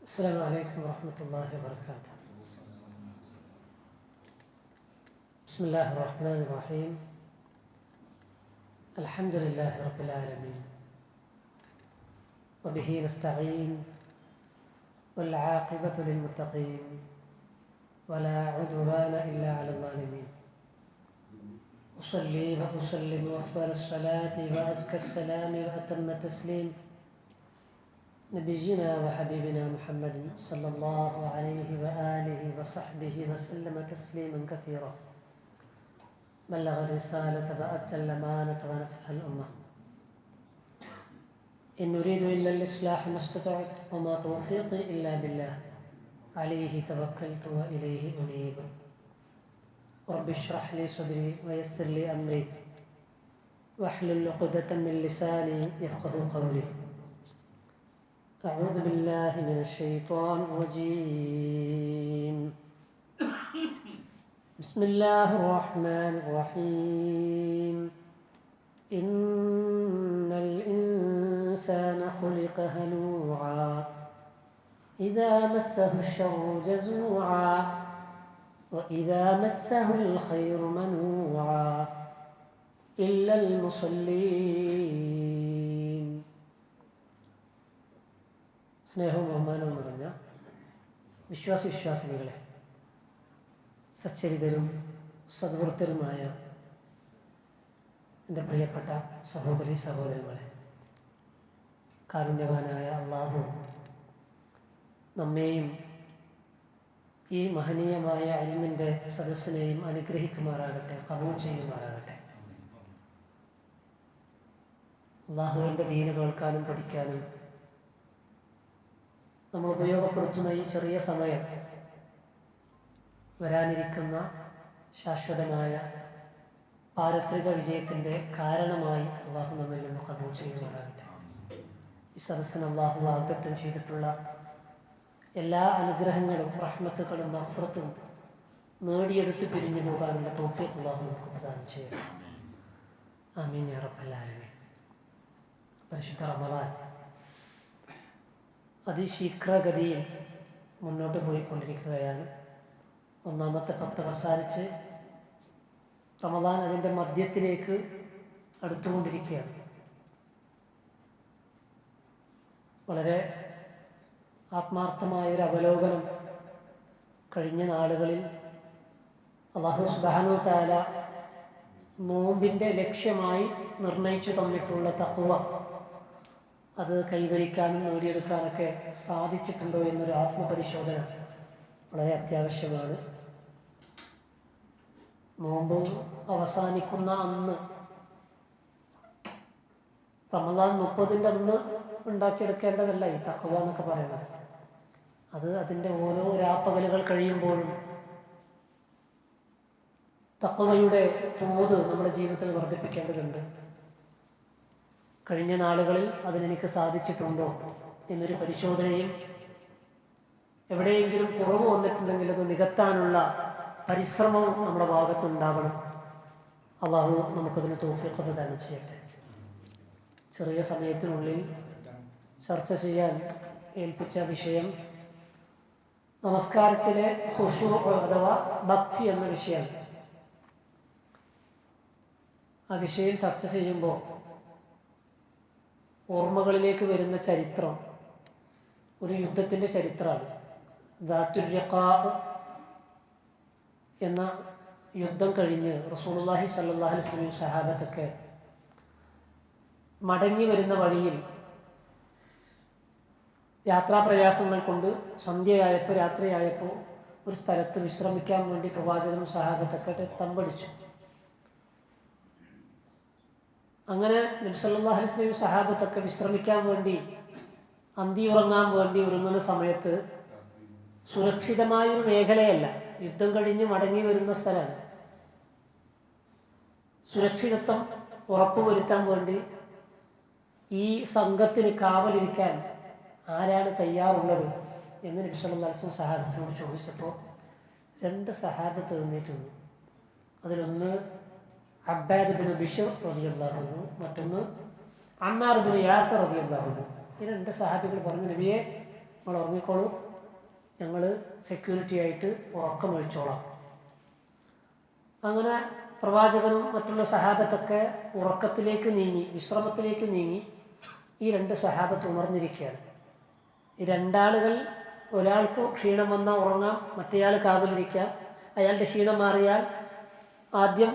السلام عليكم ورحمة الله وبركاته. بسم الله الرحمن الرحيم. الحمد لله رب العالمين وبه نستعين والعاقبة للمتقين ولا عدوان إلا على الظالمين. أصلي وأسلم أفضل الصلاة وأزكى السلام وأتم التسليم نبينا وحبيبنا محمد صلى الله عليه وآله وصحبه وسلم تسليما كثيرا. بلغ الرسالة وأدى الأمانة ونصح الأمة. إن نريد إلا الإصلاح ما استطعت وما توفيقي إلا بالله عليه توكلت وإليه أنيب. رب اشرح لي صدري ويسر لي أمري واحلل عقدة من لساني يفقه قولي. أعوذ بالله من الشيطان الرجيم. بسم الله الرحمن الرحيم. إن الإنسان خلق هلوعا إذا مسه الشر جزوعا وإذا مسه الخير منوعا إلا المصلين. സ്നേഹവും ബഹുമാനവും നിറഞ്ഞ വിശ്വാസിനികളെ, സച്ചരിതരും സദ്വൃത്തരുമായ എൻ്റെ പ്രിയപ്പെട്ട സഹോദരി സഹോദരങ്ങളെ, കാരുണ്യവാനായ അള്ളാഹു നമ്മെയും ഈ മഹനീയമായ ഇൽമിൻ്റെ സദസ്സിനെയും അനുഗ്രഹിക്കുമാറാകട്ടെ, ഖബൂൽ ചെയ്യുമാറാകട്ടെ. അള്ളാഹുവിൻ്റെ ദീന് കേൾക്കാനും പഠിക്കാനും നമ്മൾ ഉപയോഗപ്പെടുത്തുന്ന ഈ ചെറിയ സമയം വരാനിരിക്കുന്ന ശാശ്വതമായ പാരത്രിക വിജയത്തിൻ്റെ കാരണമായി അള്ളാഹു നമ്മിൽ നിന്ന് ഖബൂൽ ചെയ്യുമാറാകട്ടെ. ഈ സദസ്സിന് അള്ളാഹു വാഗ്ദത്തം ചെയ്തിട്ടുള്ള എല്ലാ അനുഗ്രഹങ്ങളും റഹ്മത്തുകളും മഗ്ഫിറത്തും നേടിയെടുത്ത് പിരിഞ്ഞു പോകാനുള്ള തൗഫീഖ് അള്ളാഹു നമുക്ക് പ്രദാനം ചെയ്യണം. ആമീൻ യാ റബ്ബൽ ആലമീൻ. പരിശുദ്ധ റമളാൻ അതിശീഘ്രഗതിയിൽ മുന്നോട്ട് പോയിക്കൊണ്ടിരിക്കുകയാണ്. ഒന്നാമത്തെ 10 അവസാനിച്ച് റമളാൻ അതിൻ്റെ മധ്യത്തിലേക്ക് അടുത്തുകൊണ്ടിരിക്കുകയാണ്. വളരെ ആത്മാർത്ഥമായൊരു അവലോകനം കഴിഞ്ഞ നാളുകളിൽ അല്ലാഹു സുബ്ഹാനഹു തആല നോമ്പിൻ്റെ ലക്ഷ്യമായി നിർണയിച്ചു തന്നിട്ടുള്ള തഖ്വ അത് കൈവരിക്കാനും നേടിയെടുക്കാനൊക്കെ സാധിച്ചിട്ടുണ്ടോ എന്നൊരു ആത്മപരിശോധന വളരെ അത്യാവശ്യമാണ്. നോമ്പ് അവസാനിക്കുന്ന അന്ന്, റമളാൻ 30-ൻ്റെ അന്ന് ഉണ്ടാക്കിയെടുക്കേണ്ടതല്ല ഈ തഖ്വ എന്നൊക്കെ പറയുന്നത്. അത് അതിൻ്റെ ഓരോ രാപ്പകലുകൾ കഴിയുമ്പോഴും തഖ്വയുടെ തോത് നമ്മുടെ ജീവിതത്തിൽ വർദ്ധിപ്പിക്കേണ്ടതുണ്ട്. കഴിഞ്ഞ നാളുകളിൽ അതിനെനിക്ക് സാധിച്ചിട്ടുണ്ടോ എന്നൊരു പരിശോധനയും എവിടെയെങ്കിലും കുറവ് വന്നിട്ടുണ്ടെങ്കിൽ അത് നികത്താനുള്ള പരിശ്രമവും നമ്മുടെ ഭാഗത്തുണ്ടാവണം. അള്ളാഹു നമുക്കതിന് തൗഫീഖ് പ്രദാനം ചെയ്യട്ടെ. ചെറിയ സമയത്തിനുള്ളിൽ ചർച്ച ചെയ്യാൻ ഏൽപ്പിച്ച വിഷയം നമസ്കാരത്തിലെ ഖുശൂ അഥവാ ഭക്തി എന്ന വിഷയം. ആ വിഷയം ചർച്ച ചെയ്യുമ്പോൾ ഓർമ്മകളിലേക്ക് വരുന്ന ചരിത്രം ഒരു യുദ്ധത്തിൻ്റെ ചരിത്രമാണ്. ദാത്തുർ റിഖാ എന്ന യുദ്ധം കഴിഞ്ഞ് റസൂലുള്ളാഹി സ്വല്ലല്ലാഹു അലൈഹി വസല്ലം സഹാബത്തൊക്കെ മടങ്ങി വരുന്ന വഴിയിൽ യാത്രാപ്രയാസങ്ങൾ കൊണ്ട് സന്ധ്യയായപ്പോൾ, രാത്രിയായപ്പോൾ ഒരു സ്ഥലത്ത് വിശ്രമിക്കാൻ വേണ്ടി പ്രവാചകനും സഹാബത്തൊക്കെ തമ്പടിച്ചു. അങ്ങനെ നബി സല്ലല്ലാഹു അലൈഹി വസല്ലം സഹാബത്തൊക്കെ വിശ്രമിക്കാൻ വേണ്ടി, അന്തി ഉറങ്ങാൻ വേണ്ടി ഒരുങ്ങുന്ന സമയത്ത് സുരക്ഷിതമായൊരു മേഖലയല്ല, യുദ്ധം കഴിഞ്ഞ് മടങ്ങി വരുന്ന സ്ഥലമാണ്. സുരക്ഷിതത്വം ഉറപ്പുവരുത്താൻ വേണ്ടി ഈ സംഘത്തിന് കാവലിരിക്കാൻ ആരാണ് തയ്യാറുള്ളത് എന്ന് നബി സല്ലല്ലാഹു അലൈഹി വസല്ലം സഹാബത്തിനോട് ചോദിച്ചപ്പോൾ 2 സഹാബത്ത് എഴുന്നേറ്റ് നിന്നു. അതിലൊന്ന് അബ്ബാദ് ബിൻ ബിശ്ർ റളിയല്ലാഹു അൻഹു, മറ്റൊന്ന് അമ്മാർ ബിൻ യാസർ റളിയല്ലാഹു അൻഹു. ഈ 2 സഹാബികൾ പറഞ്ഞു, നബിയെ, നിങ്ങൾ ഉറങ്ങിക്കോളൂ, ഞങ്ങൾ സെക്യൂരിറ്റി ആയിട്ട് ഉറക്കമൊഴിച്ചോളാം. അങ്ങനെ പ്രവാചകനും മറ്റുള്ള സഹാബത്തൊക്കെ ഉറക്കത്തിലേക്ക് നീങ്ങി, വിശ്രമത്തിലേക്ക് നീങ്ങി. ഈ രണ്ട് സഹാബത്ത് ഉണർന്നിരിക്കുകയാണ്. ഈ രണ്ടാളുകൾ, ഒരാൾക്ക് ക്ഷീണം വന്നാൽ ഉറങ്ങാം, മറ്റേയാൾ കാവലിരിക്കാം. അയാളുടെ ക്ഷീണം മാറിയാൽ ആദ്യം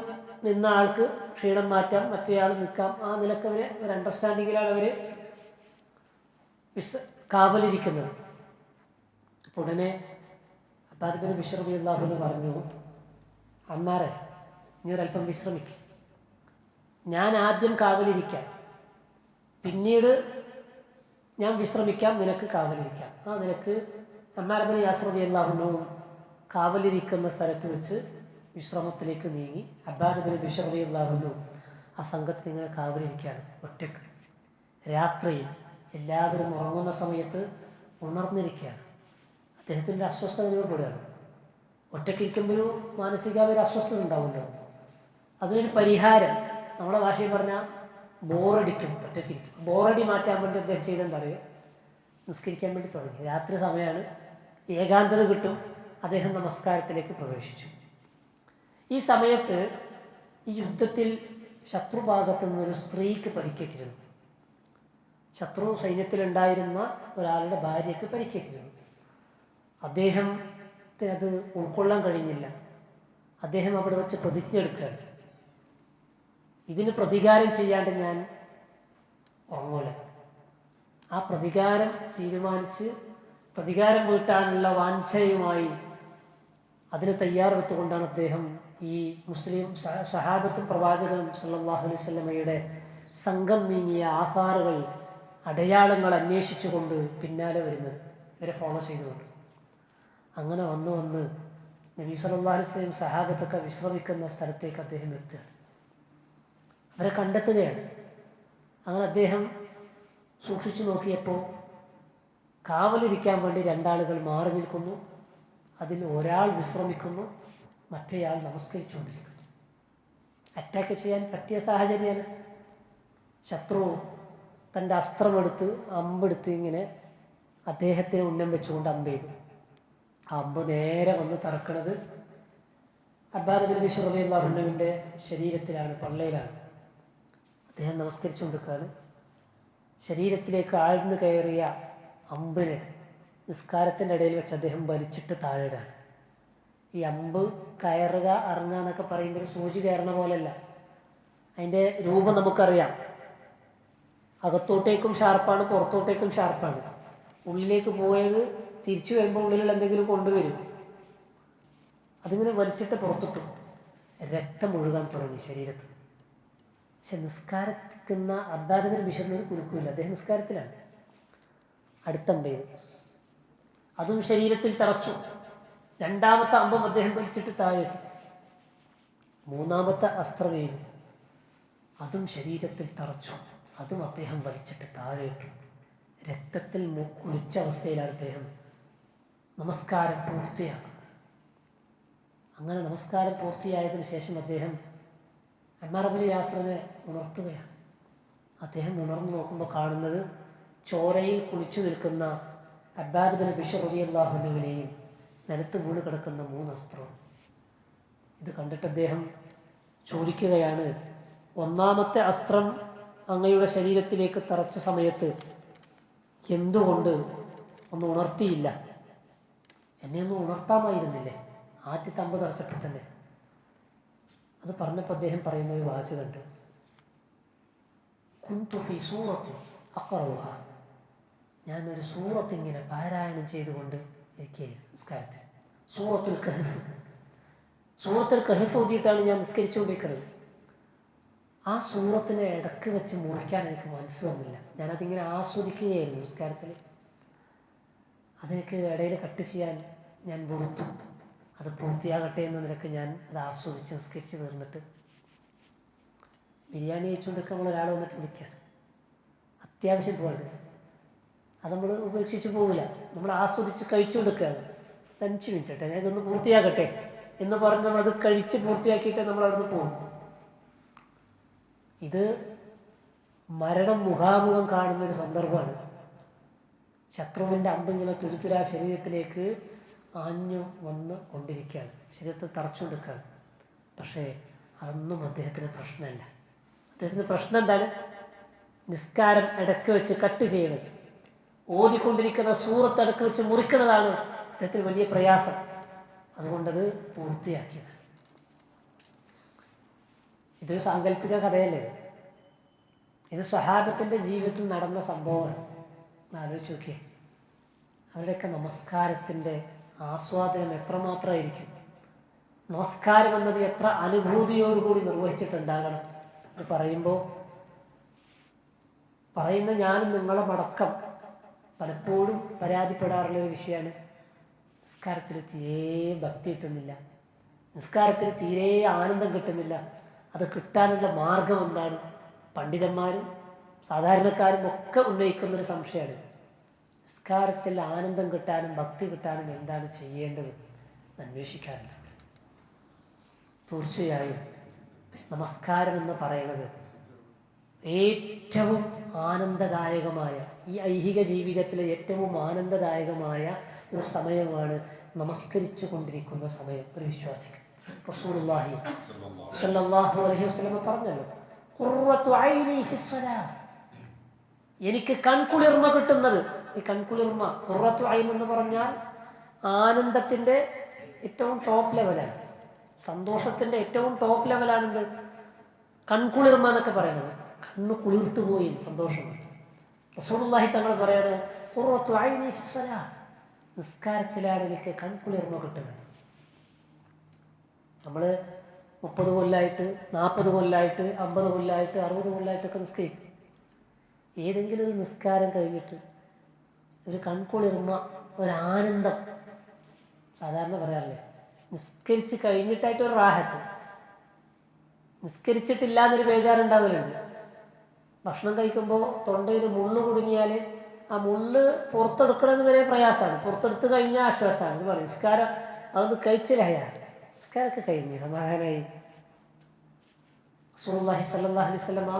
നിന്ന ആൾക്ക് ക്ഷീണം മാറ്റാം, മറ്റേയാൾ നിൽക്കാം. ആ നിലക്ക് അവർ ഒരു അണ്ടർസ്റ്റാൻഡിങ്ങിലാണ് അവർ കാവലിരിക്കുന്നത്. അപ്പോൾ ഉടനെ അബ്ബാദ് ബിൻ ബിശ്ർ റളിയല്ലാഹു അൻഹു പറഞ്ഞു, അമ്മാറെ, നീ ഒരല്പം വിശ്രമിക്കും, ഞാൻ ആദ്യം കാവലിരിക്കാം, പിന്നീട് ഞാൻ വിശ്രമിക്കാം, നിനക്ക് കാവലിരിക്കാം. ആ നിനക്ക് അമ്മാർ ബിൻ യാസിർ റളിയല്ലാഹു അൻഹു കാവലിരിക്കുന്ന സ്ഥലത്ത് വെച്ച് വിശ്രമത്തിലേക്ക് നീങ്ങി. അബ്ബാദ് ബിൻ ബിശ്ർ റളിയല്ലാഹു അൻഹു ആ സംഘത്തിന് ഇങ്ങനെ കാവലിരിക്കുകയാണ് ഒറ്റക്ക്. രാത്രിയിൽ എല്ലാവരും ഉറങ്ങുന്ന സമയത്ത് ഉണർന്നിരിക്കുകയാണ്. അദ്ദേഹത്തിൻ്റെ അസ്വസ്ഥത അനുഭവപ്പെടുകയാണ്. ഒറ്റയ്ക്കിരിക്കുമ്പോഴും മാനസികമായ ഒരു അസ്വസ്ഥത ഉണ്ടാവുമല്ലോ. അതിനൊരു പരിഹാരം നമ്മുടെ ഭാഷയിൽ പറഞ്ഞാൽ ബോറടിക്കും. ഒറ്റയ്ക്കിരിക്കും, ബോറടി മാറ്റാൻ വേണ്ടി അദ്ദേഹം ചെയ്തെന്താ അറിയോ, നിസ്കരിക്കാൻ വേണ്ടി തുടങ്ങി. രാത്രി സമയമാണ്, ഏകാന്തത കിട്ടും. അദ്ദേഹം നമസ്കാരത്തിലേക്ക് പ്രവേശിച്ചു. ഈ സമയത്ത് ഈ യുദ്ധത്തിൽ ശത്രുഭാഗത്തു നിന്നൊരു സ്ത്രീക്ക് പരിക്കേറ്റിരുന്നു. ശത്രു സൈന്യത്തിലുണ്ടായിരുന്ന ഒരാളുടെ ഭാര്യയ്ക്ക് പരിക്കേറ്റിരുന്നു. അദ്ദേഹത്തിന് അത് ഉൾക്കൊള്ളാൻ കഴിഞ്ഞില്ല. അദ്ദേഹം അവിടെ വെച്ച് പ്രതിജ്ഞ എടുക്കുകയാണ്, ഇതിന് പ്രതികാരം ചെയ്യാണ്ട് ഞാൻ ഉറങ്ങൂല. ആ പ്രതികാരം തീരുമാനിച്ച് പ്രതികാരം വീട്ടാനുള്ള വാഞ്ചയുമായി അതിന് തയ്യാറെടുത്തുകൊണ്ടാണ് അദ്ദേഹം ഈ മുസ്ലിം സഹാബത്തും പ്രവാചകനും സല്ലല്ലാഹു അലൈഹി വസല്ലമയുടെ സംഘം നീങ്ങിയ ആധാറുകൾ, അടയാളങ്ങൾ അന്വേഷിച്ചുകൊണ്ട് പിന്നാലെ വരുന്നത്, ഇവരെ ഫോളോ ചെയ്തുകൊണ്ട്. അങ്ങനെ വന്ന് നബി സല്ലല്ലാഹു അലൈഹി വസല്ലം സഹാബത്തൊക്കെ വിശ്രമിക്കുന്ന സ്ഥലത്തേക്ക് അദ്ദേഹം എത്തുകയാണ്. അവരെ കണ്ടെത്തുകയാണ്. അങ്ങനെ അദ്ദേഹം സൂക്ഷിച്ചു നോക്കിയപ്പോൾ കാവലിരിക്കാൻ വേണ്ടി രണ്ടാളുകൾ മാറി നിൽക്കുന്നു. അതിൽ ഒരാൾ വിശ്രമിക്കുന്നു, മറ്റേയാൾ നമസ്കരിച്ചുകൊണ്ടിരിക്കുന്നു. അറ്റാക്ക് ചെയ്യാൻ പറ്റിയ സാഹചര്യമാണ്. ശത്രു തൻ്റെ അസ്ത്രമെടുത്ത് അമ്പെടുത്ത് ഇങ്ങനെ അദ്ദേഹത്തിന് ഉന്നം വെച്ചുകൊണ്ട് അമ്പ് ചെയ്തു. ആ അമ്പ് നേരെ വന്ന് തറക്കുന്നത് അബ്ബാദ് ബിൻ ബിശ്ർ റളിയല്ലാഹു അൻഹുവിൻ്റെ ശരീരത്തിലാണ്, പള്ളയിലാണ്. അദ്ദേഹം നമസ്കരിച്ചുകൊണ്ടിരിക്കുകയാണ്. ശരീരത്തിലേക്ക് ആഴ്ന്നു കയറിയ അമ്പിനെ നിസ്കാരത്തിൻ്റെ ഇടയിൽ വെച്ച് അദ്ദേഹം വലിച്ചിട്ട് താഴെയിടാണ്. ഈ അമ്പ് കയറുക, ഇറങ്ങുക എന്നൊക്കെ പറയുമ്പോൾ സൂചി കയറുന്ന പോലെയല്ല. അതിൻ്റെ രൂപം നമുക്കറിയാം. അകത്തോട്ടേക്കും ഷാർപ്പാണ്, പുറത്തോട്ടേക്കും ഷാർപ്പാണ്. ഉള്ളിലേക്ക് പോയത് തിരിച്ചു വരുമ്പോൾ ഉള്ളിലുള്ള എന്തെങ്കിലും കൊണ്ടുവരും. അതിങ്ങനെ വലിച്ചിട്ട് പുറത്തിട്ടു. രക്തം ഒഴുകാൻ തുടങ്ങി ശരീരത്തിൽ. പക്ഷെ നിസ്കാരത്തിക്കുന്ന അബ്ബാദ് ബിൻ ബിശ്റിന് ഒരു കുലുക്കുമില്ല. അദ്ദേഹം നിസ്കാരത്തിലാണ്. അടുത്തമ്പ് ചെയ്തു, അതും ശരീരത്തിൽ തറച്ചു. രണ്ടാമത്തെ അമ്പം അദ്ദേഹം വലിച്ചിട്ട് താഴെയിട്ടു. മൂന്നാമത്തെ അസ്ത്രം ചെയ്തു, അതും ശരീരത്തിൽ തറച്ചു. അതും അദ്ദേഹം വലിച്ചിട്ട് താഴെയിട്ടു. രക്തത്തിൽ കുളിച്ച അവസ്ഥയിലാണ് അദ്ദേഹം നമസ്കാരം പൂർത്തിയാക്കുന്നത്. അങ്ങനെ നമസ്കാരം പൂർത്തിയായതിനു ശേഷം അദ്ദേഹം അമ്മാർ ബിൻ യാസിറിനെ ഉണർത്തുകയാണ്. അദ്ദേഹം ഉണർന്നു നോക്കുമ്പോൾ കാണുന്നത് ചോരയിൽ കുളിച്ചു നിൽക്കുന്ന അബ്ബാദ് ബിൻ ബിശ്ർ റളിയല്ലാഹു അൻഹുവിനെയും നിലത്ത് വീണ് കിടക്കുന്ന 3 അസ്ത്രവും. ഇത് കണ്ടിട്ട് അദ്ദേഹം ചോദിക്കുകയാണ്, ഒന്നാമത്തെ അസ്ത്രം അങ്ങയുടെ ശരീരത്തിലേക്ക് തറച്ച സമയത്ത് എന്തുകൊണ്ട് ഒന്ന് ഉണർത്തിയില്ല? എന്നെ ഒന്ന് ഉണർത്താമായിരുന്നില്ലേ ആദ്യത്തെ അമ്പ് തറച്ചപ്പോൾ തന്നെ? അത് പറഞ്ഞപ്പോൾ അദ്ദേഹം പറയുന്ന ഒരു വാചകമുണ്ട്, കുന്തു ഫീ സൂറത്തിൻ അഖറഉഹ, ഞാനൊരു സൂറത്ത് ഇങ്ങനെ പാരായണം ചെയ്തുകൊണ്ട് ഇരിക്കുകയായിരുന്നു നിസ്കാരത്തിൽ. സൂറത്തുൽ കഹ്ഫ്, സൂറത്തുൽ കഹ്ഫ് ഓതിയിട്ടാണ് ഞാൻ നിസ്കരിച്ചുകൊണ്ടിരിക്കുന്നത്. ആ സൂറത്തിനെ ഇടക്ക് വെച്ച് മുറിക്കാൻ എനിക്ക് മനസ്സ് വന്നില്ല. ഞാനതിങ്ങനെ ആസ്വദിക്കുകയായിരുന്നു നിസ്കാരത്തിൽ. അതെനിക്ക് ഇടയിൽ കട്ട് ചെയ്യാൻ ഞാൻ വെറുത്തു. അത് പൂർത്തിയാകട്ടെ എന്ന നിലക്ക് ഞാൻ അത് ആസ്വദിച്ച് നിസ്കരിച്ച് തീർന്നിട്ട് ബിരിയാണി കഴിച്ചുകൊണ്ടൊക്കെ നമ്മൾ ഒരാൾ വന്നിട്ട് വിളിക്കുകയാണ്, അത്യാവശ്യം പോകണ്ട്. അത് നമ്മൾ ഉപേക്ഷിച്ച് പോകില്ല, നമ്മൾ ആസ്വദിച്ച് കഴിച്ചുകൊണ്ടിരിക്കുകയാണ്. 5 മിനിറ്റ് കേട്ടെ, ഞാൻ ഇതൊന്ന് പൂർത്തിയാകട്ടെ എന്ന് പറഞ്ഞ് നമ്മളത് കഴിച്ച് പൂർത്തിയാക്കിയിട്ട് നമ്മൾ അവിടുന്ന് പോകും. ഇത് മരണം മുഖാമുഖം കാണുന്നൊരു സന്ദർഭമാണ്. ശത്രുവിൻ്റെ അമ്പിങ്ങനെ തുരുതുരാ ശരീരത്തിലേക്ക് ആഞ്ഞു വന്ന് കൊണ്ടിരിക്കുകയാണ്, ശരീരത്തിൽ തറച്ചുകൊണ്ടിരിക്കുകയാണ്. പക്ഷേ അതൊന്നും അദ്ദേഹത്തിന് പ്രശ്നമല്ല. അദ്ദേഹത്തിന് പ്രശ്നം എന്താണ്? നിസ്കാരം ഇടയ്ക്ക് വെച്ച് കട്ട് ചെയ്യണത്, ഓതിക്കൊണ്ടിരിക്കുന്ന സൂറത്ത് ഇടയ്ക്ക് വെച്ച് മുറിക്കുന്നതാണ് അദ്ദേഹത്തിന് വലിയ പ്രയാസം. അതുകൊണ്ടത് പൂർത്തിയാക്കിയത്. ഇതൊരു സാങ്കല്പിക കഥയല്ലേ? ഇത് സ്വഹാബത്തിൻ്റെ ജീവിതത്തിൽ നടന്ന സംഭവമാണ്. ആലോചിച്ച് നോക്കിയേ, അവരുടെയൊക്കെ നമസ്കാരത്തിൻ്റെ ആസ്വാദനം എത്രമാത്രമായിരിക്കും. നമസ്കാരം എന്നത് എത്ര അനുഭൂതിയോടുകൂടി നിർവഹിച്ചിട്ടുണ്ടാകണം. അത് പറയുന്ന ഞാനും നിങ്ങളെ മടക്കം പലപ്പോഴും പരാതിപ്പെടാറുള്ളൊരു വിഷയമാണ്, നിസ്കാരത്തിന് തീരെ ഭക്തി കിട്ടുന്നില്ല, നിസ്കാരത്തിന് തീരെ ആനന്ദം കിട്ടുന്നില്ല. അത് കിട്ടാനുള്ള മാർഗം എന്താണ്? പണ്ഡിതന്മാരും സാധാരണക്കാരും ഒക്കെ ഉന്നയിക്കുന്നൊരു സംശയമാണ്. നിസ്കാരത്തിൽ ആനന്ദം കിട്ടാനും ഭക്തി കിട്ടാനും എന്താണ് ചെയ്യേണ്ടത് അന്വേഷിക്കാറുണ്ട്. തീർച്ചയായും നമസ്കാരം എന്ന് പറയുന്നത് ഏറ്റവും ആനന്ദദായകമായ, ഈ ഐഹിക ജീവിതത്തിലെ ഏറ്റവും ആനന്ദദായകമായ ഒരു സമയമാണ് നമസ്കരിച്ചു കൊണ്ടിരിക്കുന്ന സമയം. ഒരു വിശ്വാസിക്ക് റസൂലുള്ളാഹി സ്വല്ലല്ലാഹു അലൈഹി വസല്ലം പറഞ്ഞല്ലോ, ഖുർറത്തു ഐനി ഫിസ്സലാ, എനിക്ക് കൺകുളിർമ കിട്ടുന്നത്. ഈ കൺകുളിർമ, ഖുർറത്തു ഐൻ എന്ന് പറഞ്ഞാൽ ആനന്ദത്തിൻ്റെ ഏറ്റവും ടോപ്പ് ലെവലാണ്, സന്തോഷത്തിൻ്റെ ഏറ്റവും ടോപ്പ് ലെവലാണെന്ത്? കൺകുളിർമ എന്നൊക്കെ പറയണത്. കണ്ണ് കുളിർത്തു പോയി സന്തോഷം. റസൂലുള്ളാഹി തങ്ങൾ പറയാണ്, ഖുർറത്തു ഐനി ഫിസ്സലാ, നിസ്കാരത്തിലാണ് എനിക്ക് കൺകുളിർമ കിട്ടുന്നത്. നമ്മൾ 30 കൊല്ലമായിട്ട് 40 കൊല്ലമായിട്ട് 50 കൊല്ലമായിട്ട് 60 കൊല്ലമായിട്ടൊക്കെ നിസ്കരിക്കും. ഏതെങ്കിലും ഒരു നിസ്കാരം കഴിഞ്ഞിട്ട് ഒരു കൺകുളിർമ, ഒരാനന്ദം സാധാരണ പറയാറില്ലേ? നിസ്കരിച്ച് കഴിഞ്ഞിട്ടായിട്ടൊരു റാഹത്ത്, നിസ്കരിച്ചിട്ടില്ല എന്നൊരു ബേജാറുണ്ടാവലുണ്ട്. ഭക്ഷണം കഴിക്കുമ്പോൾ തൊണ്ടയിൽ മുള്ള് കുടുങ്ങിയാൽ ആ മുള്ള് പുറത്തെടുക്കുന്നത് വരെ പ്രയാസമാണ്, പുറത്തെടുത്ത് കഴിഞ്ഞാൽ ആശ്വാസമാണ്. ഇത് പറയും നിസ്കാരം അതൊന്ന് കഴിച്ചില്ലായ, നിസ്കാരമൊക്കെ കഴിഞ്ഞു സമാധാനമായി. റസൂലുള്ളാഹി സ്വല്ലല്ലാഹു അലൈഹി വസല്ലം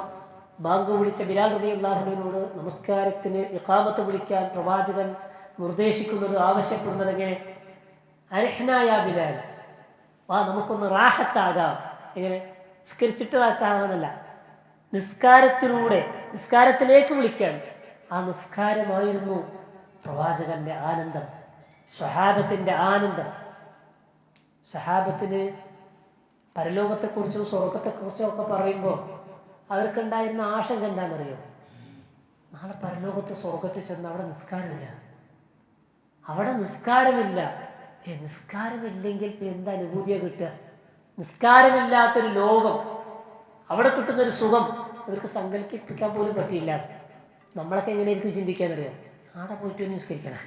ബാങ്ക് വിളിച്ച ബിലാൽ റളിയല്ലാഹു അൻഹുവിനോട് നമസ്കാരത്തിന് ഇഖാമത്ത് വിളിക്കാൻ പ്രവാചകൻ നിർദ്ദേശിക്കുന്നത്, ആവശ്യപ്പെടുന്നത് എങ്ങനെ? അർഹ്നാ യാ ബിലാൽ, വാ നമുക്കൊന്ന് റാഹത്താകാം. എങ്ങനെ? നിസ്കരിച്ചിട്ട് റാഹത്താകാനല്ല, നിസ്കാരത്തിലേക്ക് വിളിക്കാൻ. ആ നിസ്കാരമായിരുന്നു പ്രവാചകന്റെ ആനന്ദം, സ്വഹാബത്തിൻ്റെ ആനന്ദം. സ്വഹാബത്തിന് പരലോകത്തെക്കുറിച്ചും സ്വർഗത്തെക്കുറിച്ചും ഒക്കെ പറയുമ്പോൾ അവർക്കുണ്ടായിരുന്ന ആശങ്ക എന്താണെന്നറിയോ? നാളെ പരലോകത്ത് സ്വർഗത്തിൽ ചെന്ന് അവിടെ നിസ്കാരമില്ല. നിസ്കാരമില്ലെങ്കിൽ എന്താ അനുഭൂതിയാണ് കിട്ടുക? നിസ്കാരമില്ലാത്തൊരു ലോകം, അവിടെ കിട്ടുന്നൊരു സുഖം അവർക്ക് സങ്കല്പിക്കാൻ പോലും പറ്റിയില്ല. നമ്മളൊക്കെ എങ്ങനെയായിരിക്കും ചിന്തിക്കാന്നറിയാം? ആടെ പോയിട്ട് ഒന്ന് നിസ്കരിക്കണം,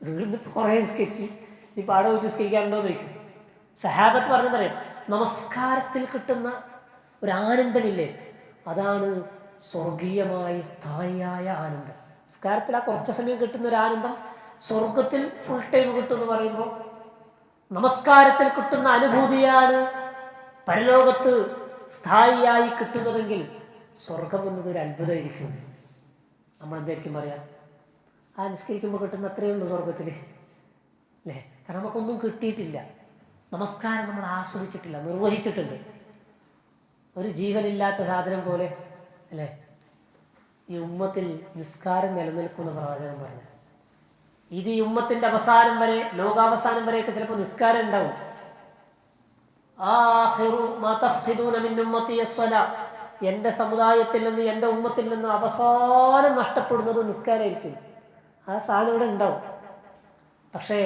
വീടിന്ന് കുറേ നിസ്കരിച്ച് ഇപ്പം ആടെ പോയിട്ട് നിസ്കരിക്കാറുണ്ടോ എന്ന് ചോദിക്കും. സഹാബത്ത് പറഞ്ഞതറിയാം, നമസ്കാരത്തിൽ കിട്ടുന്ന ഒരു ആനന്ദമില്ലേ, അതാണ് സ്വർഗീയമായ സ്ഥായിയായ ആനന്ദം. നിസ്കാരത്തിൽ ആ കുറച്ച് സമയം കിട്ടുന്ന ഒരു ആനന്ദം സ്വർഗത്തിൽ ഫുൾ ടൈം കിട്ടുമെന്ന് പറയുമ്പോൾ, നമസ്കാരത്തിൽ കിട്ടുന്ന അനുഭൂതിയാണ് പരലോകത്ത് സ്ഥായിയായി കിട്ടുന്നതെങ്കിൽ സ്വർഗം എന്നതൊരു അത്ഭുതമായിരിക്കും. നമ്മളെന്തായിരിക്കും പറയാം? ആ നിസ്കരിക്കുമ്പോൾ കിട്ടുന്ന അത്രയേ ഉള്ളൂ സ്വർഗത്തിൽ, അല്ലേ? കാരണം നമുക്കൊന്നും കിട്ടിയിട്ടില്ല, നമസ്കാരം നമ്മൾ ആസ്വദിച്ചിട്ടില്ല, നിർവഹിച്ചിട്ടുണ്ട്. ഒരു ജീവനില്ലാത്ത സാധനം പോലെ, അല്ലേ? ഈ ഉമ്മത്തിൽ നിസ്കാരം നിലനിൽക്കുന്ന പ്രവാചകൻ പറഞ്ഞു. ഇത് ഈ ഉമ്മത്തിൻ്റെ അവസാനം വരെ, ലോകാവസാനം വരെയൊക്കെ ചിലപ്പോൾ നിസ്കാരം ഉണ്ടാവും. ആഖിറു മാ തഫ്ഖിദൂന മിൻ ഉമ്മത്തി അസ്സലാ, എൻ്റെ സമുദായത്തിൽ നിന്ന്, എൻ്റെ ഉമ്മത്തിൽ നിന്ന് അവസാനം നഷ്ടപ്പെടുന്നത് നിസ്കാരമായിരിക്കും. ആ സാധനം ഇവിടെ ഉണ്ടാവും. പക്ഷേ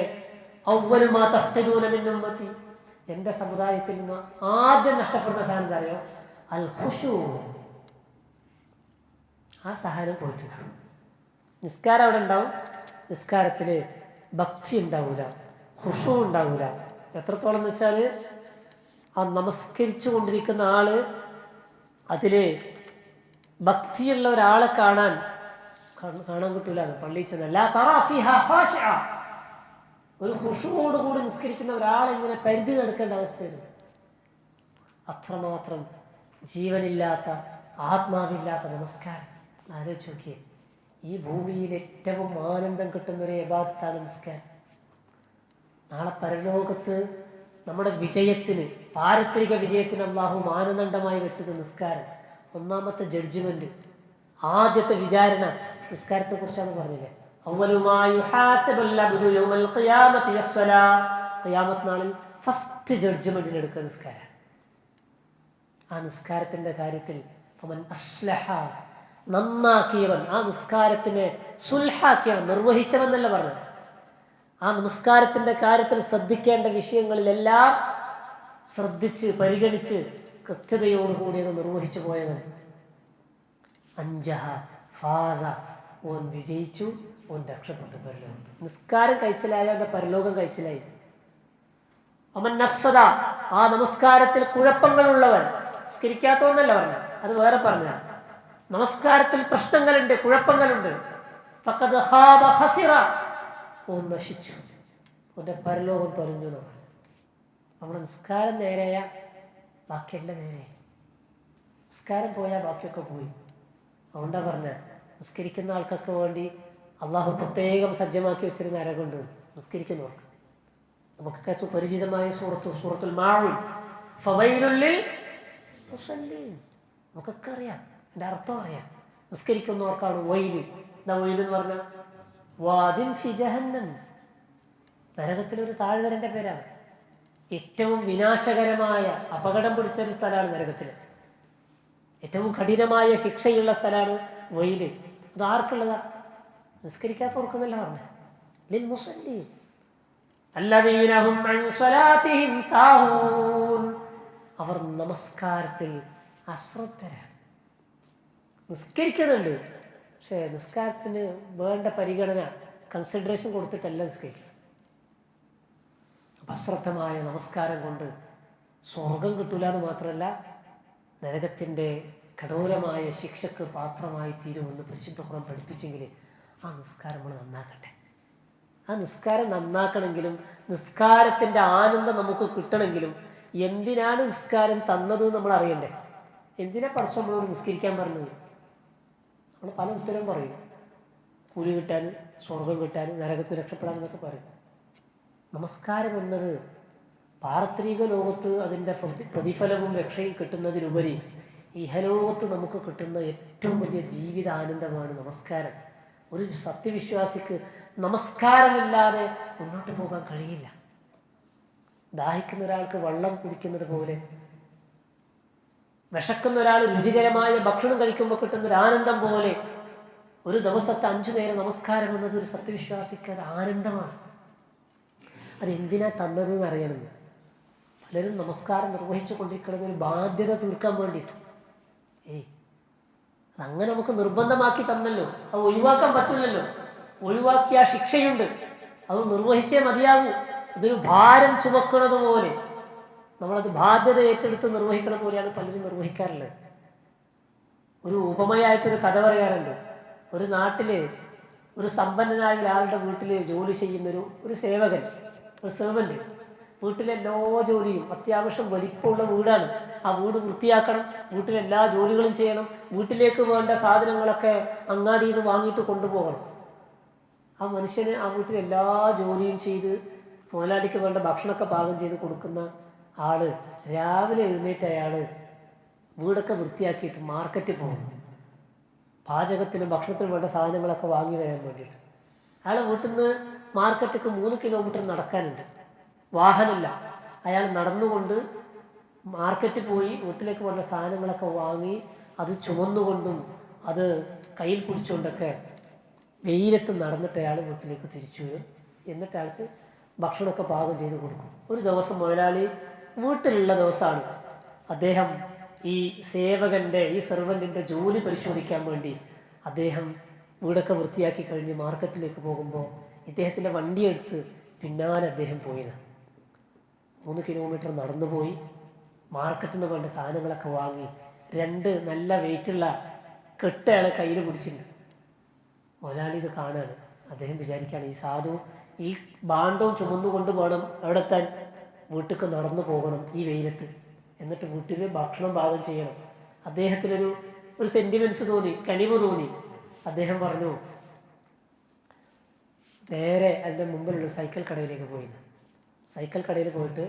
അവ്വലു മാ തഫ്ഖിദൂന മിൻ ഉമ്മത്തി, എൻ്റെ സമുദായത്തിൽ നിന്ന് ആദ്യം നഷ്ടപ്പെടുന്ന സാധനം എന്താ അറിയോ? അൽ ഖുശൂ. ആ സാധനം പോയിട്ടുണ്ടാവും. നിസ്കാരം അവിടെ ഉണ്ടാവും, നിസ്കാരത്തിൽ ഭക്തി ഉണ്ടാവില്ല, ഖുശൂ ഉണ്ടാവില്ല. എത്രത്തോളം എന്ന് വെച്ചാൽ ആ നമസ്കരിച്ചു കൊണ്ടിരിക്കുന്ന ആള് അതിൽ ഭക്തിയുള്ള ഒരാളെ കാണാൻ കിട്ടൂല. പള്ളിയിൽ ചെന്നല്ല ഒരു ഖുശൂവോടുകൂടി നിസ്കരിക്കുന്ന ഒരാളെങ്ങനെ പരിധി നടക്കേണ്ട അവസ്ഥയാണ്. അത്രമാത്രം ജീവനില്ലാത്ത, ആത്മാവില്ലാത്ത നമസ്കാരം. ആലോചിച്ച് നോക്കിയേ, ഈ ഭൂമിയിൽ ഏറ്റവും ആനന്ദം കിട്ടുന്നൊരു ഇബാദത്താണ് നിസ്കാരം. നാളെ പരലോകത്ത് നമ്മുടെ വിജയത്തിന്, പാരത്രിക വിജയത്തിന് അല്ലാഹു മാനദണ്ഡമായി വെച്ചത് നിസ്കാരം. ഒന്നാമത്തെ ജഡ്ജ്മെന്റ്, ആദ്യത്തെ വിചാരണ നിസ്കാരത്തെക്കുറിച്ചാണ് പറഞ്ഞില്ലേ. ഖിയാമത്ത് നാളിൽ ഫസ്റ്റ് ജഡ്ജ്മെന്റിന് എടുക്കുക നിസ്കാരം. ആ നിസ്കാരത്തിന്റെ കാര്യത്തിൽ നന്നാക്കിയവൻ, ആ നിസ്കാരത്തിനെ സുൽഹാക്കിയവൻ, നിർവഹിച്ചവെന്നല്ല പറഞ്ഞു. ആ നമസ്കാരത്തിന്റെ കാര്യത്തിൽ ശ്രദ്ധിക്കേണ്ട വിഷയങ്ങളിലെല്ലാം ശ്രദ്ധിച്ച് പരിഗണിച്ച് കൃത്യതയോടുകൂടി അത് നിർവഹിച്ചു പോയവൻ അഞ്ചഹ ഫാസ, ഓൻ വിജയിച്ചു, ഓൻ രക്ഷപ്പെട്ടു പരലോകത്ത്. നിസ്കാരം കഴിച്ചിലായ അവൻ്റെ പരലോകം കഴിച്ചിലായി. അവൻ നഫ്സദ, ആ നമസ്കാരത്തിൽ കുഴപ്പങ്ങളുള്ളവൻ, നിസ്കരിക്കാത്തവന്നല്ല പറഞ്ഞു, അത് വേറെ പറഞ്ഞ. നമസ്കാരത്തിൽ പ്രശ്നങ്ങളുണ്ട്, കുഴപ്പങ്ങളുണ്ട്. ഫഖദ് ഖാബ ഖസിറ, ഓൻ നശിച്ചു, ഓൻ്റെ പരലോകം തൊലഞ്ഞു നമ്മൾ. നമ്മുടെ നിസ്കാരം നേരെയാ ബാക്കിയെല്ലാം നേരെ. നിസ്കാരം പോയാൽ ബാക്കിയൊക്കെ പോയി. അതുകൊണ്ടാ പറഞ്ഞ, നിസ്കരിക്കുന്ന ആൾക്കൊക്കെ വേണ്ടി അള്ളാഹു പ്രത്യേകം സജ്ജമാക്കി വെച്ചൊരു നരകമുണ്ട് നിസ്കരിക്കുന്നവർക്ക്. നമുക്കൊക്കെ സുപരിചിതമായ സൂറത്തുൽ മാഊൻ, ഫവൈലുൽ ലിൽ മുസല്ലീൻ, നമുക്കൊക്കെ അറിയാം, എൻ്റെ അർത്ഥം അറിയാം. നിസ്കരിക്കുന്നവർക്കാണ് വൈല്. എന്താ വൈല് എന്ന് പറഞ്ഞാൽ? വാദിൻ ഫി ജഹന്നം, നരകത്തിലൊരു താഴ്വരൻ്റെ പേരാണ്. ഏറ്റവും വിനാശകരമായ അപകടം പിടിച്ചൊരു സ്ഥലമാണ് നരകത്തിൽ. ഏറ്റവും കഠിനമായ ശിക്ഷയുള്ള സ്ഥലമാണ് വൈല്. അത് ആർക്കുള്ളതാ? നിസ്കരിക്കാത്തവർക്കെന്നല്ല പറഞ്ഞ, ലിൽ മുസല്ലീൻ അല്ലദീന ഹും അൻ സ്വലാത്തിഹിം സാഹൂൻ, അവർ നമസ്കാരത്തിൽ അശ്രദ്ധരാണ്. നിസ്കരിക്കുന്നുണ്ട്, പക്ഷേ നിസ്കാരത്തിന് വേണ്ട പരിഗണന, കൺസിഡറേഷൻ കൊടുത്തിട്ടല്ല നിസ്കരിക്കുക. അശ്രദ്ധമായ നമസ്കാരം കൊണ്ട് സ്വർഗം കിട്ടൂല എന്ന് മാത്രമല്ല, നരകത്തിൻ്റെ കഠോരമായ ശിക്ഷക്ക് പാത്രമായി തീരുമെന്ന് പരിശുദ്ധ ഖുർആൻ പഠിപ്പിച്ചെങ്കിൽ ആ നിസ്കാരം നമ്മൾ നന്നാക്കട്ടെ. ആ നിസ്കാരം നന്നാക്കണമെങ്കിലും നിസ്കാരത്തിൻ്റെ ആനന്ദം നമുക്ക് കിട്ടണമെങ്കിലും എന്തിനാണ് നിസ്കാരം തന്നത് നമ്മൾ അറിയണ്ടേ? എന്തിനാ പഠിച്ചു നമ്മളോട് നിസ്കരിക്കാൻ പറഞ്ഞത്? നമ്മൾ പല ഉത്തരം പറയും. കൂലി കിട്ടാൻ, സ്വർഗം കിട്ടാൻ, നരകത്തിന് രക്ഷപ്പെടാൻ എന്നൊക്കെ പറയും. നമസ്കാരം എന്നത് പാരത്രിക ലോകത്ത് അതിൻ്റെ പ്രതിഫലവും രക്ഷയും കിട്ടുന്നതിനുപരി ഇഹലോകത്ത് നമുക്ക് കിട്ടുന്ന ഏറ്റവും വലിയ ജീവിത ആനന്ദമാണ് നമസ്കാരം. ഒരു സത്യവിശ്വാസിക്ക് നമസ്കാരമില്ലാതെ മുന്നോട്ട് പോകാൻ കഴിയില്ല. ദാഹിക്കുന്ന ഒരാൾക്ക് വെള്ളം കുടിക്കുന്നത് പോലെ, വിശക്കുന്ന ഒരാൾ രുചികരമായ ഭക്ഷണം കഴിക്കുമ്പോൾ കിട്ടുന്നൊരു ആനന്ദം പോലെ, ഒരു ദിവസത്തെ 5 നേരം നമസ്കാരം എന്നത് ഒരു സത്യവിശ്വാസിക്ക് അത് ആനന്ദമാണ്. അതെന്തിനാ തന്നതെന്ന് അറിയണമെന്ന്. പലരും നമസ്കാരം നിർവഹിച്ചു കൊണ്ടിരിക്കുന്നത് ഒരു ബാധ്യത തീർക്കാൻ വേണ്ടിയിട്ട്. അതങ്ങനെ നമുക്ക് നിർബന്ധമാക്കി തന്നല്ലോ, അത് ഒഴിവാക്കാൻ പറ്റില്ലല്ലോ. ഒഴിവാക്കിയ ശിക്ഷയുണ്ട്, അത് നിർവഹിച്ചേ മതിയാകൂ. ഇതൊരു ഭാരം ചുമക്കുന്നത് പോലെ, നമ്മളത് ബാധ്യത ഏറ്റെടുത്ത് നിർവഹിക്കുന്ന പോലെയാണ് പലരും നിർവഹിക്കാറുള്ളത്. ഒരു ഉപമയായിട്ടൊരു കഥ പറയാറുണ്ട്. ഒരു നാട്ടിൽ ഒരു സമ്പന്നനായ ഒരാളുടെ വീട്ടിൽ ജോലി ചെയ്യുന്നൊരു സേവകൻ, ഒരു സെർവൻറ്റ്, വീട്ടിലെല്ലാ ജോലിയും, അത്യാവശ്യം വലിപ്പമുള്ള വീടാണ്, ആ വീട് വൃത്തിയാക്കണം, വീട്ടിലെല്ലാ ജോലികളും ചെയ്യണം, വീട്ടിലേക്ക് വേണ്ട സാധനങ്ങളൊക്കെ അങ്ങാടിയിൽ നിന്ന് വാങ്ങിയിട്ട് കൊണ്ടുപോകണം. ആ മനുഷ്യന് ആ വീട്ടിൽ എല്ലാ ജോലിയും ചെയ്ത് മുതലാളിക്ക് വേണ്ട ഭക്ഷണമൊക്കെ പാകം ചെയ്ത് കൊടുക്കുന്ന ആള് രാവിലെ എഴുന്നേറ്റ് അയാൾ വീടൊക്കെ വൃത്തിയാക്കിയിട്ട് മാർക്കറ്റിൽ പോകും, പാചകത്തിനും ഭക്ഷണത്തിനും വേണ്ട സാധനങ്ങളൊക്കെ വാങ്ങി വരാൻ വേണ്ടിയിട്ട്. അയാൾ വീട്ടിൽ നിന്ന് മാർക്കറ്റിക്ക് 3 കിലോമീറ്റർ നടക്കാനുണ്ട്, വാഹനമില്ല. അയാൾ നടന്നുകൊണ്ട് മാർക്കറ്റിൽ പോയി വീട്ടിലേക്ക് വേണ്ട സാധനങ്ങളൊക്കെ വാങ്ങി അത് ചുമന്നുകൊണ്ടും അത് കയ്യിൽ പിടിച്ചുകൊണ്ടൊക്കെ വെയിലത്ത് നടന്നിട്ട് അയാൾ വീട്ടിലേക്ക് തിരിച്ചു വരും. എന്നിട്ട് അയാൾക്ക് ഭക്ഷണമൊക്കെ പാകം ചെയ്ത് കൊടുക്കും. ഒരു ദിവസം മുതലാളി വീട്ടിലുള്ള ദിവസമാണ്. അദ്ദേഹം ഈ സേവകൻ്റെ, ഈ സെർവൻറ്റിൻ്റെ ജോലി പരിശോധിക്കാൻ വേണ്ടി അദ്ദേഹം വീടൊക്കെ വൃത്തിയാക്കി കഴിഞ്ഞ് മാർക്കറ്റിലേക്ക് പോകുമ്പോൾ ഇദ്ദേഹത്തിൻ്റെ വണ്ടിയെടുത്ത് പിന്നാലെ അദ്ദേഹം പോയിന്. 3 കിലോമീറ്റർ നടന്നു പോയി മാർക്കറ്റിൽ നിന്ന് വേണ്ട സാധനങ്ങളൊക്കെ വാങ്ങി 2 നല്ല വെയിറ്റുള്ള കെട്ട് അയാളെ കയ്യിൽ പിടിച്ചിട്ടുണ്ട്. മുതലാളി ഇത് കാണുകയാണ്. അദ്ദേഹം വിചാരിക്കുകയാണ്, ഈ സാധു ഈ ഭാണ്ഡവും ചുമന്നുകൊണ്ട് വേണം എവിടെ എത്താൻ? വീട്ടിലേക്ക് നടന്നു പോകണം ഈ വെയിലത്ത്, എന്നിട്ട് വീട്ടിൽ ഭക്ഷണം പാകം ചെയ്യണം. അദ്ദേഹത്തിനൊരു സെൻറ്റിമെൻറ്റ്സ് തോന്നി, കനിവ് തോന്നി. അദ്ദേഹം പറഞ്ഞു, നേരെ അതിൻ്റെ മുമ്പിലുള്ള സൈക്കിൾ കടയിലേക്ക് പോയി. സൈക്കിൾ കടയിൽ പോയിട്ട്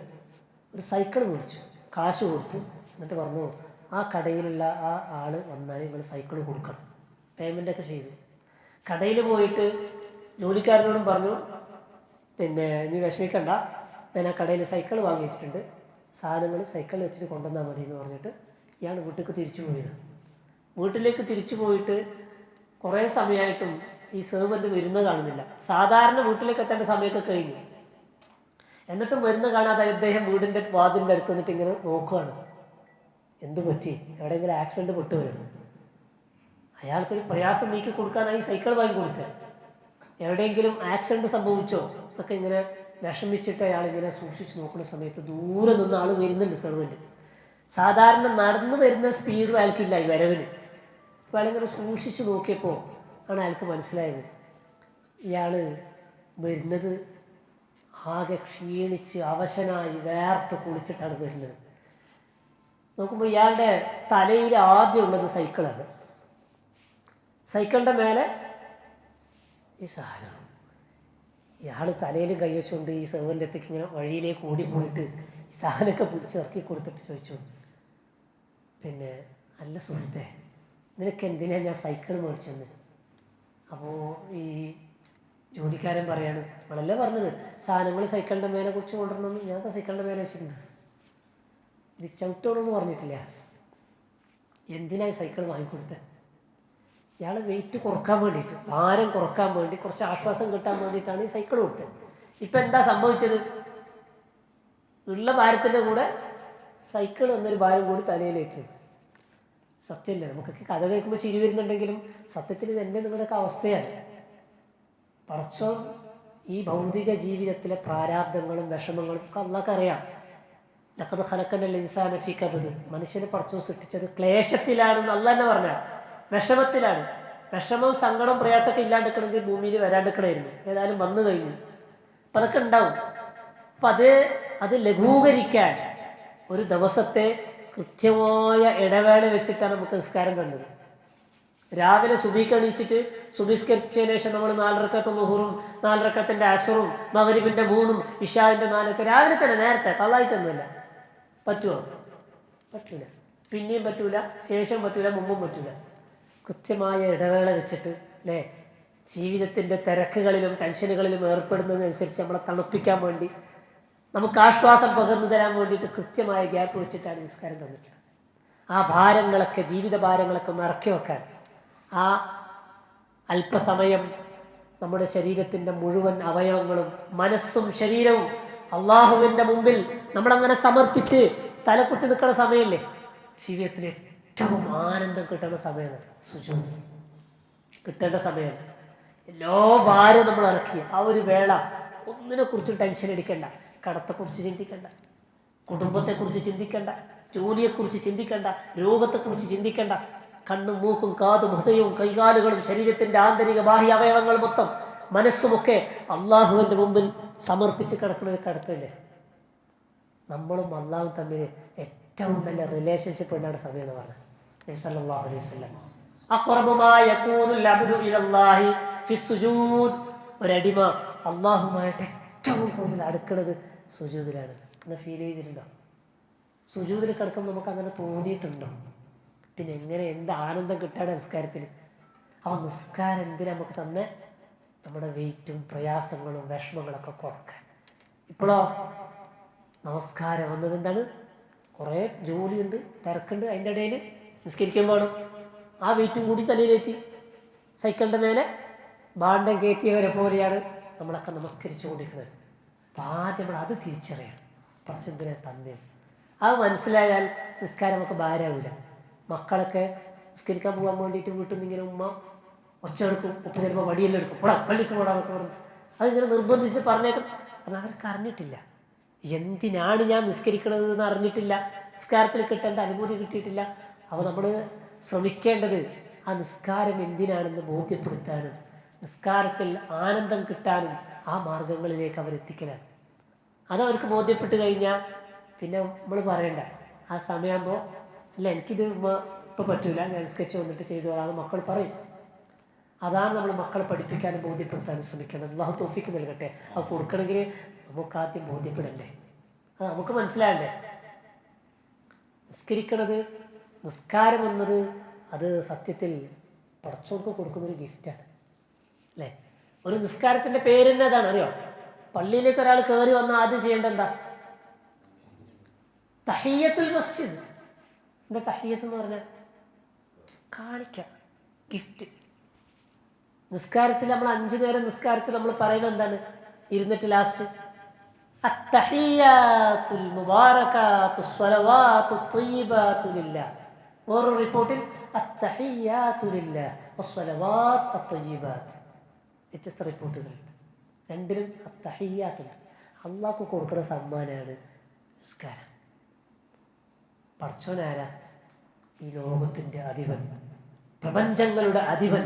ഒരു സൈക്കിൾ മേടിച്ചു, കാശ് കൊടുത്തു. എന്നിട്ട് പറഞ്ഞു ആ കടയിലുള്ള ആ ആൾ വന്നാൽ നിങ്ങൾ സൈക്കിൾ കൊടുക്കണം. പേയ്മെൻ്റൊക്കെ ചെയ്തു. കടയിൽ പോയിട്ട് ജോലിക്കാരനോടും പറഞ്ഞു, പിന്നെ നീ വിഷമിക്കണ്ട, ഞാൻ ആ കടയിൽ സൈക്കിൾ വാങ്ങി വെച്ചിട്ടുണ്ട്, സാധനങ്ങൾ സൈക്കിളിൽ വെച്ചിട്ട് കൊണ്ടുവന്നാൽ മതി എന്ന് പറഞ്ഞിട്ട് ഇയാൾ വീട്ടിലേക്ക് തിരിച്ചു പോയത്. വീട്ടിലേക്ക് തിരിച്ചു പോയിട്ട് കുറേ സമയമായിട്ടും ഈ സെർവൻ്റ് വരുന്നത് കാണുന്നില്ല. സാധാരണ വീട്ടിലേക്ക് എത്തേണ്ട സമയമൊക്കെ കഴിഞ്ഞു. എന്നിട്ടും വരുന്ന കാണാതെ അദ്ദേഹം വീടിൻ്റെ വാതിലിൻ്റെ അടുത്ത് നിന്നിട്ട് ഇങ്ങനെ നോക്കുകയാണ്. എന്തു പറ്റി? എവിടെയെങ്കിലും ആക്സിഡൻറ്റ് പെട്ടുവരും. അയാൾക്കൊരു പ്രയാസം നീക്കി കൊടുക്കാനായി സൈക്കിൾ വാങ്ങി കൊടുത്തത്. എവിടെയെങ്കിലും ആക്സിഡൻറ്റ് സംഭവിച്ചോ എന്നൊക്കെ ഇങ്ങനെ വിഷമിച്ചിട്ട് അയാളിങ്ങനെ സൂക്ഷിച്ച് നോക്കുന്ന സമയത്ത് ദൂരെ നിന്ന് ആൾ വരുന്നുണ്ട്. സെർവൻ്റ് സാധാരണ നടന്നു വരുന്ന സ്പീഡും അയാൾക്കില്ല ഈ വരവിന്. അപ്പോൾ അയാളിങ്ങനെ സൂക്ഷിച്ച് നോക്കിയപ്പോൾ ആണ് അയാൾക്ക് മനസ്സിലായത് ഇയാൾ വരുന്നത് ആകെ ക്ഷീണിച്ച് അവശനായി വേർത്ത് കുളിച്ചിട്ടാണ് വരുന്നത്. നോക്കുമ്പോൾ ഇയാളുടെ തലയിൽ ആദ്യം ഉള്ളത് സൈക്കിളാണ്. സൈക്കിളിൻ്റെ മേലെ ഈ സാധനം. ഇയാൾ തലയിലും കൈ വെച്ചുകൊണ്ട് ഈ സെർവൻ്റെ അടുത്തേക്ക് ഇങ്ങനെ വഴിയിലേക്ക് ഓടിപ്പോയിട്ട് ഈ സാധനമൊക്കെ പിടിച്ചിറക്കി കൊടുത്തിട്ട് ചോദിച്ചു, പിന്നെ അല്ല സുഹൃത്തെ, നിനക്ക് എന്തിനാണ് ഞാൻ സൈക്കിൾ മേടിച്ചെന്ന്? അപ്പോൾ ഈ ജോലിക്കാരൻ പറയാണ്, നിങ്ങളല്ലേ പറഞ്ഞത് സാധനങ്ങൾ സൈക്കിളിൻ്റെ മേലെ കുറിച്ച് കൊണ്ടുവരണമെന്ന്. ഞാൻ സൈക്കിളിൻ്റെ മേലെ വെച്ചിട്ടുണ്ട്, ഇത് ചവിട്ടണമെന്ന് പറഞ്ഞിട്ടില്ല. എന്തിനായി സൈക്കിൾ വാങ്ങിക്കൊടുത്തത്? ഇയാൾ വെയിറ്റ് കുറക്കാൻ വേണ്ടിയിട്ട്, ഭാരം കുറക്കാൻ വേണ്ടി, കുറച്ച് ആശ്വാസം കിട്ടാൻ വേണ്ടിയിട്ടാണ് ഈ സൈക്കിൾ കൊടുത്തത്. ഇപ്പം എന്താ സംഭവിച്ചത്? ഉള്ള ഭാരത്തിൻ്റെ കൂടെ സൈക്കിൾ എന്നൊരു ഭാരം കൂടി തലയിലേറ്റത്. സത്യമല്ലേ? നമുക്കൊക്കെ കഥ കേൾക്കുമ്പോൾ ചിരി വരുന്നുണ്ടെങ്കിലും സത്യത്തിൽ ഇതെന്നെ നിങ്ങളുടെയൊക്കെ അവസ്ഥയാണ്. പടച്ചോൻ ഈ ഭൗതിക ജീവിതത്തിലെ പ്രാരാബ്ദങ്ങളും വിഷമങ്ങളും ഒക്കെ അള്ളാഹ്ക്ക് അറിയാം. ലഖദ് ഖലഖനൽ ഇൻസാന ഫീ കബദ്, മനുഷ്യനെ പടച്ചോൻ സൃഷ്ടിച്ചത് ക്ലേശത്തിലാണെന്ന് അള്ളാഹ് തന്നെ പറഞ്ഞാൽ, വിഷമത്തിലാണ്. വിഷമവും സങ്കടവും പ്രയാസമൊക്കെ ഇല്ലാണ്ടിരിക്കണമെങ്കിൽ ഭൂമിയിൽ വരാണ്ടിരിക്കണമായിരുന്നു. ഏതായാലും വന്നു കഴിഞ്ഞു. അപ്പം അതൊക്കെ ഉണ്ടാവും. അപ്പം അത് ലഘൂകരിക്കാൻ ഒരു ദിവസത്തെ കൃത്യമായ ഇടവേള വെച്ചിട്ടാണ് നമുക്ക് നിസ്കാരം തന്നത്. രാവിലെ സുബഹിക്ക് എണീച്ചിട്ട് സുബഹിസ്കരിച്ചതിന് ശേഷം നമ്മൾ 4 റക്അത്ത് ളുഹറും 4 റക്അത്തിൻ്റെ അസ്റും മഗ്രിബിൻ്റെ 3ഉം ഇശാഇൻ്റെ 4 രാവിലെ തന്നെ നേരത്തെ കളായിട്ടൊന്നുമില്ല. പറ്റുമോ? പറ്റൂല. പിന്നെയും പറ്റൂല, ശേഷം പറ്റൂല, മുമ്പും പറ്റൂല. കൃത്യമായ ഇടവേള വെച്ചിട്ട് അല്ലേ, ജീവിതത്തിൻ്റെ തിരക്കുകളിലും ടെൻഷനുകളിലും ഏർപ്പെടുന്നതിനനുസരിച്ച് നമ്മളെ തണുപ്പിക്കാൻ വേണ്ടി, നമുക്ക് ആശ്വാസം പകർന്നു തരാൻ വേണ്ടിയിട്ട് കൃത്യമായ ഗ്യാപ്പ് വെച്ചിട്ടാണ് നിസ്കാരം തന്നിട്ടുള്ളത്. ആ ഭാരങ്ങളൊക്കെ, ജീവിത ഭാരങ്ങളൊക്കെ ഒന്ന് ഇറക്കി വെക്കാൻ, ആ അല്പസമയം നമ്മുടെ ശരീരത്തിൻ്റെ മുഴുവൻ അവയവങ്ങളും മനസ്സും ശരീരവും അള്ളാഹുവിൻ്റെ മുമ്പിൽ നമ്മളങ്ങനെ സമർപ്പിച്ച് തലകുത്തി നിൽക്കുന്ന സമയമല്ലേ ജീവിതത്തിൽ ഏറ്റവും ആനന്ദം കിട്ടുന്ന സമയമാണ്. സുജൂദ് കിട്ടേണ്ട സമയമാണ്. എല്ലാ ഭാരവും നമ്മൾ ഇറക്കി ആ ഒരു വേള ഒന്നിനെക്കുറിച്ചും ടെൻഷൻ അടിക്കണ്ട. കടത്തെക്കുറിച്ച് ചിന്തിക്കണ്ട, കുടുംബത്തെക്കുറിച്ച് ചിന്തിക്കണ്ട, ജോലിയെക്കുറിച്ച് ചിന്തിക്കണ്ട, രോഗത്തെക്കുറിച്ച് ചിന്തിക്കണ്ട. കണ്ണും മൂക്കും കാതും ഹൃദയവും കൈകാലുകളും ശരീരത്തിൻ്റെ ആന്തരിക ബാഹ്യ അവയവങ്ങൾ മൊത്തം മനസ്സുമൊക്കെ അള്ളാഹുവിൻ്റെ മുമ്പിൽ സമർപ്പിച്ച് കിടക്കുന്ന ഒരു കിടത്തല്ലേ. നമ്മളും അള്ളാഹും തമ്മിൽ ഏറ്റവും നല്ല റിലേഷൻഷിപ്പ് ഉണ്ടാകുന്ന സമയം എന്ന് പറഞ്ഞത് നബി സല്ലല്ലാഹു അലൈഹി വസല്ലം, അഖ്റബു മാ യകൂനുൽ അബ്ദു ഇലല്ലാഹി ഫിസ്സുജൂദ്, ഒരടിമ അള്ളാഹുമായിട്ട് ഏറ്റവും കൂടുതൽ അടുക്കുന്നത് സുജൂദിലാണ്. എന്ന് ഫീൽ ചെയ്തിട്ടുണ്ടോ? സുജൂദിൽ കിടക്കുമ്പോൾ നമുക്ക് അങ്ങനെ തോന്നിയിട്ടുണ്ടോ? പിന്നെ എങ്ങനെ എന്ത് ആനന്ദം കിട്ടാണ് നിസ്കാരത്തിൽ. അപ്പോൾ നിസ്കാരം എന്തിനാ നമുക്ക് തന്നെ? നമ്മുടെ വെയിറ്റും പ്രയാസങ്ങളും വിഷമങ്ങളൊക്കെ കുറക്കാൻ. ഇപ്പോഴോ നമസ്കാരം വന്നത് എന്താണ്? കുറേ ജോലിയുണ്ട്, തിരക്കുണ്ട്, അതിൻ്റെ ഇടയിൽ നിസ്കരിക്കാൻ വേണം. ആ വെയിറ്റും കൂടി തലയിലേറ്റി സൈക്കിളിൻ്റെ മേലെ ഭാണ്ഡം കയറ്റിയവരെ പോലെയാണ് നമ്മളൊക്കെ നമസ്കരിച്ചു കൊണ്ടിരിക്കുന്നത്. അപ്പം ആദ്യം നമ്മൾ അത് തിരിച്ചറിയണം. പ്രശ്നത്തിനെ തന്നെ അത് മനസ്സിലായാൽ നിസ്കാരം നമുക്ക് ഭാരമാവില്ല. മക്കളൊക്കെ നിസ്കരിക്കാൻ പോകാൻ വേണ്ടിയിട്ട് വീട്ടിൽ നിന്ന് ഇങ്ങനെ ഉമ്മ ഒച്ച എടുക്കും, ഉപ്പ് ചിലപ്പോൾ വടിയെല്ലാം എടുക്കും, പോടാ പള്ളിക്ക് പോടാന്നൊക്കെ പറഞ്ഞിട്ട് അതിങ്ങനെ നിർബന്ധിച്ചിട്ട് പറഞ്ഞേക്കും. കാരണം അവർക്ക് അറിഞ്ഞിട്ടില്ല എന്തിനാണ് ഞാൻ നിസ്കരിക്കണത് എന്ന് അറിഞ്ഞിട്ടില്ല. നിസ്കാരത്തിൽ കിട്ടേണ്ട അനുഭൂതി കിട്ടിയിട്ടില്ല. അപ്പോൾ നമ്മൾ ശ്രമിക്കേണ്ടത് ആ നിസ്കാരം എന്തിനാണെന്ന് ബോധ്യപ്പെടുത്താനും നിസ്കാരത്തിൽ ആനന്ദം കിട്ടാനും ആ മാർഗങ്ങളിലേക്ക് അവരെത്തിക്കലാണ്. അതവർക്ക് ബോധ്യപ്പെട്ട് കഴിഞ്ഞാൽ പിന്നെ നമ്മൾ പറയണ്ട. ആ സമയമാകുമ്പോൾ അല്ല എനിക്കിത് ഇപ്പോൾ പറ്റൂല, ഞാൻ നിസ്കരിച്ച് വന്നിട്ട് ചെയ്തോളാം മക്കൾ പറയും. അതാണ് നമ്മൾ മക്കളെ പഠിപ്പിക്കാനും ബോധ്യപ്പെടുത്താനും ശ്രമിക്കേണ്ടത്. അള്ളാഹു തൗഫീക്ക് നൽകട്ടെ. അത് കൊടുക്കണമെങ്കിൽ നമുക്കാദ്യം ബോധ്യപ്പെടണ്ടേ, അത് നമുക്ക് മനസ്സിലാകണ്ടേ. നിസ്കാരം എന്നത് അത് സത്യത്തിൽ പടച്ചോർക്ക് കൊടുക്കുന്നൊരു ഗിഫ്റ്റാണ് അല്ലേ. ഒരു നിസ്കാരത്തിൻ്റെ പേര് തന്നെ അതാണ്, അറിയോ? പള്ളിയിലേക്ക് ഒരാൾ കയറി വന്നാൽ ആദ്യം ചെയ്യേണ്ടത് എന്താ? തഹിയ്യത്തുൽ മസ്ജിദ്. എന്താ തഹിയ്യത്ത് എന്ന് പറഞ്ഞാൽ? കാണിക്കാം, ഗിഫ്റ്റ്. നിസ്കാരത്തിൽ നമ്മൾ 5 നേരം നിസ്കാരത്തിൽ നമ്മൾ പറയുന്നത് എന്താണ്? ഇരുന്നിട്ട് ലാസ്റ്റ് അത്തഹിയ്യാത്തുൽ മുബാറകാത്തു സ്വലവാത്തു ത്വയ്യിബാത്തു ലില്ലാഹ്. വേറൊരു റിപ്പോർട്ടിൽ അത്തഹിയ്യാത്തു ലില്ലാഹ് വസ്സലവാത്ത് അത്വയ്യിബാത്ത്. വ്യത്യസ്ത റിപ്പോർട്ടുകളുണ്ട്. രണ്ടിലും അത്തഹിയ്യാത്തുണ്ട്. അള്ളാഹ്ക്ക് കൊടുക്കുന്ന സമ്മാനമാണ് നിസ്കാരം. പടച്ചോനാരാ? ഈ ലോകത്തിൻ്റെ അധിപൻ, പ്രപഞ്ചങ്ങളുടെ അധിപൻ,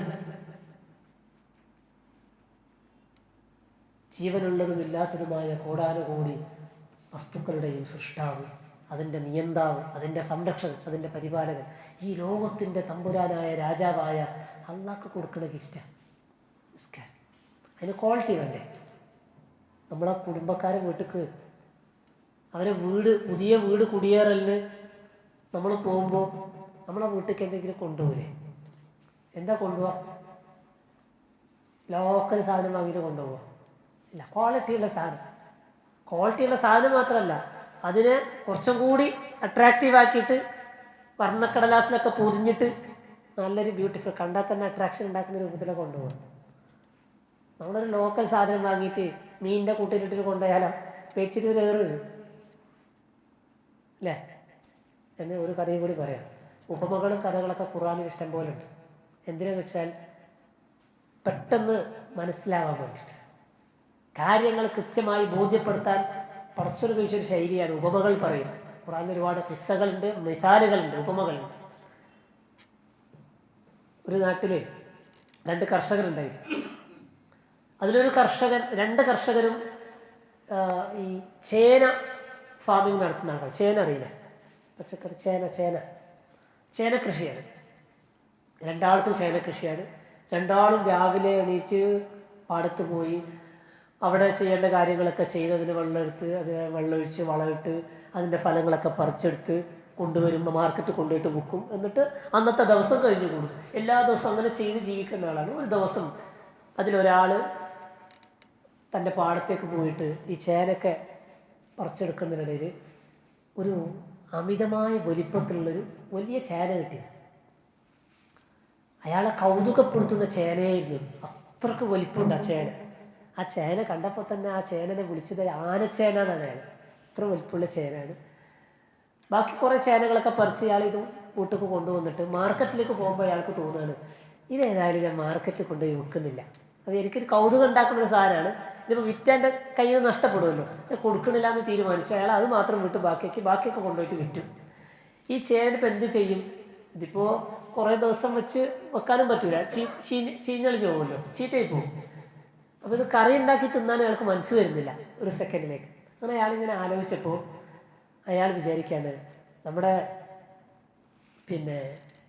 ജീവനുള്ളതും ഇല്ലാത്തതുമായ കോടാനുകോടി വസ്തുക്കളുടെയും സൃഷ്ടാവ്, അതിൻ്റെ നിയന്താവ്, അതിൻ്റെ സംരക്ഷകൻ, അതിൻ്റെ പരിപാലകൻ, ഈ ലോകത്തിൻ്റെ തമ്പുരാനായ രാജാവായ അള്ളാഹ്ക്ക് കൊടുക്കുന്ന ഗിഫ്റ്റാണ് നിസ്കാരം. അതിന് ക്വാളിറ്റി വേണ്ടേ? നമ്മളെ കുടുംബക്കാരെ വീട്ടിലേക്ക്, അവരെ പുതിയ വീട് കുടിയേറലിന് നമ്മൾ പോകുമ്പോൾ നമ്മളെ വീട്ടിലേക്ക് എന്തെങ്കിലും കൊണ്ടുപോകില്ലേ? എന്താ കൊണ്ടുപോവാ? ലോക്കൽ സാധനം വാങ്ങിയിട്ട് കൊണ്ടുപോവുക? ഇല്ല, ക്വാളിറ്റിയുള്ള സാധനം മാത്രമല്ല, അതിനെ കുറച്ചും കൂടി അട്രാക്റ്റീവ് ആക്കിയിട്ട് വർണ്ണക്കടലാസിലൊക്കെ പൊതിഞ്ഞിട്ട് നല്ലൊരു ബ്യൂട്ടിഫുൾ, കണ്ടാൽ തന്നെ അട്രാക്ഷൻ ഉണ്ടാക്കുന്ന രൂപത്തിലൊക്കെ കൊണ്ടുപോകും. നമ്മളൊരു ലോക്കൽ സാധനം വാങ്ങിയിട്ട് മീനിൻ്റെ കൂട്ടിലിട്ടിട്ട് കൊണ്ടുപോയാലോ വെച്ചിട്ട് ഒരു ഏറ് അല്ലേ. എന്ന് ഒരു കഥയും കൂടി പറയാം. ഉപമകളും കഥകളൊക്കെ ഖുർആനിൽ ഇഷ്ടം പോലെ ഉണ്ട്. എന്തിനാന്ന് വെച്ചാൽ പെട്ടെന്ന് മനസ്സിലാവാൻ വേണ്ടിയിട്ട്, കാര്യങ്ങൾ കൃത്യമായി ബോധ്യപ്പെടുത്താൻ പടച്ചോൻ ഉപയോഗിച്ചൊരു ശൈലിയാണ് ഉപമകൾ പറയും. ഖുർആനിൽ ഒരുപാട് കിസ്സകളുണ്ട്, മിസാലുകളുണ്ട്, ഉപമകളുണ്ട്. ഒരു നാട്ടിൽ 2 കർഷകരുണ്ടായിരുന്നു. അതിലൊരു രണ്ട് കർഷകരും ഈ ചേന ഫാമിംഗ് നടത്തുന്ന ആൾക്കാർ. ചേന അറിയില്ല, പച്ചക്കറി, ചേന കൃഷിയാണ്. രണ്ടാൾക്കും ചേന കൃഷിയാണ്. രണ്ടാളും രാവിലെ എണീച്ച് പാടത്ത് പോയി അവിടെ ചെയ്യേണ്ട കാര്യങ്ങളൊക്കെ ചെയ്ത് അതിന് വെള്ളമൊഴിച്ച് വളമിട്ട് അതിൻ്റെ ഫലങ്ങളൊക്കെ പറിച്ചെടുത്ത് കൊണ്ടുവരുമ്പോൾ മാർക്കറ്റ് കൊണ്ടുപോയിട്ട് വിൽക്കും. എന്നിട്ട് അന്നത്തെ ദിവസം കഴിഞ്ഞു കൂടും. എല്ലാ ദിവസവും അങ്ങനെ ചെയ്ത് ജീവിക്കുന്ന ആളാണ്. ഒരു ദിവസം അതിലൊരാൾ തൻ്റെ പാടത്തേക്ക് പോയിട്ട് ഈ ചേനയൊക്കെ പറിച്ചെടുക്കുന്നതിനിടയിൽ ഒരു അമിതമായ വലിപ്പത്തിലുള്ളൊരു വലിയ ചേന കിട്ടിയത്. അയാളെ കൗതുകപ്പെടുത്തുന്ന ചേനയായിരുന്നു. അത്രക്ക് വലിപ്പമുണ്ട് ആ ചേന കണ്ടപ്പോൾ തന്നെ ആ ചേനനെ വിളിച്ചത് ആനച്ചേന എന്നാണ്. അയാൾ അത്ര വലിപ്പമുള്ള ചേനയാണ്. ബാക്കി കുറേ ചേനകളൊക്കെ പറിച്ച് ഇയാൾ ഇത് വീട്ടിലേക്ക് കൊണ്ടുവന്നിട്ട് മാർക്കറ്റിലേക്ക് പോകുമ്പോൾ അയാൾക്ക് തോന്നുകയാണ്, ഇതേതായാലും ഞാൻ മാർക്കറ്റിൽ കൊണ്ടുപോയി വിൽക്കുന്നില്ല. അത് എനിക്കൊരു കൗതുകം ഉണ്ടാക്കുന്നൊരു സാധനമാണ്. ഇതിപ്പോൾ വിറ്റാൻ്റെ കയ്യിൽ നിന്ന് നഷ്ടപ്പെടുമല്ലോ, ഞാൻ കൊടുക്കണില്ല എന്ന് തീരുമാനിച്ചു. അയാൾ അത് മാത്രം വിട്ട് ബാക്കിയൊക്കെ കൊണ്ടുപോയിട്ട് വിറ്റു. ഈ ചേന ഇപ്പം എന്ത് ചെയ്യും? ഇതിപ്പോൾ കുറേ ദിവസം വെച്ച് വെക്കാനും പറ്റൂല, ചീഞ്ഞളിഞ്ഞ് പോകുമല്ലോ, ചീത്തയായി പോകും. അപ്പോൾ ഇത് കറി ഉണ്ടാക്കി തിന്നാനും അയാൾക്ക് മനസ്സ് വരുന്നില്ല ഒരു സെക്കൻഡിലേക്ക്. അങ്ങനെ അയാളിങ്ങനെ ആലോചിച്ചപ്പോൾ അയാൾ വിചാരിക്കുകയാണ്, നമ്മുടെ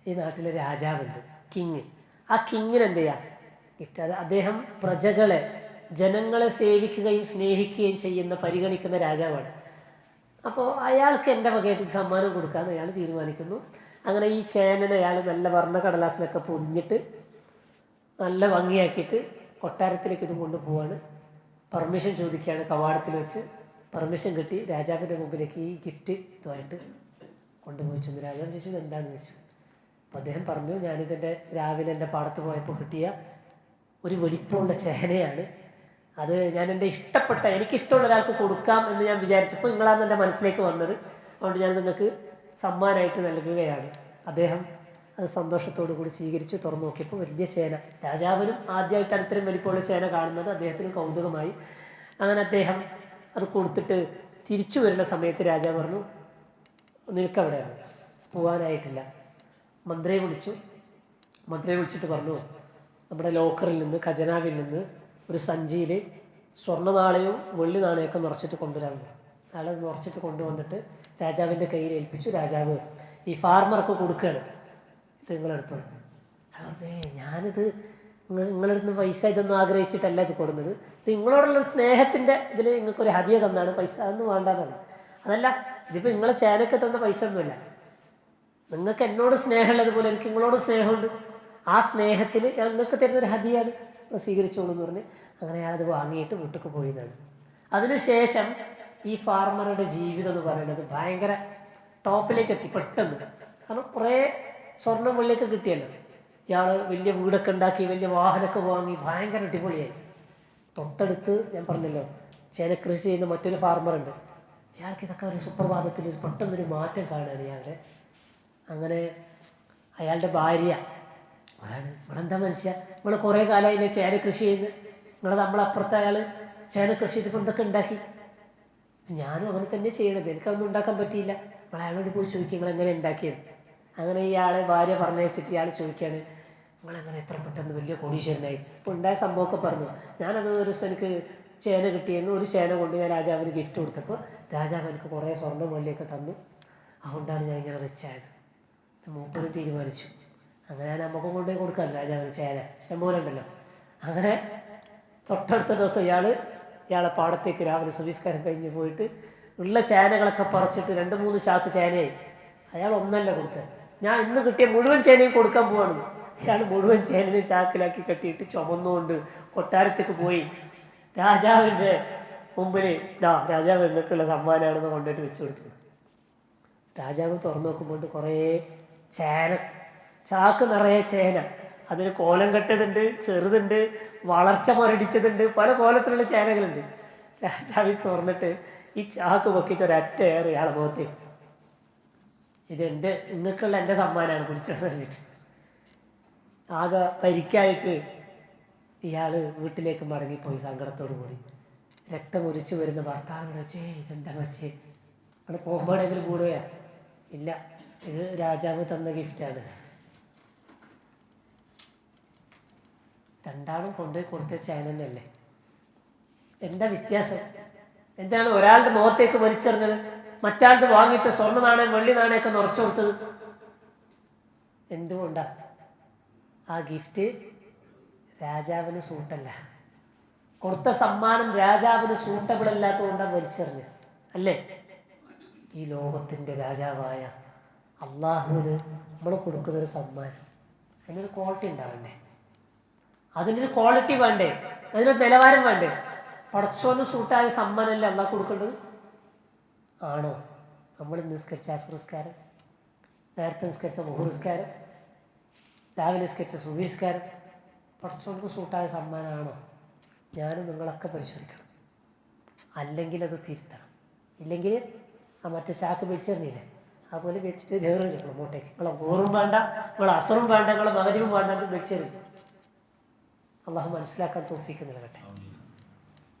ഈ നാട്ടിലെ രാജാവുണ്ട്, കിങ്. ആ കിങ്ങിന് എന്ത് ചെയ്യുക? ഗിഫ്റ്റ്. അത് അദ്ദേഹം ജനങ്ങളെ സേവിക്കുകയും സ്നേഹിക്കുകയും പരിഗണിക്കുന്ന രാജാവാണ്. അപ്പോൾ അയാൾക്ക് എൻ്റെ വകയായിട്ട് സമ്മാനം കൊടുക്കാമെന്ന് അയാൾ തീരുമാനിക്കുന്നു. അങ്ങനെ ഈ ചേനനെ അയാൾ നല്ല വർണ്ണ കടലാസിലൊക്കെ പൊതിഞ്ഞിട്ട് നല്ല ഭംഗിയാക്കിയിട്ട് കൊട്ടാരത്തിലേക്ക് ഇത് കൊണ്ടുപോവാണ്. പെർമിഷൻ ചോദിക്കുകയാണ് കവാടത്തിൽ വെച്ച്. പെർമിഷൻ കിട്ടി. രാജാവിൻ്റെ മുമ്പിലേക്ക് ഈ ഗിഫ്റ്റ് ഇതുമായിട്ട് കൊണ്ടുപോയി ചെന്നു. രാജാവ് ചോദിച്ചു, എന്താണെന്ന് ചോദിച്ചു. അപ്പോൾ അദ്ദേഹം പറഞ്ഞു, ഞാനിതിൻ്റെ രാവിലെ എൻ്റെ പാടത്ത് പോയപ്പോൾ കിട്ടിയ ഒരു വലിപ്പമുള്ള ചേനയാണ്. അത് ഞാൻ എനിക്കിഷ്ടമുള്ള ഒരാൾക്ക് കൊടുക്കാം എന്ന് ഞാൻ വിചാരിച്ചപ്പോൾ നിങ്ങളാണ് എൻ്റെ മനസ്സിലേക്ക് വന്നത്. അതുകൊണ്ട് ഞാൻ നിങ്ങൾക്ക് സമ്മാനമായിട്ട് നൽകുകയാണ്. അദ്ദേഹം അത് സന്തോഷത്തോടു കൂടി സ്വീകരിച്ച് തുറന്നു നോക്കിയപ്പോൾ വലിയ ചേന. രാജാവിനും ആദ്യമായിട്ടാണ് ഇത്രയും വലിപ്പമുള്ള ചേന കാണുന്നത്. അദ്ദേഹത്തിനും കൗതുകമായി. അങ്ങനെ അദ്ദേഹം അത് കൊടുത്തിട്ട് തിരിച്ചു വരുന്ന സമയത്ത് രാജാവ് പറഞ്ഞു, നിൽക്കവിടെയാണ്, പോകാനായിട്ടില്ല. മന്ത്രിയെ വിളിച്ചിട്ട് പറഞ്ഞു, നമ്മുടെ ലോക്കറിൽ നിന്ന്, ഖജനാവിൽ നിന്ന് ഒരു സഞ്ചിയിൽ സ്വർണ്ണ നാണയവും വെള്ളി നാണയമൊക്കെ നിറച്ചിട്ട് കൊണ്ടുവരാൻ പറഞ്ഞു. അയാളത് നിറച്ചിട്ട് കൊണ്ടുവന്നിട്ട് രാജാവിൻ്റെ കയ്യിൽ ഏൽപ്പിച്ചു. രാജാവ് ഈ ഫാർമർക്ക് കൊടുക്കുകയാണ്, ഇത് നിങ്ങളെടുത്തോളൂ. ഞാനിത് നിങ്ങളടുത്ത് പൈസ ഇതൊന്നും ആഗ്രഹിച്ചിട്ടല്ല ഇത് കൊടുക്കുന്നത്, ഇത് നിങ്ങളോടുള്ള സ്നേഹത്തിൻ്റെ ഇതിൽ നിങ്ങൾക്കൊരു ഹദിയ തന്നാണ്, പൈസ അതൊന്നും വേണ്ടാന്നാണ്. അതല്ല, ഇതിപ്പോൾ നിങ്ങളെ ചേനക്ക് തന്ന പൈസ ഒന്നുമില്ല, നിങ്ങൾക്ക് എന്നോട് സ്നേഹമുള്ളതുപോലെ എനിക്ക് നിങ്ങളോട് സ്നേഹമുണ്ട്, ആ സ്നേഹത്തിൽ ഞാൻ നിങ്ങൾക്ക് തരുന്നൊരു ഹദിയാണ്, സ്വീകരിച്ചോളൂ എന്ന് പറഞ്ഞ് അങ്ങനെ അയാളത് വാങ്ങിയിട്ട് വീട്ടിലേക്ക് പോയതാണ്. അതിനുശേഷം ഈ ഫാർമറുടെ ജീവിതം എന്ന് പറയുന്നത് ഭയങ്കര ടോപ്പിലേക്ക് എത്തി പെട്ടെന്ന്. കാരണം കുറേ സ്വർണ്ണം വെള്ളിയൊക്കെ കിട്ടിയല്ലോ, ഇയാൾ വലിയ വീടൊക്കെ ഉണ്ടാക്കി വലിയ വാഹനമൊക്കെ വാങ്ങി ഭയങ്കര അടിപൊളിയായി. തൊട്ടടുത്ത് ഞാൻ പറഞ്ഞല്ലോ ചേനക്കൃഷി ചെയ്യുന്ന മറ്റൊരു ഫാർമറുണ്ട്, ഇയാൾക്ക് ഇതൊക്കെ ഒരു സുപ്രഭാതത്തിൽ പെട്ടെന്നൊരു മാറ്റം കാണുകയാണ് ഇയാളുടെ. അങ്ങനെ അയാളുടെ ഭാര്യ പറയാണ്, നിങ്ങളെന്താ മനുഷ്യ, നിങ്ങൾ കുറേ കാലമായില്ലേ ചേന കൃഷി ചെയ്യുന്നത്, നിങ്ങൾ നമ്മളപ്പുറത്തെ അയാൾ ചേന കൃഷി ചെയ്തപ്പോൾ എന്തൊക്കെ ഉണ്ടാക്കി. ഞാനും അങ്ങനെ തന്നെ ചെയ്യണത്, എനിക്കതൊന്നും ഉണ്ടാക്കാൻ പറ്റിയില്ല. നിങ്ങൾ അയാളോട് പോയി ചോദിക്കുക നിങ്ങൾ എങ്ങനെ ഉണ്ടാക്കിയത്. അങ്ങനെ ഇയാളെ ഭാര്യ പറഞ്ഞയച്ചിട്ട് ഇയാൾ ചോദിക്കുകയാണ്, നിങ്ങളെങ്ങനെ എത്ര പെട്ടെന്ന് വലിയ കോടീശ്വരനായി. ഇപ്പോൾ ഉണ്ടായ സംഭവമൊക്കെ പറഞ്ഞു. ഞാനത് ഒരു ദിവസം എനിക്ക് ചേന കിട്ടിയെന്ന്, ഒരു ചേന കൊണ്ട് ഞാൻ രാജാവിന് ഗിഫ്റ്റ് കൊടുത്തപ്പോൾ രാജാവ് എനിക്ക് കുറേ സ്വർണ്ണം വെള്ളിയൊക്കെ തന്നു, അതുകൊണ്ടാണ് ഞാൻ ഇങ്ങനെ റിച്ചായത്. മൂപ്പരും തീരുമാനിച്ചു, അങ്ങനെ ഞാൻ നമുക്കും കൊണ്ടുപോയി കൊടുക്കാമല്ലോ രാജാവിന് ചേന, ഇഷ്ടംപോലെ ഉണ്ടല്ലോ. അങ്ങനെ തൊട്ടടുത്ത ദിവസം ഇയാളെ പാടത്തേക്ക് രാവിലെ സുബഹിസ്കാരം കഴിഞ്ഞ് പോയിട്ട് ഉള്ള ചേനകളൊക്കെ പറിച്ചിട്ട് 2-3 ചാക്ക് ചേനയായി. അയാൾ ഒന്നല്ല കൊടുത്തത്, ഞാൻ ഇന്ന് കിട്ടിയ മുഴുവൻ ചേനയും കൊടുക്കാൻ പോവാണ്. അയാൾ മുഴുവൻ ചേനയും ചാക്കിലാക്കി കെട്ടിയിട്ട് ചുമന്നുകൊണ്ട് കൊട്ടാരത്തേക്ക് പോയി രാജാവിൻ്റെ മുമ്പിൽ രാജാവ് നിങ്ങൾക്കുള്ള സമ്മാനമാണെന്ന് കൊണ്ടുപോയിട്ട് വെച്ചു കൊടുത്തു. രാജാവ് തുറന്നു നോക്കുമ്പോൾ കുറേ ചേന, ചാക്ക് നിറയെ ചേന, അതിന് കോലം കെട്ടതുണ്ട്, ചെറുതുണ്ട്, വളർച്ച മുരടിച്ചതുണ്ട്, പല കോലത്തിലുള്ള ചേനകളുണ്ട്. രാജാവ് തുറന്നിട്ട് ഈ ചാക്ക് പൊക്കിയിട്ട് ഒരൊറ്റ ഏറ് ഇയാളെ മുഖത്തേക്ക്, നിങ്ങൾക്കുള്ള എൻ്റെ സമ്മാനമാണ് പിടിച്ചത് പറഞ്ഞിട്ട്. ആകെ പരിക്കായിട്ട് ഇയാൾ വീട്ടിലേക്ക് മടങ്ങിപ്പോയി സങ്കടത്തോടു കൂടി. രക്തമൊലിച്ചു വരുന്ന ഭർത്താവിനോട് വെച്ചേ ഇതെന്താ വെച്ചേ, അവിടെ പോകുമ്പോഴെങ്കിലും കൂടുകയാ? ഇല്ല, ഇത് രാജാവ് തന്ന ഗിഫ്റ്റാണ്. രണ്ടാളും കൊണ്ടുപോയി കൊടുത്ത ചേനന്നല്ലേ, എന്താ വ്യത്യാസം? എന്താണ് ഒരാളുടെ മുഖത്തേക്ക് വലിച്ചെറിഞ്ഞത്, മറ്റാളുടെ വാങ്ങിയിട്ട് സ്വർണ്ണ നാണയം വെള്ളി നാണയമൊക്കെ നിറച്ചു കൊടുത്തത്? എന്തുകൊണ്ടാ? ആ ഗിഫ്റ്റ് രാജാവിന് സൂട്ടല്ല, കൊടുത്ത സമ്മാനം രാജാവിന് സൂട്ടബിൾ അല്ലാത്തതുകൊണ്ടാണ് വലിച്ചെറിഞ്ഞത് അല്ലേ? ഈ ലോകത്തിൻ്റെ രാജാവായ അള്ളാഹുവിന് നമ്മൾ കൊടുക്കുന്നൊരു സമ്മാനം, അതിനൊരു ക്വാളിറ്റി ഉണ്ടാവണ്ടേ, അതിനൊരു ക്വാളിറ്റി വേണ്ടേ, അതിനൊരു നിലവാരം വേണ്ടേ? പടച്ചോന് സൂട്ടായ സമ്മാനമല്ലേ അള്ളാഹ് കൊടുക്കേണ്ടത്? ആണോ? നമ്മൾ നിസ്കരിച്ച അസ്റുസ്കാരം, നേരത്തെ നിസ്കരിച്ച മുഹുറിസ്കാരം, രാവിലെ നിസ്കരിച്ച സുബഹിസ്കാരം പടച്ചോർക്ക് സൂട്ടായ സമ്മാനമാണോ? ഞാനും നിങ്ങളൊക്കെ പരിശോധിക്കണം, അല്ലെങ്കിൽ അത് തിരുത്തണം. ഇല്ലെങ്കിൽ ആ മറ്റേ ചാക്ക് വെച്ചെറിഞ്ഞില്ലേ, അതുപോലെ വെച്ചിട്ട് ജേറിക്കണം അങ്ങോട്ടേക്ക്. നിങ്ങളെ ഊറും വേണ്ട, നിങ്ങളെ അസറും വേണ്ട, നിങ്ങളെ മകരിവും വേണ്ട, അത് വെച്ചെറിയും. അള്ളാഹു മനസ്സിലാക്കാൻ തൗഫീഖ് നൽകട്ടെ.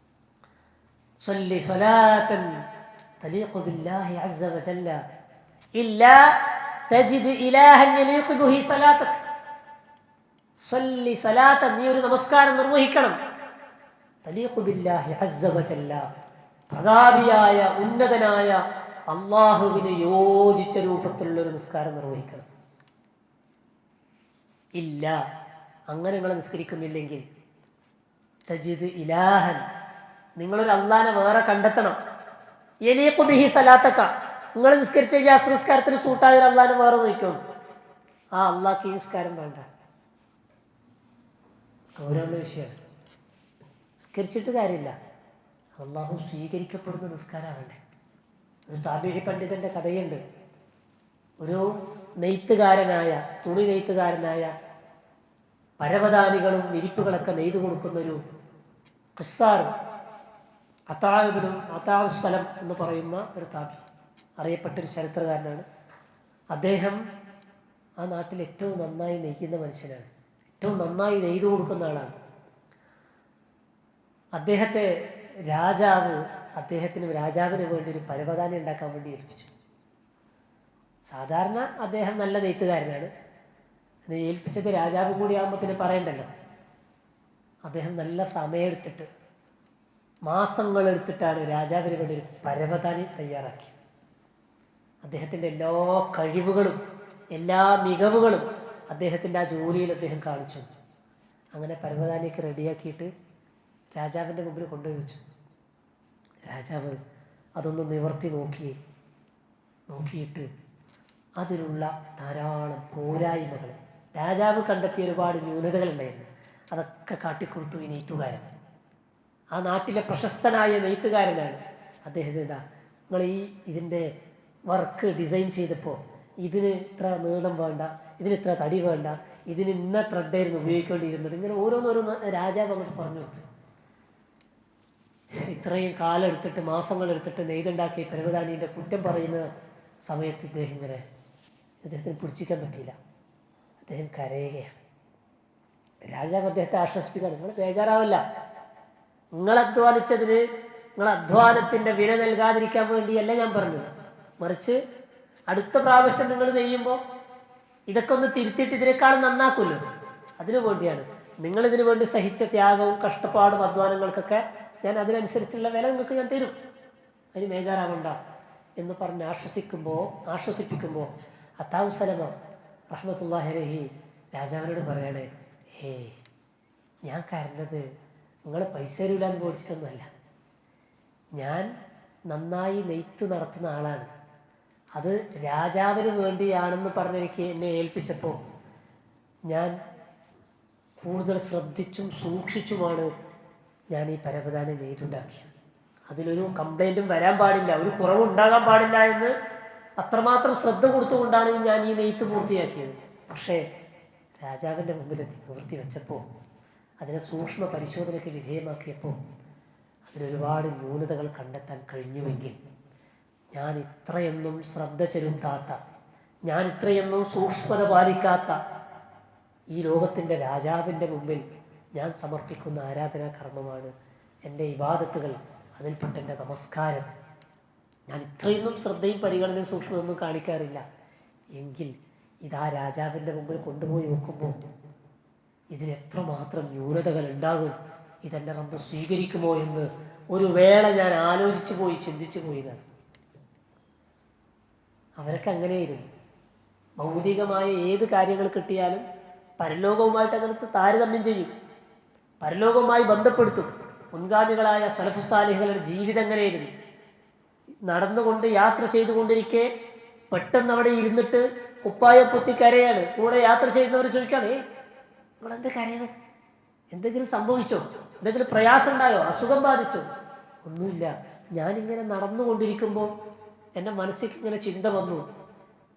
സ്വല്ലി സ്വലാത്തൻ തലീഖു ബില്ലാഹി അസ്സ വജല്ല ഇല്ലാ തജിദ് ഇലാഹൻ യലീഖു ബിഹി സ്വലാത്തക്. സ്വല്ലി സ്വലാത്തൻ, നീ ഒരു നമസ്കാരം നിർവഹിക്കണം, തലീഖു ബില്ലാഹി അസ്സ വജല്ല, പ്രതാപിയായ ഉന്നതനായ അള്ളാഹുവിന് യോജിച്ച രൂപത്തിലുള്ളൊരു നിസ്കാരം നിർവഹിക്കണം. ഇല്ല, അങ്ങനെ നിങ്ങൾ നിസ്കരിക്കുന്നില്ലെങ്കിൽ തജിദ് ഇലാഹൻ, നിങ്ങളൊരു അള്ളാനെ വേറെ കണ്ടെത്തണം. യലീഖു ബിഹി സലാത്തക, നിങ്ങൾ നിസ്കരിച്ച ഈ അസ്രസ്കാരത്തിന് സൂട്ടായ ഒരു അള്ളാനെ വേറെ നോക്കും. ആ അള്ളാഹ്ക്ക് ഈ നിസ്കാരം വേണ്ട. ഗൗരവമുള്ള വിഷയമാണ്. നിസ്കരിച്ചിട്ട് കാര്യമില്ല, അള്ളാഹു സ്വീകരിക്കപ്പെടുന്ന നിസ്കാരമാവണ്ടേ. ഒരു താബിഈ പണ്ഡിതൻ്റെ കഥയുണ്ട്. ഒരു നെയ്ത്തുകാരനായ, തുണി നെയ്ത്തുകാരനായ, പരവതാനികളും വിരിപ്പുകളൊക്കെ നെയ്തു കൊടുക്കുന്നൊരു ഖിസ്സാർ, അതാഉസ്സലം എന്ന് പറയുന്ന ഒരു താബി, അറിയപ്പെട്ടൊരു ചരിത്രകാരനാണ്. അദ്ദേഹം ആ നാട്ടിൽ ഏറ്റവും നന്നായി നെയ്യുന്ന മനുഷ്യനാണ്, ഏറ്റവും നന്നായി നെയ്തു കൊടുക്കുന്ന ആളാണ്. രാജാവിന് വേണ്ടി ഒരു പരവതാനി ഉണ്ടാക്കാൻ വേണ്ടി ഏൽപ്പിച്ചു. സാധാരണ അദ്ദേഹം നല്ല നെയ്ത്തുകാരനാണ്, അത് ഏൽപ്പിച്ചത് രാജാവ് കൂടിയാകുമ്പോൾ പിന്നെ പറയണ്ടല്ലോ. അദ്ദേഹം നല്ല സമയമെടുത്തിട്ട്, മാസങ്ങളെടുത്തിട്ടാണ് രാജാവിന് വേണ്ടി ഒരു പരവതാനി തയ്യാറാക്കിയത്. അദ്ദേഹത്തിൻ്റെ എല്ലാ കഴിവുകളും എല്ലാ മികവുകളും അദ്ദേഹത്തിൻ്റെ ആ ജോലിയിൽ അദ്ദേഹം കാണിച്ചു. അങ്ങനെ പരവതാനിയൊക്കെ റെഡിയാക്കിയിട്ട് രാജാവിൻ്റെ മുമ്പിൽ കൊണ്ടുപോയി വെച്ചു. രാജാവ് അതൊന്ന് നിവർത്തി നോക്കിയിട്ട് അതിലുള്ള ധാരാളം പോരായ്മകൾ, രാജാവ് കണ്ടെത്തിയ ഒരുപാട് ന്യൂനതകളുണ്ടായിരുന്നു, അതൊക്കെ കാട്ടിക്കൊടുത്തു ഈ നെയ്ത്തുകാരൻ. ആ നാട്ടിലെ പ്രശസ്തനായ നെയ്ത്തുകാരനാണ്. അദ്ദേഹത്തിൻ്റെ നിങ്ങൾ ഇതിൻ്റെ വർക്ക് ഡിസൈൻ ചെയ്തപ്പോൾ ഇതിന് ഇത്ര നീളം വേണ്ട, ഇതിന് ഇത്ര തടി വേണ്ട, ഇതിന് ഇന്ന ത്രെഡായിരുന്നു ഉപയോഗിക്കേണ്ടിയിരുന്നത്, ഇങ്ങനെ ഓരോന്നോരോന്ന് രാജാവ് അങ്ങോട്ട് പറഞ്ഞു കൊടുത്തു. ഇത്രയും കാലം എടുത്തിട്ട്, മാസങ്ങളെടുത്തിട്ട് നെയ്തുണ്ടാക്കിയ പരവതാനീൻ്റെ കുറ്റം പറയുന്ന സമയത്ത് ഇദ്ദേഹത്തിന് പിടിച്ചിക്കാൻ പറ്റിയില്ല. അദ്ദേഹം കരയുകയാണ്. രാജാവ് അദ്ദേഹത്തെ ആശ്വസിപ്പിക്കുകയാണ്, നിങ്ങൾ ബേജാറാവില്ല, നിങ്ങൾ അധ്വാനിച്ചതിന് നിങ്ങൾ അധ്വാനത്തിൻ്റെ വില നൽകാതിരിക്കാൻ വേണ്ടിയല്ല ഞാൻ പറഞ്ഞത്, മറിച്ച് അടുത്ത പ്രാവശ്യം നിങ്ങൾ നെയ്യുമ്പോൾ ഇതൊക്കെ ഒന്ന് തിരുത്തിയിട്ട് ഇതിനേക്കാളും നന്നാക്കുമല്ലോ, അതിനു വേണ്ടിയാണ്. നിങ്ങളിതിനു വേണ്ടി സഹിച്ച ത്യാഗവും കഷ്ടപ്പാടും അധ്വാനങ്ങൾക്കൊക്കെ ഞാൻ അതിനനുസരിച്ചുള്ള വില നിങ്ങൾക്ക് ഞാൻ തരും, അതിന് ബേജാറാവണ്ട എന്ന് പറഞ്ഞ് ആശ്വസിപ്പിക്കുമ്പോൾ അത്താഉ സലമ റഹ്മത്തുള്ളാഹി അലൈഹി രാജാവിനോട് പറയണേ, ഞാൻ കരഞ്ഞത് നിങ്ങൾ പൈസ തരൂലെന്ന് പേടിച്ചിട്ടൊന്നുമല്ല, ഞാൻ നന്നായി നെയ്ത്ത് നടത്തുന്ന ആളാണ്, അത് രാജാവിന് വേണ്ടിയാണെന്ന് പറഞ്ഞെനിക്ക് എന്നെ ഏൽപ്പിച്ചപ്പോൾ ഞാൻ കൂടുതൽ ശ്രദ്ധിച്ചും സൂക്ഷിച്ചുമാണ് ഞാൻ ഈ പരവതാനി നെയ്തുണ്ടാക്കിയത്. അതിലൊരു കംപ്ലൈൻറ്റും വരാൻ പാടില്ല, ഒരു കുറവുണ്ടാകാൻ പാടില്ല എന്ന് അത്രമാത്രം ശ്രദ്ധ കൊടുത്തുകൊണ്ടാണ് ഞാൻ ഈ നെയ്ത്ത് പൂർത്തിയാക്കിയത്. പക്ഷേ രാജാവിൻ്റെ മുമ്പിലെത്തി നിവർത്തി വെച്ചപ്പോൾ, അതിനെ സൂക്ഷ്മ പരിശോധനയ്ക്ക് വിധേയമാക്കിയപ്പോൾ അതിലൊരുപാട് ന്യൂനതകൾ കണ്ടെത്താൻ കഴിഞ്ഞുവെങ്കിൽ ഞാൻ ഇത്രയൊന്നും ശ്രദ്ധ ചെലുത്താത്ത, ഞാൻ ഇത്രയൊന്നും സൂക്ഷ്മത പാലിക്കാത്ത ഈ ലോകത്തിൻ്റെ രാജാവിൻ്റെ മുമ്പിൽ ഞാൻ സമർപ്പിക്കുന്ന ആരാധനാ കർമ്മമാണ് എൻ്റെ ഇബാദത്തുകൾ, അതിൽപ്പെട്ട എൻ്റെ നമസ്കാരം. ഞാൻ ഇത്രയൊന്നും ശ്രദ്ധയും പരിഗണനയും സൂക്ഷ്മതൊന്നും കാണിക്കാറില്ല എങ്കിൽ ഇതാ രാജാവിൻ്റെ മുമ്പിൽ കൊണ്ടുപോയി വെക്കുമ്പോൾ ഇതിനെത്രമാത്രം ന്യൂനതകൾ ഉണ്ടാകും, ഇതെൻ്റെ റബ്ബ് സ്വീകരിക്കുമോ എന്ന് ഒരു വേള ഞാൻ ചിന്തിച്ചു പോയതാണ്. അവരൊക്കെ അങ്ങനെയായിരുന്നു. ഭൗതികമായ ഏത് കാര്യങ്ങൾ കിട്ടിയാലും പരലോകവുമായിട്ട് അങ്ങനത്തെ താരതമ്യം ചെയ്യും, പരലോകവുമായി ബന്ധപ്പെടുത്തും. മുൻഗാമികളായ സലഫു സാലിഹുകളുടെ ജീവിതം എങ്ങനെയായിരുന്നു? നടന്നുകൊണ്ട് യാത്ര ചെയ്തുകൊണ്ടിരിക്കെ പെട്ടെന്ന് അവിടെ ഇരുന്നിട്ട് കുപ്പായ പൊത്തി കരയാണ്. കൂടെ യാത്ര ചെയ്യുന്നവർ ചോദിക്കുകയാണ്, നിങ്ങളെന്ത് കരയണത്? എന്തെങ്കിലും സംഭവിച്ചോ? എന്തെങ്കിലും പ്രയാസം ഉണ്ടായോ? അസുഖം ബാധിച്ചോ? ഒന്നുമില്ല, ഞാനിങ്ങനെ നടന്നുകൊണ്ടിരിക്കുമ്പോൾ എൻ്റെ മനസ്സിലേക്ക് ഇങ്ങനെ ചിന്ത വന്നു,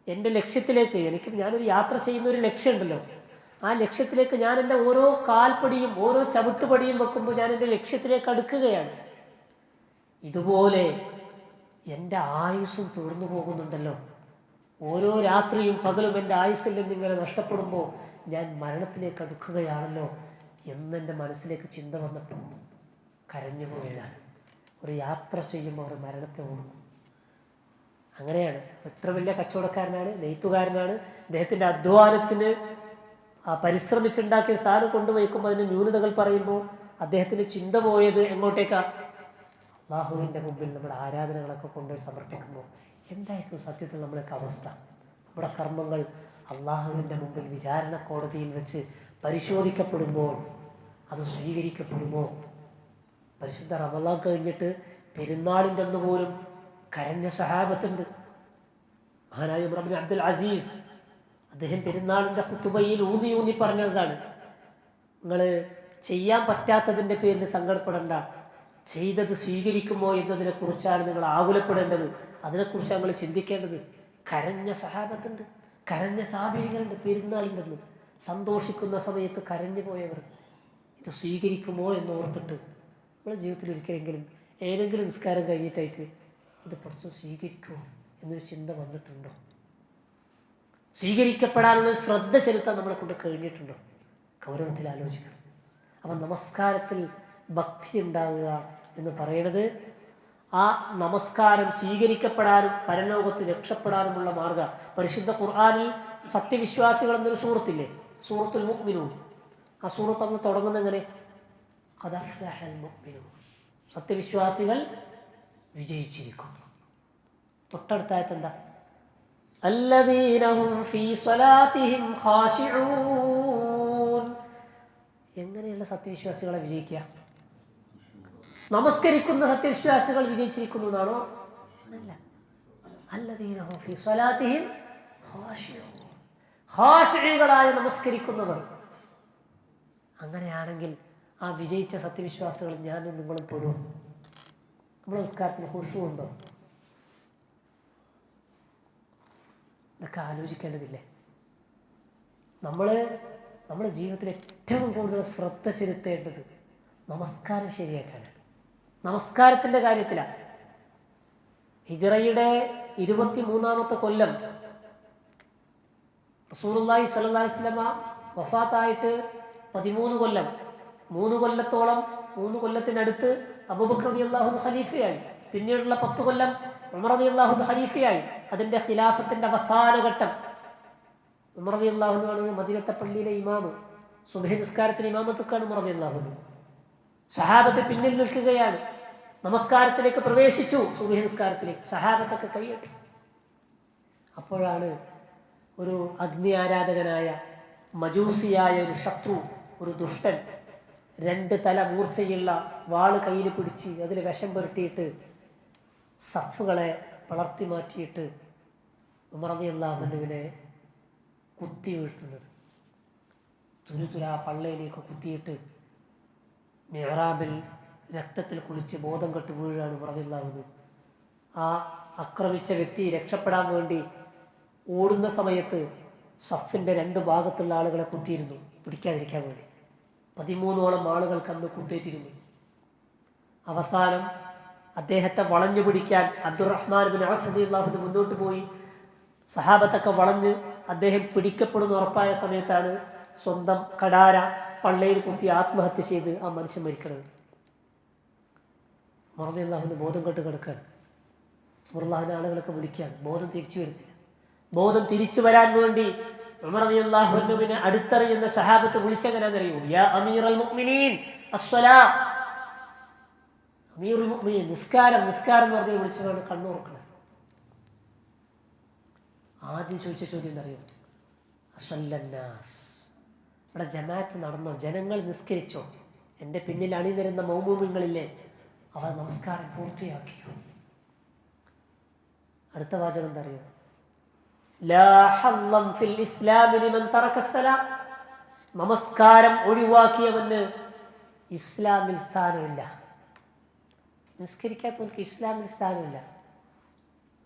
എൻ്റെ ലക്ഷ്യത്തിലേക്ക്, ഞാനൊരു യാത്ര ചെയ്യുന്ന ഒരു ലക്ഷ്യമുണ്ടല്ലോ, ആ ലക്ഷ്യത്തിലേക്ക് ഞാൻ എൻ്റെ ഓരോ കാൽപ്പടിയും ഓരോ ചവിട്ടുപടിയും വെക്കുമ്പോൾ ഞാൻ എൻ്റെ ലക്ഷ്യത്തിലേക്ക് അടുക്കുകയാണ്. ഇതുപോലെ എൻ്റെ ആയുസ്സും തീർന്നു പോകുന്നുണ്ടല്ലോ, ഓരോ രാത്രിയും പകലും എൻ്റെ ആയുസ്സിൽ നിന്നിങ്ങനെ നഷ്ടപ്പെടുമ്പോൾ ഞാൻ മരണത്തിലേക്ക് അടുക്കുകയാണല്ലോ എന്നെൻ്റെ മനസ്സിലേക്ക് ചിന്ത വന്നപ്പോൾ കരഞ്ഞു പോയതാണ്. ഒരു യാത്ര ചെയ്യുമ്പോൾ അവർ മരണത്തെ ഓർക്കും. അങ്ങനെയാണ്. എത്ര വലിയ കച്ചവടക്കാരനാണ്, നെയ്ത്തുകാരനാണ്, അദ്ദേഹത്തിൻ്റെ അധ്വാനത്തിന് പരിശ്രമിച്ചുണ്ടാക്കിയ സാധനം കൊണ്ടുവയ്ക്കുമ്പോൾ അതിൻ്റെ ന്യൂനതകൾ പറയുമ്പോൾ അദ്ദേഹത്തിന് ചിന്ത പോയത് എങ്ങോട്ടേക്കാണ്? അള്ളാഹുവിൻ്റെ മുമ്പിൽ നമ്മുടെ ആരാധനകളൊക്കെ കൊണ്ടുപോയി സമർപ്പിക്കുമ്പോൾ എന്തായിരിക്കും സത്യത്തിൽ നമ്മളൊക്കെ അവസ്ഥ? നമ്മുടെ കർമ്മങ്ങൾ അള്ളാഹുവിൻ്റെ മുമ്പിൽ വിചാരണ കോടതിയിൽ വെച്ച് പരിശോധിക്കപ്പെടുമ്പോൾ അത് സ്വീകരിക്കപ്പെടുമോ? പരിശുദ്ധ റമളാൻ കഴിഞ്ഞിട്ട് പെരുന്നാളിൻ്റെ അന്ന് പോലും കരഞ്ഞ സഹാബത്തുണ്ട്. മഹാനായ ഉമർ ഇബ്നു അബ്ദുൽ അസീസ് അദ്ദേഹം പെരുന്നാളിൻ്റെ ഖുതുബയിൽ ഊന്നി പറഞ്ഞതാണ്, നിങ്ങൾ ചെയ്യാൻ പറ്റാത്തതിൻ്റെ പേരിൽ സങ്കടപ്പെടേണ്ട, ചെയ്തത് സ്വീകരിക്കുമോ എന്നതിനെക്കുറിച്ചാണ് നിങ്ങൾ ആകുലപ്പെടേണ്ടത്, അതിനെക്കുറിച്ചാണ് നിങ്ങൾ ചിന്തിക്കേണ്ടത്. കരഞ്ഞ സഹാബത്തുണ്ട്, കരഞ്ഞ താബീകളുണ്ട്. പെരുന്നാളിൻ്റെ അന്ന് സന്തോഷിക്കുന്ന സമയത്ത് കരഞ്ഞു പോയവർ. ഇത് സ്വീകരിക്കുമോ എന്നോർത്തിട്ട് നമ്മുടെ ജീവിതത്തിൽ ഒരിക്കലെങ്കിലും ഏതെങ്കിലും നിസ്കാരം കഴിഞ്ഞിട്ടായിട്ട് ഇത് കുറച്ച് സ്വീകരിക്കുമോ എന്നൊരു ചിന്ത വന്നിട്ടുണ്ടോ? സ്വീകരിക്കപ്പെടാനുള്ള ശ്രദ്ധ ചെലുത്താൻ നമ്മളെ കൊണ്ട് കഴിഞ്ഞിട്ടുണ്ടോ? ഗൗരവത്തിൽ ആലോചിക്കണം. അപ്പം നമസ്കാരത്തിൽ ഭക്തി ഉണ്ടാവുക എന്ന് പറയുന്നത് ആ നമസ്കാരം സ്വീകരിക്കപ്പെടാനും പരലോകത്ത് രക്ഷപ്പെടാനുമുള്ള മാർഗ്ഗം. പരിശുദ്ധ ഖുർആനിൽ സത്യവിശ്വാസികൾ എന്നൊരു സൂറത്തില്ലേ, സൂറത്തുൽ മുഅ്മിനൂൻ. ആ സൂറത്ത് അന്ന് തുടങ്ങുന്നത് എങ്ങനെ? ഖദ് അഫ്ലഹൽ മുഅ്മിനൂൻ, സത്യവിശ്വാസികൾ വിജയിച്ചിരിക്കുന്നു. തൊട്ടടുത്തായിട്ട് എന്താ? അല്ലദീന ഹും ഫീ സ്വലാത്തിഹിം ഖാശിഊൻ, എങ്ങനെയുള്ള സത്യവിശ്വാസികളെ വിജയിക്കുക? നമസ്കരിക്കുന്ന സത്യവിശ്വാസികൾ വിജയിച്ചിരിക്കുന്നു എന്നാണോ? അതല്ല. അല്ലദീന ഹും ഫീ സ്വലാത്തിഹിം ഖാശിഊൻ, ഖാശിഈകളായി നമസ്കരിക്കുന്നവർ. അങ്ങനെയാണെങ്കിൽ ആ വിജയിച്ച സത്യവിശ്വാസികൾ ഞാനും നിങ്ങളും പെടും. നമ്മുടെ നമസ്കാരത്തിന് ഖുശൂ ഉണ്ടോ? ഇതൊക്കെ ആലോചിക്കേണ്ടതില്ലേ? നമ്മുടെ ജീവിതത്തിൽ ഏറ്റവും കൂടുതൽ ശ്രദ്ധ ചെലുത്തേണ്ടത് നമസ്കാരം ശരിയാക്കാനാണ്. നമസ്കാരത്തിൻ്റെ കാര്യത്തിലാണ്. ഹിജ്റയുടെ 23-ാമത്തെ കൊല്ലം റസൂലുള്ളാഹി സ്വല്ലല്ലാഹി അലൈഹി വസല്ലമ വഫാത്തായിട്ട് 13 കൊല്ലം, 3 കൊല്ലത്തോളം, 3 കൊല്ലത്തിനടുത്ത് അബൂബക്കർ റളിയല്ലാഹു അൻഹു ഖലീഫയായി. പിന്നീടുള്ള 10 കൊല്ലം ഉമർ റളിയല്ലാഹു അൻഹു ഖലീഫയായി. അതിൻ്റെ ഖിലാഫത്തിൻ്റെ അവസാന ഘട്ടം ഉമർ റളിയല്ലാഹു അൻഹു ആണ് മദീനത്തെ പള്ളിയിലെ ഇമാമ്. സുബ്ഹി നിസ്കാരത്തിന് ഇമാമത്തൊക്കെയാണ് ഉമർ റളിയല്ലാഹു അൻഹു. സഹാബത്ത് പിന്നിൽ നിൽക്കുകയാണ്. നമസ്കാരത്തിലേക്ക് പ്രവേശിച്ചു, സുബ്ഹി നിസ്കാരത്തിലേക്ക്. സഹാബത്തൊക്കെ കൈയ്യട്ടി. അപ്പോഴാണ് ഒരു അഗ്നി ആരാധകനായ മജൂസിയായ ഒരു ശത്രു, ഒരു ദുഷ്ടൻ, 2 തല മൂർച്ചയുള്ള വാള് കയ്യിൽ പിടിച്ച് അതിൽ വിഷം പുരട്ടിയിട്ട് സഫുകളെ വളർത്തി മാറ്റിയിട്ട് ഉമർ റളിയല്ലാഹു അൻഹുവിനെ കുത്തി വീഴ്ത്തുന്നത്. തുരുതുരാ പള്ളയിലേക്ക് കുത്തിയിട്ട് മിഹ്റാബിൽ രക്തത്തിൽ കുളിച്ച് ബോധം കെട്ട് വീഴാണ് ഉമർ റളിയല്ലാഹു അൻഹു. ആ ആക്രമിച്ച വ്യക്തി രക്ഷപ്പെടാൻ വേണ്ടി ഓടുന്ന സമയത്ത് സഫിൻ്റെ 2 ഭാഗത്തുള്ള ആളുകളെ കുത്തിയിരുന്നു, പിടിക്കാതിരിക്കാൻ വേണ്ടി. 13ഓളം ആളുകൾക്ക് അന്ന് കുത്തേറ്റിരുന്നു. അവസാനം അദ്ദേഹത്തെ വളഞ്ഞു പിടിക്കാൻ അബ്ദുറഹ്മാൻ ബിൻ ഔഫ് റളിയല്ലാഹു അൻഹു മുന്നോട്ട് പോയി. സഹാബത്തൊക്കെ വളഞ്ഞ് അദ്ദേഹം പിടിക്കപ്പെടുന്ന ഉറപ്പായ സമയത്താണ് സ്വന്തം കടാര പള്ളയിൽ കുത്തി ആത്മഹത്യ ചെയ്ത് ആ മനുഷ്യൻ മരിക്കുന്നത്. ഉമർ റളിയല്ലാഹു അൻഹു ബോധം കെട്ട് കിടക്കുകയാണ്. ഉമർ റളിയല്ലാഹു അൻഹു ആളുകളൊക്കെ വിളിക്കുകയാണ്, ബോധം തിരിച്ചു വരുന്നില്ല. ബോധം തിരിച്ചു വരാൻ വേണ്ടി ഉമർ റളിയല്ലാഹു അൻഹുവിനെ അടുത്തറിയുന്ന സഹാബത്ത് വിളിച്ചെങ്ങനെയാണെന്നറിയോ? യാ അമീറൽ മുഅ്മിനീൻ അസ്സലാ. അമീറുൽ മുഅ്മിനീൻ, നിസ്കാരം നിസ്കാരം എന്ന് പറഞ്ഞ് വിളിച്ചുകൊണ്ട് കണ്ണുറക്കണം. ആദ്യം ചോദിച്ച ചോദ്യം എന്നറിയോ? അസ്വല്ലന്നാസ്, ഇവിടെ ജമാഅത്ത് നടന്നോ? ജനങ്ങൾ നിസ്കരിച്ചോ? എൻ്റെ പിന്നിൽ അണിനിരുന്ന മൗമൂമിങ്ങളില്ലേ, അവർ നമസ്കാരം പൂർത്തിയാക്കിയോ? അടുത്ത വാചകം എന്താ അറിയോ? ലാ ഹല്ലം ഫിൽ ഇസ്ലാമി ലിമൻ തറക അസ്സലാം. നമസ്കാരം ഒഴിവാക്കിയവന് ഇസ്ലാമിൽ സ്ഥാനമില്ല. നിസ്കരിക്കാത്തവർക്ക് ഇസ്ലാമിൽ സ്ഥാനമില്ല.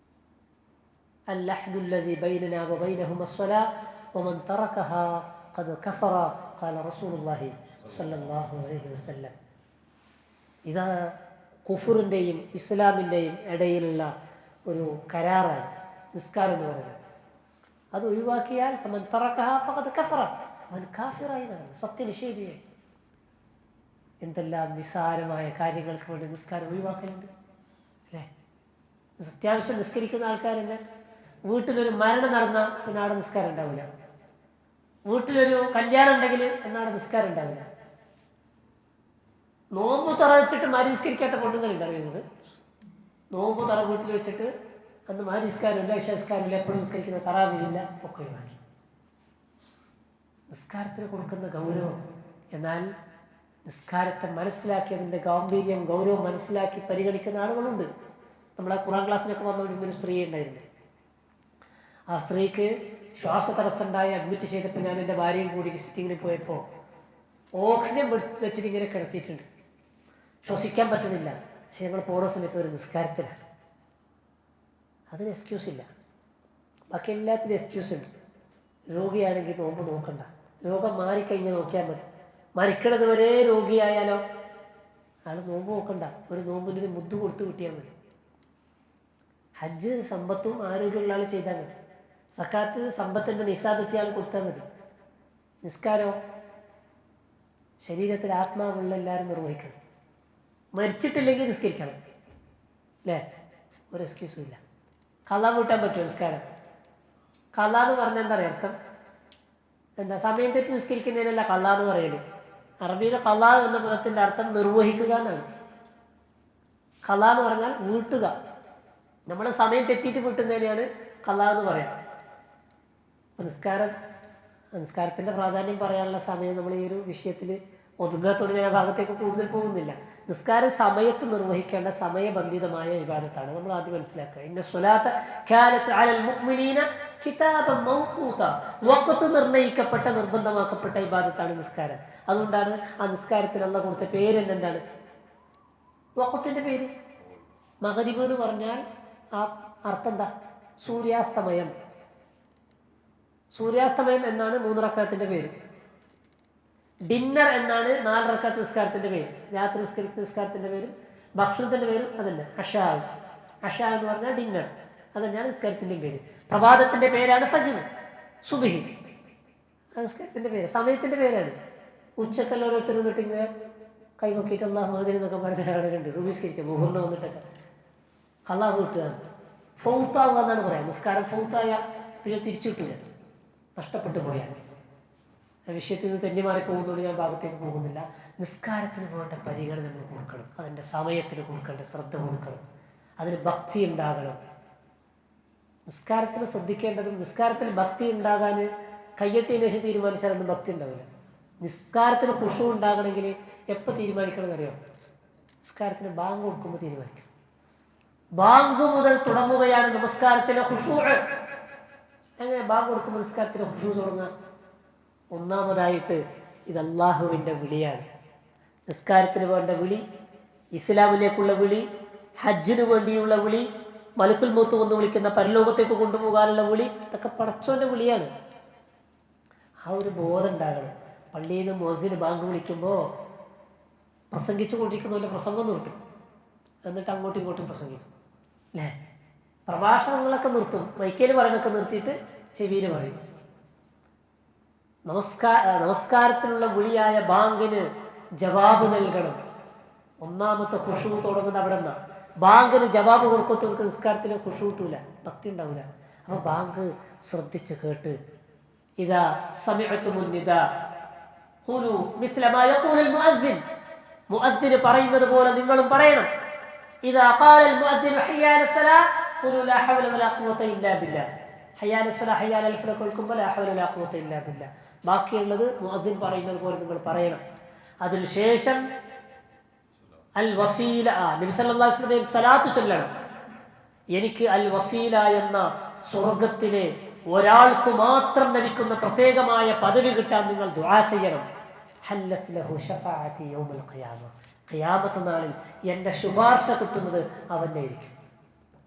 അൽഅഹ്ദുല്ലദീ ബൈനനാ വബൈനഹും അസ്സലാ വമൻ തറകഹാ ഖദ് കഫറ ഖാല റസൂലുള്ളാഹി സ്വല്ലല്ലാഹു അലൈഹി വസല്ലം. ഇത് കുഫറിൻ്റെയും ഇസ്ലാമിൻ്റെയും ഇടയിലുള്ള ഒരു കരാറാണ് നിസ്കാരം എന്ന് പറയുന്നത്. അത് ഒഴിവാക്കിയാൽ ഫമൻ തറകഹാ ഫഖദ് കഫറ, അവൻ കാഫിറായി എന്നാണ്, സത്യനിഷേധിയായി. എന്തെല്ലാം നിസ്സാരമായ കാര്യങ്ങൾക്ക് വേണ്ടി നിസ്കാരം ഒഴിവാക്കലുണ്ട് അല്ലേ? അത്യാവശ്യം നിസ്കരിക്കുന്ന ആൾക്കാരെന്നെ വീട്ടിലൊരു മരണം നടന്നാൽ പിന്നെ അവിടെ നിസ്കാരം ഉണ്ടാവില്ല. വീട്ടിലൊരു കല്യാണം ഉണ്ടെങ്കിൽ എന്നാടെ നിസ്കാരം ഉണ്ടാവില്ല. നോമ്പ് തുറ വെച്ചിട്ട് മാരി നിസ്കരിക്കാത്ത പെണ്ണുങ്ങളുണ്ട് അറിയുന്നത്. നോമ്പ് തുറ വീട്ടിൽ വെച്ചിട്ട് അന്ന് മാരി നിസ്കാരമില്ല, ഇശാ നിസ്കാരമില്ല, എപ്പോഴും നിസ്കരിക്കുന്ന തറാവിയില്ല, ഒക്കെ ഒഴിവാക്കി. നിസ്കാരത്തിന് കൊടുക്കുന്ന ഗൗരവം, എന്നാൽ നിസ്കാരത്തെ മനസ്സിലാക്കി അതിൻ്റെ ഗാംഭീര്യം ഗൗരവം മനസ്സിലാക്കി പരിഗണിക്കുന്ന ആളുകളുണ്ട്. നമ്മളെ ഖുർആൻ ക്ലാസ്സിനൊക്കെ വന്നുകൊണ്ടിരുന്നൊരു സ്ത്രീ ഉണ്ടായിരുന്നു. ആ സ്ത്രീക്ക് ശ്വാസതടസ്സം ഉണ്ടായി അഡ്മിറ്റ് ചെയ്തപ്പോൾ ഞാൻ എൻ്റെ ഭാര്യയും കൂടി വിസിറ്റിങ്ങിന് പോയപ്പോൾ ഓക്സിജൻ വെച്ചിട്ട് ഇങ്ങനെ കിടത്തിയിട്ടുണ്ട്. ശ്വസിക്കാൻ പറ്റുന്നില്ല. പക്ഷെ ഞങ്ങൾ പോകുന്ന സമയത്ത് ഒരു നിസ്കാരത്തിലാണ്. അതിന് എക്സ്ക്യൂസ് ഇല്ല. ബാക്കി എല്ലാത്തിനും എക്സ്ക്യൂസ് ഉണ്ട്. രോഗിയാണെങ്കിൽ നോമ്പ് നോക്കണ്ട, രോഗം മാറിക്കഴിഞ്ഞാൽ നോക്കിയാൽ മതി. മരിക്കണത് വരെ രോഗിയായാലോ അയാൾ നോമ്പ് നോക്കണ്ട, ഒരു നോമ്പിനൊരു മുദ്ദ് കൊടുത്ത് കിട്ടിയാൽ മതി. ഹജ്ജ് സമ്പത്തും ആരോഗ്യമുള്ള ആൾ ചെയ്താൽ മതി. സക്കാത്ത് സമ്പത്തിൻ്റെ നിസാബെത്തിയ ആൾ കൊടുത്താൽ മതി. നിസ്കാരമോ ശരീരത്തിൽ ആത്മാവുള്ള എല്ലാവരും നിർവഹിക്കണം. മരിച്ചിട്ടില്ലെങ്കിൽ നിസ്കരിക്കണം അല്ലേ? ഒരു എക്സ്ക്യൂസും ഇല്ല. ഖളാ വീട്ടാൻ പറ്റുമോ നിസ്കാരം? ഖളാ എന്ന് പറഞ്ഞാൽ എന്താ പറയുക അർത്ഥം? എന്താ സമയം തെറ്റി നിസ്കരിക്കുന്നതിനല്ല ഖളാ എന്ന് പറയല്. അറബിയിലെ ഖളാ എന്ന പദത്തിൻ്റെ അർത്ഥം നിർവഹിക്കുക എന്നാണ്. ഖളാ എന്ന് പറഞ്ഞാൽ വീട്ടുക. നമ്മൾ സമയം തെറ്റിയിട്ട് വീട്ടുന്നതിനെയാണ് ഖളാ എന്ന് പറയാം. നിസ്കാരത്തിൻ്റെ പ്രാധാന്യം പറയാനുള്ള സമയം നമ്മൾ ഈ ഒരു വിഷയത്തിൽ ഒതുങ്ങാത്തോട് ഞാൻ ഭാഗത്തേക്ക് കൂടുതൽ പോകുന്നില്ല. നിസ്കാരം സമയത്ത് നിർവഹിക്കേണ്ട സമയബന്ധിതമായ ഇബാദത്താണ്. നമ്മൾ ആദ്യം മനസ്സിലാക്കുക. ഇന്ന സ്വലാത്ത കാനത്ത് അലൽ മുഅ്മിനീന കിതാബൻ മൗഖൂത. വഖ്ത് നിർണ്ണയിക്കപ്പെട്ട നിർബന്ധമാക്കപ്പെട്ട ഇബാദത്താണ് നിസ്കാരം. അതുകൊണ്ടാണ് ആ നിസ്കാരത്തിന് അല്ലാഹു കൊടുത്ത പേര് തന്നെ എന്താണ്? വഖ്തിൻ്റെ പേര്. മഗ്രിബ് എന്ന് പറഞ്ഞാൽ ആ അർത്ഥം എന്താ? സൂര്യാസ്തമയം. സൂര്യാസ്തമയം എന്നാണ് 3 റക്അത്തിന്റെ പേര്. ഡിന്നർ എന്നാണ് 4 റക്അത്ത് നിസ്കാരത്തിന്റെ പേര്. രാത്രി നിസ്കരിക്കുന്ന നിസ്കാരത്തിന്റെ പേരും ഭക്ഷണത്തിന്റെ പേരും അതന്നെ. അഷാ എന്ന് പറഞ്ഞാൽ ഡിന്നർ, അതന്നെയാണ് നിസ്കാരത്തിൻ്റെയും പേര്. പ്രഭാതത്തിന്റെ പേരാണ് ഫജ്ർ, സുബ്ഹി. നിസ്കാരത്തിന്റെ പേര് സമയത്തിന്റെ പേരാണ്. ഉച്ചക്കെല്ലാം ഓരോരുത്തർ വന്നിട്ട് ഇങ്ങനെ കൈവക്കിയിട്ട് അല്ലാഹു മഹദി എന്നൊക്കെ പറഞ്ഞ ആളുകളുണ്ട്. സുബഹിസ്കരിക്കുക മുഹറിന് വന്നിട്ടൊക്കെ അല്ലാഹു കിട്ടുക, ഫൗത്താവുക എന്നാണ് പറയാം. നിസ്കാരം ഫൗത്തായ പിന്നെ തിരിച്ചു കിട്ടില്ല, നഷ്ടപ്പെട്ടു പോയാൽ. വിഷയത്തിൽ നിന്ന് തെന്നി മാറിപ്പോകുന്നതുകൊണ്ട് ഞാൻ ഭാഗത്തേക്ക് പോകുന്നില്ല. നിസ്കാരത്തിന് വേണ്ട പരിഗണന നമ്മൾ കൊടുക്കണം. അതിൻ്റെ സമയത്തിന് കൊടുക്കേണ്ട ശ്രദ്ധ കൊടുക്കണം. അതിന് ഭക്തി ഉണ്ടാകണം. നിസ്കാരത്തിന് ശ്രദ്ധിക്കേണ്ടതും നിസ്കാരത്തിൽ ഭക്തി ഉണ്ടാകാൻ കയ്യെട്ടിയതിനു ശേഷം തീരുമാനിച്ചാലൊന്നും ഭക്തി ഉണ്ടാവില്ല. നിസ്കാരത്തിന് ഖുശൂ ഉണ്ടാകണമെങ്കിൽ എപ്പോൾ തീരുമാനിക്കണം അറിയാം? നിസ്കാരത്തിന് ബാങ്ക് കൊടുക്കുമ്പോൾ തീരുമാനിക്കണം. ബാങ്ക് മുതൽ തുടങ്ങുകയാണ് നമസ്കാരത്തിലെ ഖുശൂ. അങ്ങനെ ബാങ്ക് കൊടുക്കുമ്പോൾ നിസ്കാരത്തിലെ ഖുശൂ തുടങ്ങുക. ഒന്നാമതായിട്ട് ഇത് അല്ലാഹുവിൻ്റെ വിളിയാണ്. നിസ്കാരത്തിന് വേണ്ട വിളി, ഇസ്ലാമിലേക്കുള്ള വിളി, ഹജ്ജിന് വേണ്ടിയുള്ള വിളി, മലക്കുൽ മൗത്ത് വന്ന് വിളിക്കുന്ന പരലോകത്തേക്ക് കൊണ്ടുപോകാനുള്ള വിളി, ഇതൊക്കെ പടച്ചോൻ്റെ വിളിയാണ്. ആ ഒരു ബോധം ഉണ്ടാകണം. പള്ളിയിൽ നിന്ന് മുഅ്സിന് ബാങ്ക് വിളിക്കുമ്പോൾ പ്രസംഗിച്ചു കൊണ്ടിരിക്കുന്നവൻ്റെ പ്രസംഗം നിർത്തും, എന്നിട്ട് അങ്ങോട്ടും ഇങ്ങോട്ടും പ്രസംഗിക്കും അല്ലേ? പ്രഭാഷണങ്ങളൊക്കെ നിർത്തും, മൈക്കേൽ പറയുന്നൊക്കെ നിർത്തിയിട്ട് ചെവിയിൽ പറയും. നമസ്കാരത്തിനുള്ള വിളിയായ ബാങ്കിന് ജവാബ് നൽകണം. ഒന്നാമത്തെ ഖുശൂ തുടങ്ങുന്ന അവിടെ നിന്നാ. ബാങ്കിന് ജവാബ് കൊടുക്കത്തവർക്ക് നിസ്കാരത്തിന് ഖുശൂ കിട്ടൂല, ഭക്തി ഉണ്ടാവില്ല. അപ്പോൾ ബാങ്ക് ശ്രദ്ധിച്ച് കേട്ട് ഇദാ സമിഅതുമുൻ നിദാ ഖൂലു മിത്ല മാ യഖൂലുൽ മുഅദ്ദിൻ, മുഅദ്ദിൻ പറയുന്നത് പോലെ നിങ്ങളും പറയണം. ഇദാ ഖാലൽ മുഅദ്ദിൻ ഹയ്യ അലസ് സ്വലാ ഖൂലു ലാ ഹൗല വലാ ഖുവത ഇല്ലാ ബില്ലാഹ്. ഹയ്യ അലസ് സ്വലാ ഹയ്യ അലൽ ഫലാഹ് കേൾക്കുമ്പോൾ ലാ ഹൗല വലാ ഖുവത ഇല്ലാ ബില്ലാഹ്. ബാക്കിയുള്ളത് മുഅദ്ദിൻ പറയുന്നത് പോലെ നിങ്ങൾ പറയണം. അതിനുശേഷം അൽ വസീല, നബി സല്ലല്ലാഹു അലൈഹി വസല്ലം സ്വലാത്ത് ചൊല്ലണം. എനിക്ക് അൽ വസീല എന്ന സ്വർഗത്തിലെ ഒരാൾക്ക് മാത്രം ലഭിക്കുന്ന പ്രത്യേകമായ പദവി കിട്ടാൻ നിങ്ങൾ ദുആ ചെയ്യണം. ഹല്ലത് ലഹു ശഫാഅതി യൗമൽ ഖിയാമ, ഖിയാമത്ത് നാളിൽ എൻ്റെ ശുപാർശ കിട്ടുന്നത് അവനായിരിക്കും.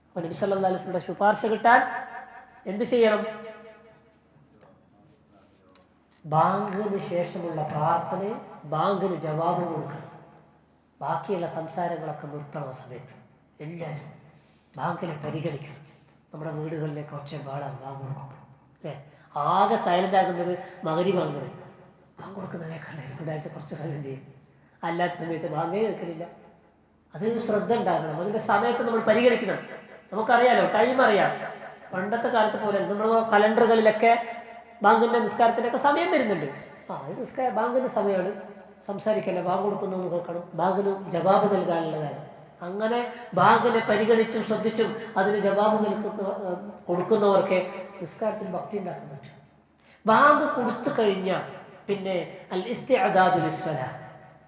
അപ്പോൾ നബി സല്ലല്ലാഹു അലൈഹി വസല്ലം ശുപാർശ കിട്ടാൻ എന്ത് ചെയ്യണം? ബാങ്കിന് ശേഷമുള്ള പ്രാർത്ഥനയും ബാങ്കിന് ജവാബും കൊടുക്കണം. ബാക്കിയുള്ള സംസാരങ്ങളൊക്കെ നിർത്തണം. ആ സമയത്ത് എല്ലാവരും ബാങ്കിനെ പരിഗണിക്കണം. നമ്മുടെ വീടുകളിലേക്ക് ഒച്ച പാടാൻ ബാങ്ക് കൊടുക്കുമ്പോൾ അല്ലേ? ആകെ സൈലൻ്റ് ആകുന്നത് മഗ്‌രിബ് ബാങ്കിന്. ബാങ്ക് കൊടുക്കുന്ന കേൾക്കണ്ടേ? ഒരാഴ്ച കുറച്ച് സമയം ചെയ്യും, അല്ലാത്ത സമയത്ത് ബാങ്കേ കേൾക്കുന്നില്ല. അതിനൊരു ശ്രദ്ധ ഉണ്ടാകണം. അതിൻ്റെ സമയത്ത് നമ്മൾ പരിഗണിക്കണം. നമുക്കറിയാലോ, ടൈം അറിയാം. പണ്ടത്തെ കാലത്ത് പോലെ നമ്മൾ കലണ്ടറുകളിലൊക്കെ ബാങ്കിൻ്റെ നിസ്കാരത്തിൻ്റെയൊക്കെ സമയം വരുന്നുണ്ട്. ഇത് ബാങ്കിൻ്റെ സമയമാണ്, സംസാരിക്കല്ല, ബാങ്ക് കൊടുക്കുന്നു എന്ന് കേൾക്കണം, ബാങ്കിന് ജവാബ് നൽകാനുള്ളതാണ്. അങ്ങനെ ബാങ്കിനെ പരിഗണിച്ചും ശ്രദ്ധിച്ചും അതിന് ജവാബ് കൊടുക്കുന്നവർക്ക് നിസ്കാരത്തിൽ ഭക്തി ഉണ്ടാക്കാൻ പറ്റും. ബാങ്ക് കൊടുത്തു കഴിഞ്ഞാൽ പിന്നെ അൽ ഇസ്തിഅദാദു ലിസ്സലാ,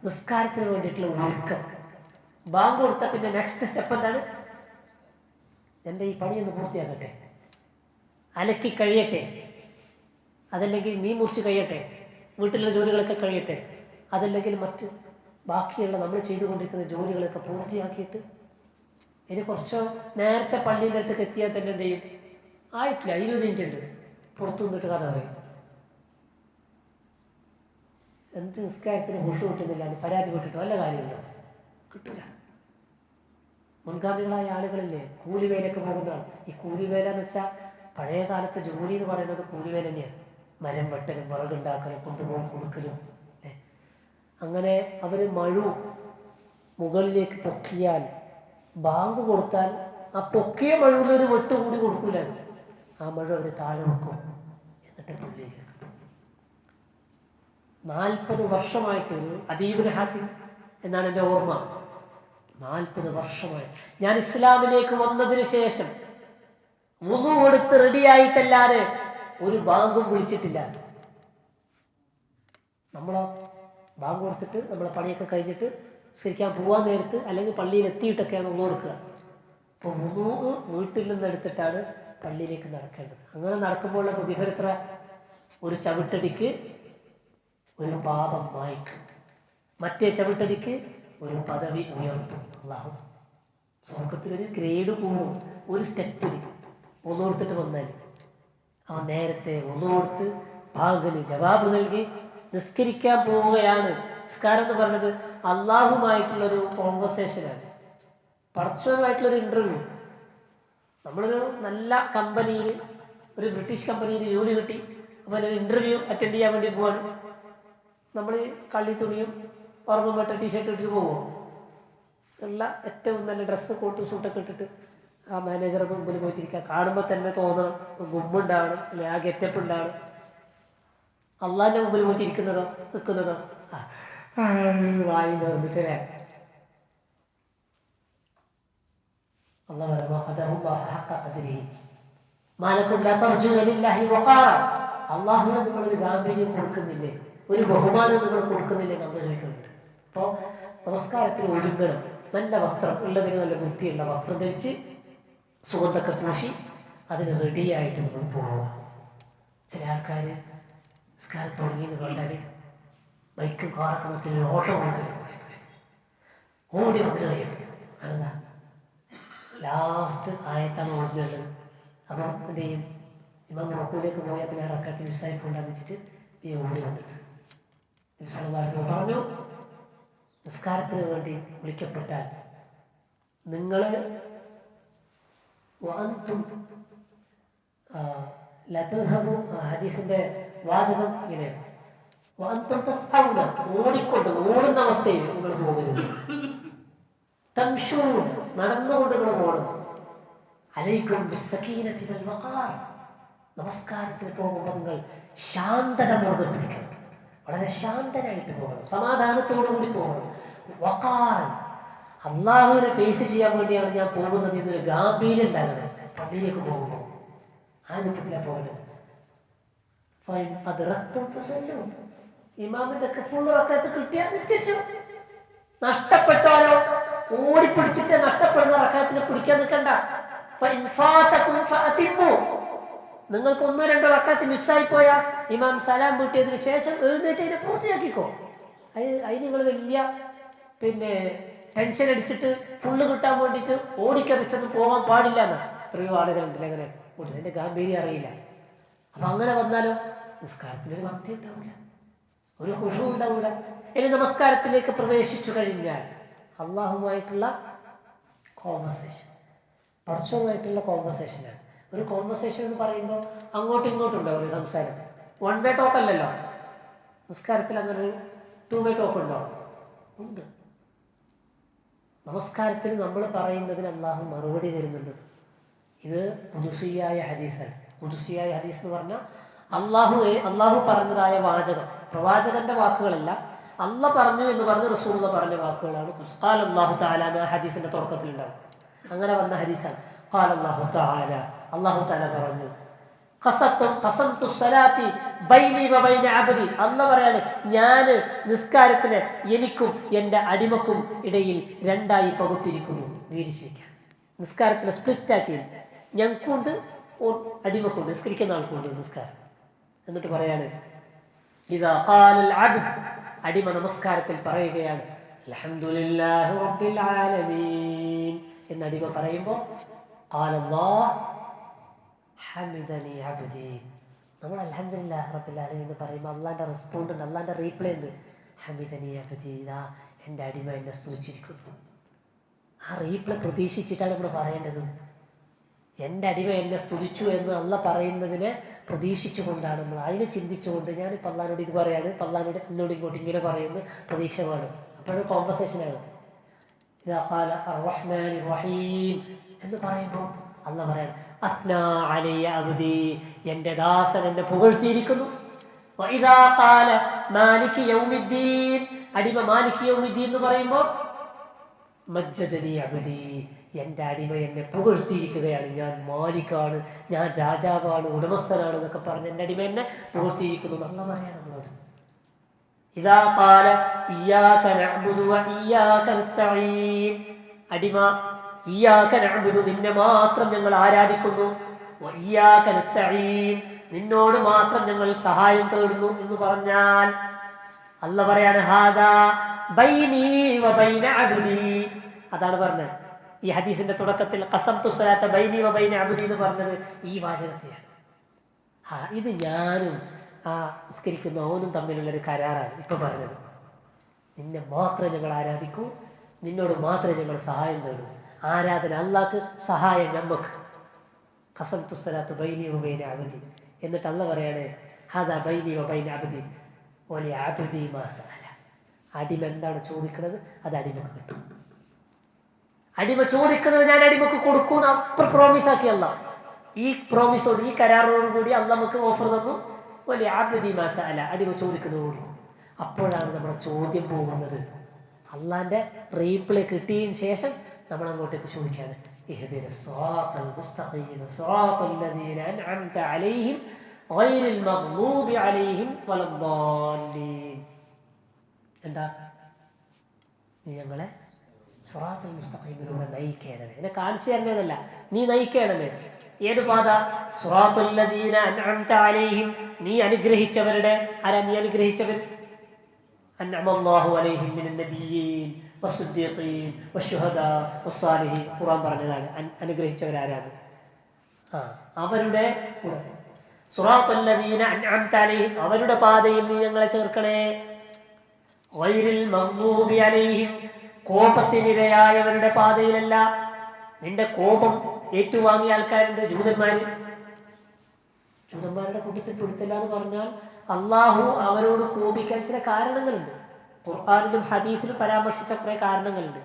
നിസ്കാരത്തിന് വേണ്ടിയിട്ടുള്ള ഒരുക്കം. ബാങ്ക് കൊടുത്താൽ പിന്നെ നെക്സ്റ്റ് സ്റ്റെപ്പ് എന്താണ്? എൻ്റെ ഈ പണിയൊന്ന് പൂർത്തിയാക്കട്ടെ, അലക്കി കഴിയട്ടെ, അതല്ലെങ്കിൽ മീൻ മുറിച്ച് കഴിയട്ടെ, വീട്ടിലുള്ള ജോലികളൊക്കെ കഴിയട്ടെ, അതല്ലെങ്കിൽ മറ്റ് ബാക്കിയുള്ള നമ്മൾ ചെയ്തുകൊണ്ടിരിക്കുന്ന ജോലികളൊക്കെ പൂർത്തിയാക്കിയിട്ട് ഇനി കുറച്ചോ നേരത്തെ പള്ളീൻ്റെ അടുത്തേക്ക് എത്തിയാൽ തന്നെ എന്ത് ചെയ്യും? ആയിട്ടില്ല, 20 മിനിറ്റ് ഉണ്ട്, പുറത്തു നിന്നിട്ട് കഥ പറയും. എന്ത് നിസ്കാരത്തിന് ഖുശൂ കിട്ടുന്നില്ല എന്ന് പരാതി പെട്ടിട്ട് വല്ല കാര്യമുണ്ടോ? കിട്ടില്ല. മുൻഗാമികളായ ആളുകളില്ലേ കൂലിവേലയ്ക്ക് പോകുന്നതാണ്. ഈ കൂലിവേല എന്ന് വെച്ചാൽ പഴയ കാലത്തെ ജോലി എന്ന് പറയുന്നത് കൂലിവേല തന്നെയാണ്. മരം വെട്ടലും വിറകുണ്ടാക്കലും കൊണ്ടുപോകും കൊടുക്കലും. അങ്ങനെ അവർ മുകളിലേക്ക് പൊക്കിയാൽ ബാങ്ക് കൊടുത്താൽ ആ പൊക്കിയ മഴുവിലൊരു വെട്ട് കൂടി കൊടുക്കൂല. ആ മഴ അവർ താഴെ വെക്കും, എന്നിട്ട് പുള്ളിയിലേക്ക്. 40 വർഷമായിട്ടൊരു അദീബുൽ ഹാത്തിം എന്നാണ് എൻ്റെ ഓർമ്മ. 40 വർഷമായി ഞാൻ ഇസ്ലാമിലേക്ക് വന്നതിന് ശേഷം വുളു എടുത്ത് റെഡിയായിട്ടല്ലാതെ ഒരു ബാങ്കും വിളിച്ചിട്ടില്ല. നമ്മളോ ബാങ്ക് കൊടുത്തിട്ട് നമ്മളെ പണിയൊക്കെ കഴിഞ്ഞിട്ട് ശരിക്കാൻ പോകാൻ നേരത്ത് അല്ലെങ്കിൽ പള്ളിയിൽ എത്തിയിട്ടൊക്കെയാണ് ഉള്ളു കൊടുക്കുക. അപ്പോൾ വുളൂ വീട്ടിൽ നിന്ന് എടുത്തിട്ടാണ് പള്ളിയിലേക്ക് നടക്കേണ്ടത്. അങ്ങനെ നടക്കുമ്പോഴുള്ള പ്രതിഫലം എത്ര? ഒരു ചവിട്ടടിക്ക് ഒരു പാപം മായ്ക്കും, മറ്റേ ചവിട്ടടിക്ക് ഒരു പദവി ഉയർത്തും. അല്ലാഹു സ്വർഗത്തിലൊരു ഗ്രേഡ് കൂടും ഒരു സ്റ്റെപ്പിന്. ഒന്നോർത്തിട്ട് വന്നാൽ അവൻ നേരത്തെ ഒന്നോർത്ത് ബാങ്കിന് ജവാബ് നൽകി നിസ്കരിക്കാൻ പോവുകയാണ്. നിസ്കാരം എന്ന് പറഞ്ഞത് അള്ളാഹുമായിട്ടുള്ളൊരു കോൺവെർസേഷനാണ്, പടച്ചവനുമായിട്ടുള്ളൊരു ഇൻ്റർവ്യൂ. നമ്മളൊരു നല്ല കമ്പനിയിൽ, ഒരു ബ്രിട്ടീഷ് കമ്പനിയിൽ ജോലി കിട്ടി, അപ്പോൾ ഒരു ഇൻ്റർവ്യൂ അറ്റൻഡ് ചെയ്യാൻ വേണ്ടി പോവാണ്. നമ്മൾ കള്ളി തുണിയും ഉറങ്ങുമ്പോട്ട് ടീഷർട്ട് ഇട്ടിട്ട് പോകുമോ? നല്ല ഏറ്റവും നല്ല ഡ്രസ്സ് കോട്ട് സൂട്ടൊക്കെ ഇട്ടിട്ട് ആ മാനേജറെ മുമ്പിൽ പോയിട്ടിരിക്കുക. കാണുമ്പോൾ തന്നെ തോന്നണം ഗുമ്മുണ്ടാവണം, അല്ലെങ്കിൽ ആ ഗെറ്റപ്പ് ഉണ്ടാവണം. അള്ളാഹിൻ്റെ മുമ്പിൽ പോയിട്ടിരിക്കുന്നതോ നിൽക്കുന്നതോ വായി തോന്നിട്ട് അല്ലേ? അള്ളാഹുവിന് നിങ്ങളൊരു ഗാംഭീര്യം കൊടുക്കുന്നില്ലേ, ഒരു ബഹുമാനം നിങ്ങൾ കൊടുക്കുന്നില്ലേ നമ്മൾ ചോദിക്കുന്നുണ്ട്. അപ്പോൾ നമസ്കാരത്തിന് ഒരുങ്ങണം. നല്ല വസ്ത്രം ഉള്ളതിന് നല്ല വൃത്തിയുള്ള വസ്ത്രം ധരിച്ച് സുഗന്ധമൊക്കെ പൂശി അതിന് റെഡിയായിട്ട് നമ്മൾ പോവുക. ചില ആൾക്കാർ നിസ്കാരം തുടങ്ങിയെന്ന് കണ്ടാൽ ബൈക്കും കാറൊക്കെ നിർത്തി ഓട്ടോ കൊടുക്കൽ ഓടി വന്നിട്ട് കഴിയട്ടെ. അതെന്താ ലാസ്റ്റ് ആയത്താണ് ഓടുന്നുള്ളത്. അപ്പം എന്ത് ചെയ്യും? ഇമാം റൂമിലേക്ക് പോയാൽ പിന്നെ റക്കഅത്ത് മിസ്സായി കൊണ്ടാന്ന് വെച്ചിട്ട് ഈ ഓടി വന്നിട്ട് പറഞ്ഞു, നിസ്കാരത്തിന് വേണ്ടി വിളിക്കപ്പെട്ടാൽ നിങ്ങൾ ഹദീസിന്റെ വാചകം ഇങ്ങനെയാണ്, ഓടുന്ന അവസ്ഥയിൽ നിങ്ങൾ പോകരുത്. തംശൂന, നടന്നുകൊണ്ട് നിങ്ങൾ പോകണം. അലൈക്കും ബിസ്സകീനതി വൽ വഖാർ, നമസ്കാരത്തിന് പോകുമ്പോൾ നിങ്ങൾ ശാന്തത മുറുകെ പിടിക്കണം. വളരെ ശാന്തനായിട്ട് പോകണം, സമാധാനത്തോടു കൂടി പോകണം. വഖാറൻ, അള്ളാഹുവിനെ ഫേസ് ചെയ്യാൻ വേണ്ടിയാണ് ഞാൻ പോകുന്നത് എന്നൊരു ഗാംഭീര്യം ഉണ്ടാകണം പള്ളിയിലേക്ക് പോകുമ്പോൾ. ആ രൂപത്തിലാണ് പോകേണ്ടത്. അത് റക്തം ഇമാമിന്റെ ഫുൾ റക്അത്ത് കിട്ടിയാൽ നിസ്കരിച്ചു. നഷ്ടപ്പെട്ടാലോ ഓടിപ്പിടിച്ചിട്ട് നഷ്ടപ്പെടുന്ന റക്അത്തിനെ പിടിക്കാൻ നിൽക്കണ്ട. നിങ്ങൾക്ക് ഒന്നോ രണ്ടോ റക്അത്ത് മിസ്സായി പോയാൽ ഇമാം സലാം വീട്ടിയതിന് ശേഷം എഴുന്നേറ്റ് അതിനെ പൂർത്തിയാക്കിക്കോ. അതിന് നിങ്ങൾ വലിയ ടെൻഷൻ അടിച്ചിട്ട് ഫുള്ള് കിട്ടാൻ വേണ്ടിയിട്ട് ഓടിക്കതിച്ചൊന്നും പോകാൻ പാടില്ല എന്ന് എത്രയോ ആളുകളുണ്ടല്ലേ അങ്ങനെ. അതിൻ്റെ ഗാംഭീര്യം അറിയില്ല. അപ്പം അങ്ങനെ വന്നാലോ നിസ്കാരത്തിനൊരു ഭക്തി ഉണ്ടാവില്ല, ഒരു ഖുശൂ ഉണ്ടാവില്ല. ഇനി നമസ്കാരത്തിലേക്ക് പ്രവേശിച്ചു കഴിഞ്ഞാൽ അള്ളാഹുമായിട്ടുള്ള കോൺവെർസേഷൻ, പടച്ചവനുമായിട്ടുള്ള കോൺവെർസേഷനാണ്. ഒരു കോൺവെർസേഷൻ എന്ന് പറയുമ്പോൾ അങ്ങോട്ടും ഇങ്ങോട്ടും ഉണ്ടാവും ഒരു സംസാരം. വൺ വേ ടോക്ക് അല്ലല്ലോ. നിസ്കാരത്തിൽ അങ്ങനെ ഒരു ടു വേ ടോക്ക് ഉണ്ടോ? ഉണ്ട്. നമസ്കാരത്തിൽ നമ്മൾ പറയുന്നതിന് അള്ളാഹു മറുപടി തരുന്നുണ്ട്. ഇത് ഖുദ്സിയായ ഹദീസാണ്. ഖുദ്സിയായ ഹദീസ് എന്ന് പറഞ്ഞാൽ അള്ളാഹു പറഞ്ഞതായ വാചകം, പ്രവാചകന്റെ വാക്കുകളല്ല, അല്ല പറഞ്ഞു എന്ന് പറഞ്ഞ് റസൂലുള്ള പറഞ്ഞ വാക്കുകളാണ്. ഖാല അല്ലാഹു തആല ഹദീസിന്റെ തുടക്കത്തിലുണ്ടാവും. അങ്ങനെ വന്ന ഹദീസാണ്. ഖാല അല്ലാഹു തആല, അല്ലാഹു തആല പറഞ്ഞു, ഖസംതു സ്വലാത്തി ബൈനി വ ബൈന അബ്ദി, അല്ല പറയാണ് ഞാൻ നിസ്കാരത്തിന് എനിക്കും എൻ്റെ അടിമക്കും ഇടയിൽ രണ്ടായി പകുത്തിരിക്കുന്നു. വീരിച്ചിരിക്കാൻ നിസ്കാരത്തിനെ സ്പ്ലിറ്റാക്കി, ഞങ്ങൾക്കുണ്ട് അടിമക്കുണ്ട്, നിസ്കരിക്കുന്ന ആൾക്കുണ്ട് നിസ്കാരം. എന്നിട്ട് പറയാണ്, ഇദാ ഖാലൽ അബ്ദ്, അടിമ നമസ്കാരത്തിൽ പറയുകയാണ് അൽഹംദുലില്ലാഹി റബ്ബിൽ ആലമീൻ എന്ന് അടിമ പറയുമ്പോൾ ഖാലല്ലാഹ് ഹമിദനി അബ്ദി, നമ്മൾ അൽഹംദുലില്ലാഹി റബ്ബിൽ ആലമീൻ എന്ന് പറയുമ്പോൾ അള്ളാൻ്റെ റെസ്പോണ്ട് ഉണ്ട്, അള്ളാൻ്റെ റീപ്ലൈ ഉണ്ട്. ഹമിദനി അബ്ദി, ഇതാ എൻ്റെ അടിമ എന്നെ സ്തുതിച്ചിരിക്കുന്നു. ആ റീപ്ലൈ പ്രതീക്ഷിച്ചിട്ടാണ് നമ്മൾ പറയേണ്ടത്. എൻ്റെ അടിമ എന്നെ സ്തുതിച്ചു എന്ന് അല്ല പറയുന്നതിനെ പ്രതീക്ഷിച്ചു കൊണ്ടാണ് നമ്മൾ, അതിനെ ചിന്തിച്ചുകൊണ്ട് ഞാനിപ്പോൾ അള്ളാനോട് ഇത് പറയാണ്, ഇപ്പം അള്ളാനോട് എന്നോട് ഇങ്ങോട്ട് ഇങ്ങനെ പറയുന്നു, പ്രതീക്ഷ വേണം. അപ്പോഴൊരു കോൺവെർസേഷനാണ്. ഇദാ ഖാല അർറഹ്മാനിർ റഹീം എന്ന് പറയുമ്പോൾ അല്ല പറയാൻ അസ്നാ അലയ്യ അബ്ദി, എൻ്റെ ദാസൻ എന്നെ പുകഴ്ത്തിയിരിക്കുന്നു. വഇദാ ഖാല മാലികി യൗമിദ്ദീൻ, അടിമ മാലികി യൗമിദ്ദീൻ എന്ന് പറയുമ്പോൾ മജ്ജദനി അബ്ദി, എൻ്റെ അടിമ എന്നെ പുകഴ്ത്തിയിരിക്കുകയാണ്, ഞാൻ മാലിക്കാണ്, ഞാൻ രാജാവാണ്, ഉടമസ്ഥനാണ് എന്നൊക്കെ പറഞ്ഞ് എൻ്റെ അടിമ എന്നെ പുകഴ്ത്തിയിരിക്കുന്നു. നല്ല പറയാം നമ്മളോട്. ഇദാ ഖാല ഇയ്യാക നഅ്ബുദു വ ഇയ്യാക നസ്തഈൻ, അടിമ ഇയ്യാക നഅ്ബുദു നിന്നെ മാത്രം ഞങ്ങൾ ആരാധിക്കുന്നു, വ ഇയ്യാക നസ്തഈൻ നിന്നോട് മാത്രം ഞങ്ങൾ സഹായം തേടുന്നു എന്ന് പറഞ്ഞാൽ അല്ലാഹ് പറയാണ് ഹാദാ ബൈനി വ ബൈന അബ്ദി. അതാണ് പറഞ്ഞത് ഈ ഹദീസിന്റെ തുടക്കത്തിൽ ഖസംതു സ്വലാത്ത ബൈനി വ ബൈന അബ്ദി എന്ന് പറഞ്ഞത് ഈ വാചകത്തെയാണ്. ഇത് ഞാനും ആ നിസ്കരിക്കുന്ന ഓനും തമ്മിലുള്ളൊരു കരാറാണ് ഇപ്പൊ പറഞ്ഞത്. നിന്നെ മാത്രമേ ഞങ്ങൾ ആരാധിക്കൂ, നിന്നോട് മാത്രമേ ഞങ്ങൾ സഹായം തേടൂ. ആരാധന അല്ലാഹ്ക്ക്, സഹായം ഞമ്മക്ക്. ഖസംതു സ്വലാത്ത ബൈനി വ ബൈന അബ്ദി. എന്നിട്ട് അല്ലാഹ് പറയാണ് ഹാദാ ബൈനി വ ബൈന അബ്ദി വലി അബ്ദി മാ സഅല. അടിമ എന്താണ് ചോദിക്കുന്നത് അത് അടിമക്ക് കിട്ടും. അടിമ ചോദിക്കുന്നത് ഞാൻ അടിമക്ക് കൊടുക്കും അപ്പുറം പ്രോമിസ് ആക്കി അല്ലാഹ്. ഈ പ്രോമിസോട്, ഈ കരാറോട് കൂടി അല്ലാഹ് നമുക്ക് ഓഫർ തന്നു, വലിയ അബ്ദി മാ സഅല, അടിമ ചോദിക്കുന്നത് കൊടുക്കും. അപ്പോഴാണ് നമ്മുടെ ചോദ്യം പോകുന്നത്. അള്ളാന്റെ റീപ്ലൈ കിട്ടിയതിന് ശേഷം നമ്മൾ അങ്ങോട്ടേക്ക് ചോദിക്കാണ് ഇഹ്ദിന സിറാത്തൽ മുസ്തഖീം സിറാത്തൽ ലദീന അൻഅംത അലൈഹിം ഗൈറിൽ മഗ്ദൂബി അലൈഹിം വലദ്ദാല്ലീൻ. എന്താ? നീ ഞങ്ങളെ സിറാത്തുൽ മുസ്തഖീമിലൂടെ നയിക്കണമേ, എന്നെ കാണിച്ചു തരണമേന്നല്ല, നീ നയിക്കണമേ. ഏത് പാത? സിറാത്തുൽ ലദീന അൻഅംത അലൈഹിം, നീ അനുഗ്രഹിച്ചവരുടെ. ആരാ നീ അനുഗ്രഹിച്ചവർ? അൻഅമല്ലാഹു അലൈഹിം മിനൻ നബിയ്യീൻ വസ്സുദ്ദീഖീൻ വശുഹദാ വസ്സാലിഹീൻ. ഖുർആൻ പറഞ്ഞതാണ് അനുഗ്രഹിച്ചവരാരാണ്. അവരുടെ കൂടെ സിറാത്തുൽ ലദീന അൻഅംത അലൈഹിം, അവരുടെ പാതയിൽ നീ ഞങ്ങളെ ചേർക്കണേ. ഗൈറിൽ മഗ്ദൂബി അലൈഹിം, കോപത്തിനിരയായവരുടെ പാതയിലല്ല. നിന്റെ കോപം ഏറ്റുവാങ്ങിയ ആൾക്കാരുണ്ട്, ജൂതന്മാരുടെ കൂട്ടത്തിൽ പെടുത്തില്ല എന്ന് പറഞ്ഞാൽ അള്ളാഹു അവരോട് കോപിക്കാൻ ചില കാരണങ്ങളുണ്ട്. ഖുർആനിലും ഹദീസിലും പരാമർശിച്ച കുറെ കാരണങ്ങളുണ്ട്.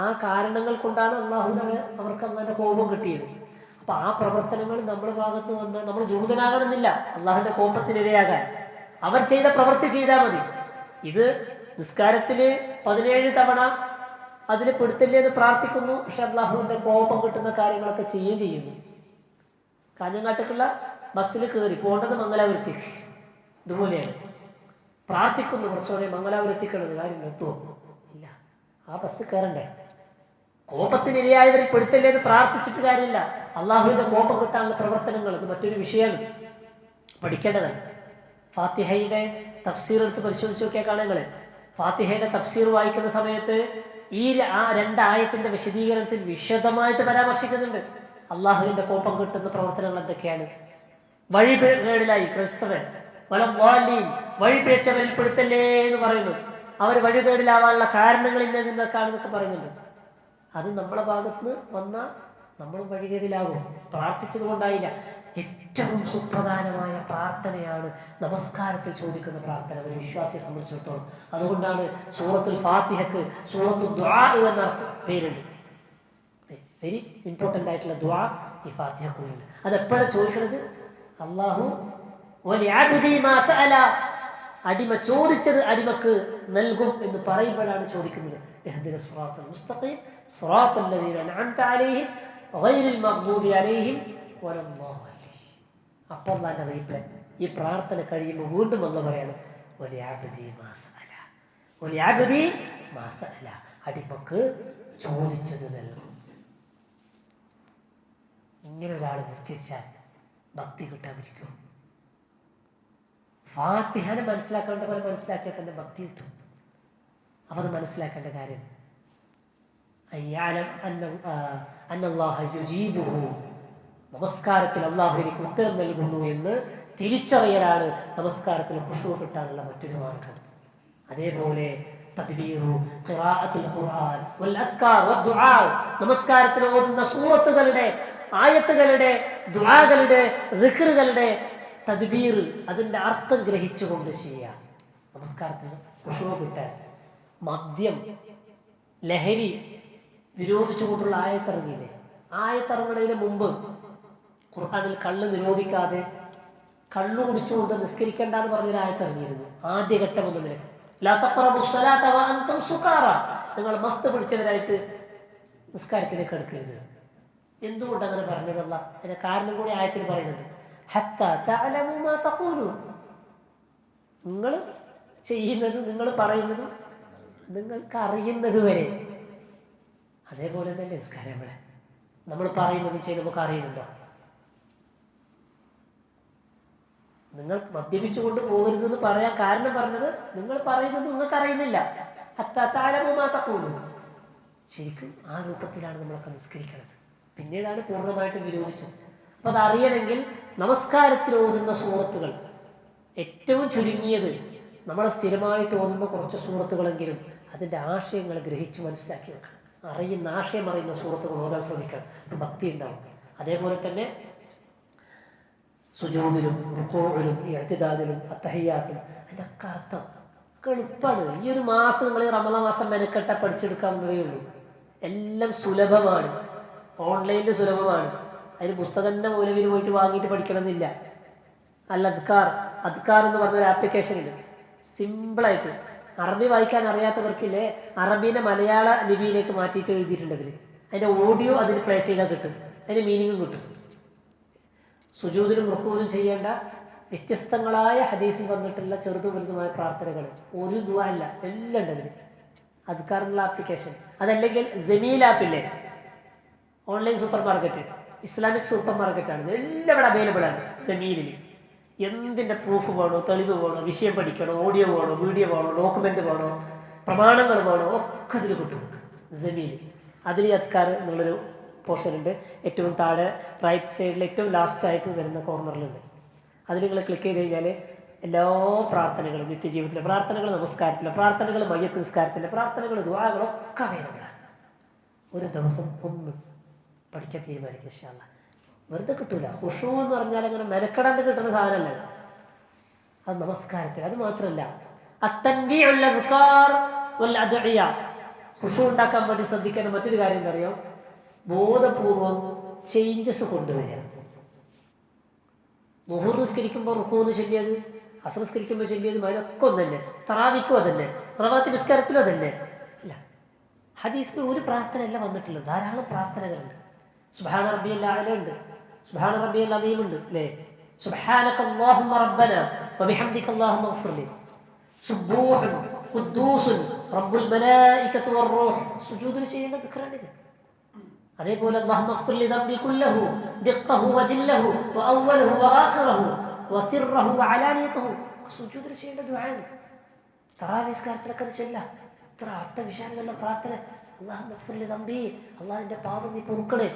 ആ കാരണങ്ങൾ കൊണ്ടാണ് അവർക്ക് അള്ളാഹിന്റെ കോപം കിട്ടിയത്. അപ്പൊ ആ പ്രവർത്തനങ്ങൾ നമ്മുടെ ഭാഗത്ത് വന്നാൽ നമ്മൾ ജൂതനാകണമെന്നില്ല അള്ളാഹിന്റെ കോപത്തിനിരയാകാൻ. അവർ ചെയ്ത പ്രവൃത്തി ചെയ്താൽ മതി. ഇത് നിസ്കാരത്തില് 17 തവണ അതിന് പെടുത്തില്ലേ എന്ന് പ്രാർത്ഥിക്കുന്നു, പക്ഷെ അള്ളാഹുവിന്റെ കോപം കിട്ടുന്ന കാര്യങ്ങളൊക്കെ ചെയ്യുന്നു. കാഞ്ഞങ്ങാട്ടേക്കുള്ള ബസ്സിൽ കയറി പോകേണ്ടത് മംഗലാപുരത്തേക്ക്, ഇതുപോലെയാണ്. പ്രാർത്ഥിക്കുന്നു, കുറച്ചുകൂടെ മംഗലാപുരത്തേക്കുള്ളത്, കാര്യം നിർത്തുമോ? ഇല്ല, ആ ബസ് കയറണ്ടേ. കോപത്തിനിരയായവരിൽ പെടുത്തല്ലേ എന്ന് പ്രാർത്ഥിച്ചിട്ട് കാര്യമില്ല. അള്ളാഹുവിന്റെ കോപം കിട്ടാനുള്ള പ്രവർത്തനങ്ങൾ അത് മറ്റൊരു വിഷയമാണ്, പഠിക്കേണ്ടതാണ്. ഫാത്തിഹയുടെ തഫ്സീർ എടുത്ത് പരിശോധിച്ച് നോക്കിയാൽ കാണുങ്ങൾ. ഫാത്തിഹയുടെ തഫ്സീർ വായിക്കുന്ന സമയത്ത് ആ 2 ആയത്തിന്റെ വിശദീകരണത്തിൽ വിശദമായിട്ട് പരാമർശിക്കുന്നുണ്ട് അള്ളാഹുവിന്റെ കോപം കിട്ടുന്ന പ്രവർത്തനങ്ങൾ എന്തൊക്കെയാണ്. വഴികേടിലായി ക്രൈസ്തവൻ, വഴിപിഴച്ചവരിൽ പെടുത്തല്ലേ എന്ന് പറയുന്നു. അവർ വഴികേടിലാവാനുള്ള കാരണങ്ങൾ ഇന്നൊക്കെയാണെന്നൊക്കെ പറയുന്നുണ്ട്. അത് നമ്മളെ ഭാഗത്തുനിന്ന് വന്നാൽ നമ്മളും വഴികേടിലാകും. പ്രാർത്ഥിച്ചത് കൊണ്ടായില്ല. ഏറ്റവും സുപ്രധാനമായ പ്രാർത്ഥനയാണ് നമസ്കാരത്തിൽ ചോദിക്കുന്ന പ്രാർത്ഥന ഒരു വിശ്വാസിയെ സംബന്ധിച്ചിടത്തോളം. അതുകൊണ്ടാണ് സൂറത്തുൽ ഫാത്തിഹക്ക് സൂറത്തുൽ ദുആ എന്ന പേരുണ്ട്. വെരി ഇമ്പോർട്ടൻ്റ് ആയിട്ടുള്ള ദുആ ഈ ഫാത്തിഹക്കുണ്ട്. അതെപ്പോഴാണ് ചോദിക്കുന്നത്? അല്ലാഹു വലിഅബ്ദി മാ സഅല, അടിമ ചോദിച്ചത് അടിമക്ക് നൽകും എന്ന് പറയുമ്പോഴാണ് ചോദിക്കുന്നത്. ഇഹ്ദിന സിറാത്തൽ മുസ്തഖീം സിറാത്തൽ ലദീന അൻഅംത അലൈഹിം ഗൈറിൽ മഗ്ദൂബി അലൈഹിം വലദ്ദാല്ലീൻ. അപ്പോൾ അല്ലാഹുവിന്റെ റീപ്ലൈ ഈ പ്രാർത്ഥന കഴിയുമ്പോൾ വീണ്ടും അല്ലാഹു പറയാണ് വലിഅബ്ദി മാ സഅല, വലിഅബ്ദി മാ സഅല, അടിമക്ക് ചോദിച്ചത് നൽകും. ഇങ്ങനെ ഒരാൾ നിസ്കരിച്ചാൽ ഭക്തി കിട്ടാതിരിക്കും. ഫാത്തിഹനെ മനസ്സിലാക്കേണ്ട പോലെ മനസ്സിലാക്കിയാൽ തന്നെ ഭക്തി കിട്ടും. അപ്പം അത് മനസ്സിലാക്കേണ്ട കാര്യം നമസ്കാരത്തിൽ അള്ളാഹു എനിക്ക് ഉത്തരം നൽകുന്നു എന്ന് തിരിച്ചറിയലാണ് നമസ്കാരത്തിൽ ഖുശൂ കിട്ടാനുള്ള മറ്റൊരു മാർഗം. അതേപോലെ തദ്ബീറു ഖിറാഅത്തുൽ ഖുർആൻ വൽ അദ്കാർ വദ്ദുആ, നമസ്കാരത്തിൽ ഓതുന്ന സൂറത്തുകളുടെ, ആയത്തുകളുടെ, ദുആകളുടെ, ദിക്റുകളുടെ തദ്ബീർ, അതിൻ്റെ അർത്ഥം ഗ്രഹിച്ചുകൊണ്ട് ചെയ്യാം. നമസ്കാരത്തിന് ഖുശൂ കിട്ടാൻ മദ്യം, ലഹരി വിരോധിച്ചുകൊണ്ടുള്ള ആയത്തിറങ്ങിയില്ലേ? ആയത്തിറങ്ങുന്നതിന് മുമ്പ് ഖുർആനിൽ കള്ള് നിരോധിക്കാതെ കള്ളു കുടിച്ചുകൊണ്ട് നിസ്കരിക്കേണ്ടെന്ന് പറഞ്ഞൊരു ആയത്തിറങ്ങിയിരുന്നു. ആദ്യഘട്ടം എന്ന നിലക്ക് ലാ തഖറബുസ് സ്വലാത വഅൻതും സുകാറ, നിങ്ങൾ മസ്ത് പിടിച്ചവരായിട്ട് നിസ്കാരത്തിലേക്ക് എടുക്കരുത്. എന്തുകൊണ്ട് അങ്ങനെ പറഞ്ഞതല്ല? അതിന്റെ കാരണം കൂടി ആയത്തിൽ പറയുന്നുണ്ട്. ഹത്താ തഅലമു മാ തഖൂലൂൻ, നിങ്ങൾ ചെയ്യുന്നതും നിങ്ങൾ പറയുന്നതും നിങ്ങൾക്ക് അറിയുന്നത് വരെ. അതേപോലെ തന്നെ നിസ്കാരം ഇവിടെ നമ്മൾ പറയുന്നത് ചെയ്ത് നമുക്ക് അറിയുന്നുണ്ടോ? നിങ്ങൾ മദ്യപിച്ചു കൊണ്ട് പോകരുതെന്ന് പറയാൻ കാരണം പറഞ്ഞത് നിങ്ങൾ പറയുന്നത് നിങ്ങൾക്ക് അറിയുന്നില്ല. ശരിക്കും ആ രൂപത്തിലാണ് നമ്മളൊക്കെ നിസ്കരിക്കുന്നത്. പിന്നീടാണ് പൂർണ്ണമായിട്ട് വിരോധിച്ചത്. അപ്പം അതറിയണമെങ്കിൽ നമസ്കാരത്തിൽ ഓതുന്ന സൂറത്തുകൾ ഏറ്റവും ചുരുങ്ങിയത് നമ്മൾ സ്ഥിരമായിട്ട് ഓതുന്ന കുറച്ച് സൂറത്തുകളെങ്കിലും അതിൻ്റെ ആശയങ്ങൾ ഗ്രഹിച്ച് മനസ്സിലാക്കി വെക്കണം. ആശയം അറിയുന്ന സൂറത്തുകൾ ഓതാൻ ശ്രമിക്കണം. അപ്പം ഭക്തി ഉണ്ടാവും. അതേപോലെ തന്നെ സുജൂദിലും റുകൂഇലും ഇഅ്തിദാദിലും അത്തഹിയ്യാത്തും അതിൻ്റെയൊക്കെ അർത്ഥം എളുപ്പമാണ്. ഈ ഒരു മാസം നിങ്ങൾ റമളാൻ മാസം മെനക്കെട്ട പഠിച്ചെടുക്കാവുന്നതേ ഉള്ളൂ. എല്ലാം സുലഭമാണ്, ഓൺലൈനിൽ സുലഭമാണ്. അതിന് പുസ്തകം തന്നെ മൗലവിയിൽ പോയിട്ട് വാങ്ങിയിട്ട് പഠിക്കണമെന്നില്ല. അദ്കാർ എന്ന് പറഞ്ഞൊരു ആപ്ലിക്കേഷൻ ഉണ്ട്. സിമ്പിളായിട്ട് അറബി വായിക്കാൻ അറിയാത്തവർക്കില്ലേ, അറബീനെ മലയാള ലിപിയിലേക്ക് മാറ്റിയിട്ട് എഴുതിയിട്ടുണ്ട്. അതിൻ്റെ ഓഡിയോ അതിൽ പ്ലേ ചെയ്താൽ കിട്ടും, അതിൻ്റെ മീനിങ്ങും കിട്ടും. സുജൂദിലും റുക്കൂലും ചെയ്യേണ്ട വ്യത്യസ്തങ്ങളായ ഹദീസിൽ വന്നിട്ടുള്ള ചെറുതും വലുതുമായ പ്രാർത്ഥനകൾ, ഒരു ദുആ അല്ല, എല്ലാം ഉണ്ട് അതിൽ. അദ്കാർ എന്നുള്ള ആപ്ലിക്കേഷൻ. അതല്ലെങ്കിൽ ജമീൽ ആപ്പില്ലേ, online super market, Islamic super മാർക്കറ്റാണ്. എല്ലാം ഇവിടെ അവൈലബിൾ ആണ് ജമീലിൽ. എന്തിൻ്റെ പ്രൂഫ് വേണോ, തെളിവ് വേണോ, വിഷയം പഠിക്കണോ, ഓഡിയോ വേണോ, വീഡിയോ വേണോ, ഡോക്യുമെൻ്റ് വേണോ, പ്രമാണങ്ങൾ വേണോ, ഒക്കെ അതിൽ കിട്ടും ജമീൽ. അതിൽ അദ്കാർ എന്നുള്ളൊരു പോർഷൻ ഉണ്ട്. ഏറ്റവും താഴെ റൈറ്റ് സൈഡിൽ ഏറ്റവും ലാസ്റ്റായിട്ട് വരുന്ന കോർണറിലുണ്ട്. അതിൽ നിങ്ങൾ ക്ലിക്ക് ചെയ്ത് കഴിഞ്ഞാൽ എല്ലാ പ്രാർത്ഥനകളും, നിത്യജീവിതത്തിലെ പ്രാർത്ഥനകൾ, നമസ്കാരത്തിലെ പ്രാർത്ഥനകൾ, മയ്യത്ത് നിസ്കാരത്തിൻ്റെ പ്രാർത്ഥനകൾ, ദുആകളൊക്കെ അവൈലബിളാണ്. ഒരു ദിവസം ഒന്ന് പഠിക്കാൻ തീരുമാനിക്കുക ഇൻഷാ അല്ലാഹ്. വെറുതെ കിട്ടൂല. ഖുശൂ എന്ന് പറഞ്ഞാൽ അങ്ങനെ മെനക്കെടാണ്ട് കിട്ടുന്ന സാധനമല്ല അത്. നമസ്കാരത്തിൽ അത് മാത്രമല്ല, അത്തൻവീഉൽ അദ്കാർ വൽ അദ്ഇയ. ഖുശൂ ഉണ്ടാക്കാൻ വേണ്ടി ശ്രദ്ധിക്കേണ്ട മറ്റൊരു കാര്യം എന്താ അറിയോ? ബോധപൂർവം ചേഞ്ചസ് കൊണ്ടുവരിക. ളുഹൂർ നിസ്കരിക്കുമ്പോൾ റുക്കൂന്ന് ചൊല്ലിയത്, അസ്ർ നിസ്കരിക്കുമ്പോൾ ചൊല്ലിയത്, അതിനൊക്കെ ഒന്ന് തന്നെ. തറാവിക്കും അതന്നെ, റവാത്തിബ് നിസ്കാരത്തിലും അതന്നെ. അല്ല, ഹദീസിൽ ഒരു പ്രാർത്ഥനയല്ല വന്നിട്ടുള്ളത്, ധാരാളം പ്രാർത്ഥനകളുണ്ട്. സുബ്ഹാന റബ്ബിയൽ അഅല ഉണ്ട്, സുബ്ഹാന റബ്ബിയൽ അദീം ഉണ്ട്, അല്ലേ? സുബ്ഹാനക അല്ലാഹുമ്മ റബ്ബന വബിഹംദിക അല്ലാഹുമ്മഗ്ഫിർലി, സുബ്ബൂഹുൻ ഖുദ്ദൂസുൻ റബ്ബുൽ മലായികത്തി വറൂഹ്. സുജൂദിൽ ചെയ്യേണ്ട ദിക്റാണിത്. അതേപോലെ അല്ലാഹുമ്മ ഗ്ഫിർ ലി ദംബി കുല്ലഹു ദിഖ്ഖഹു വജില്ലഹു വഅവ്വലഹു വആഖിറഹു വസിർറഹു വഅലാനിയതഹു. സുജൂദിൽ ചെയ്യേണ്ട ദുആണ്. തറാവീഹ് നിസ്കാരത്തിലൊക്കെ അത് ചൊല്ലാം. ഇത്ര അർത്ഥവിശാലമുള്ള പ്രാർത്ഥന. അല്ലാഹുമ്മ ഗ്ഫിർ ലി ദംബി, അല്ലാഹുവിൻ്റെ പാപം നീ പൊറുക്കണേ.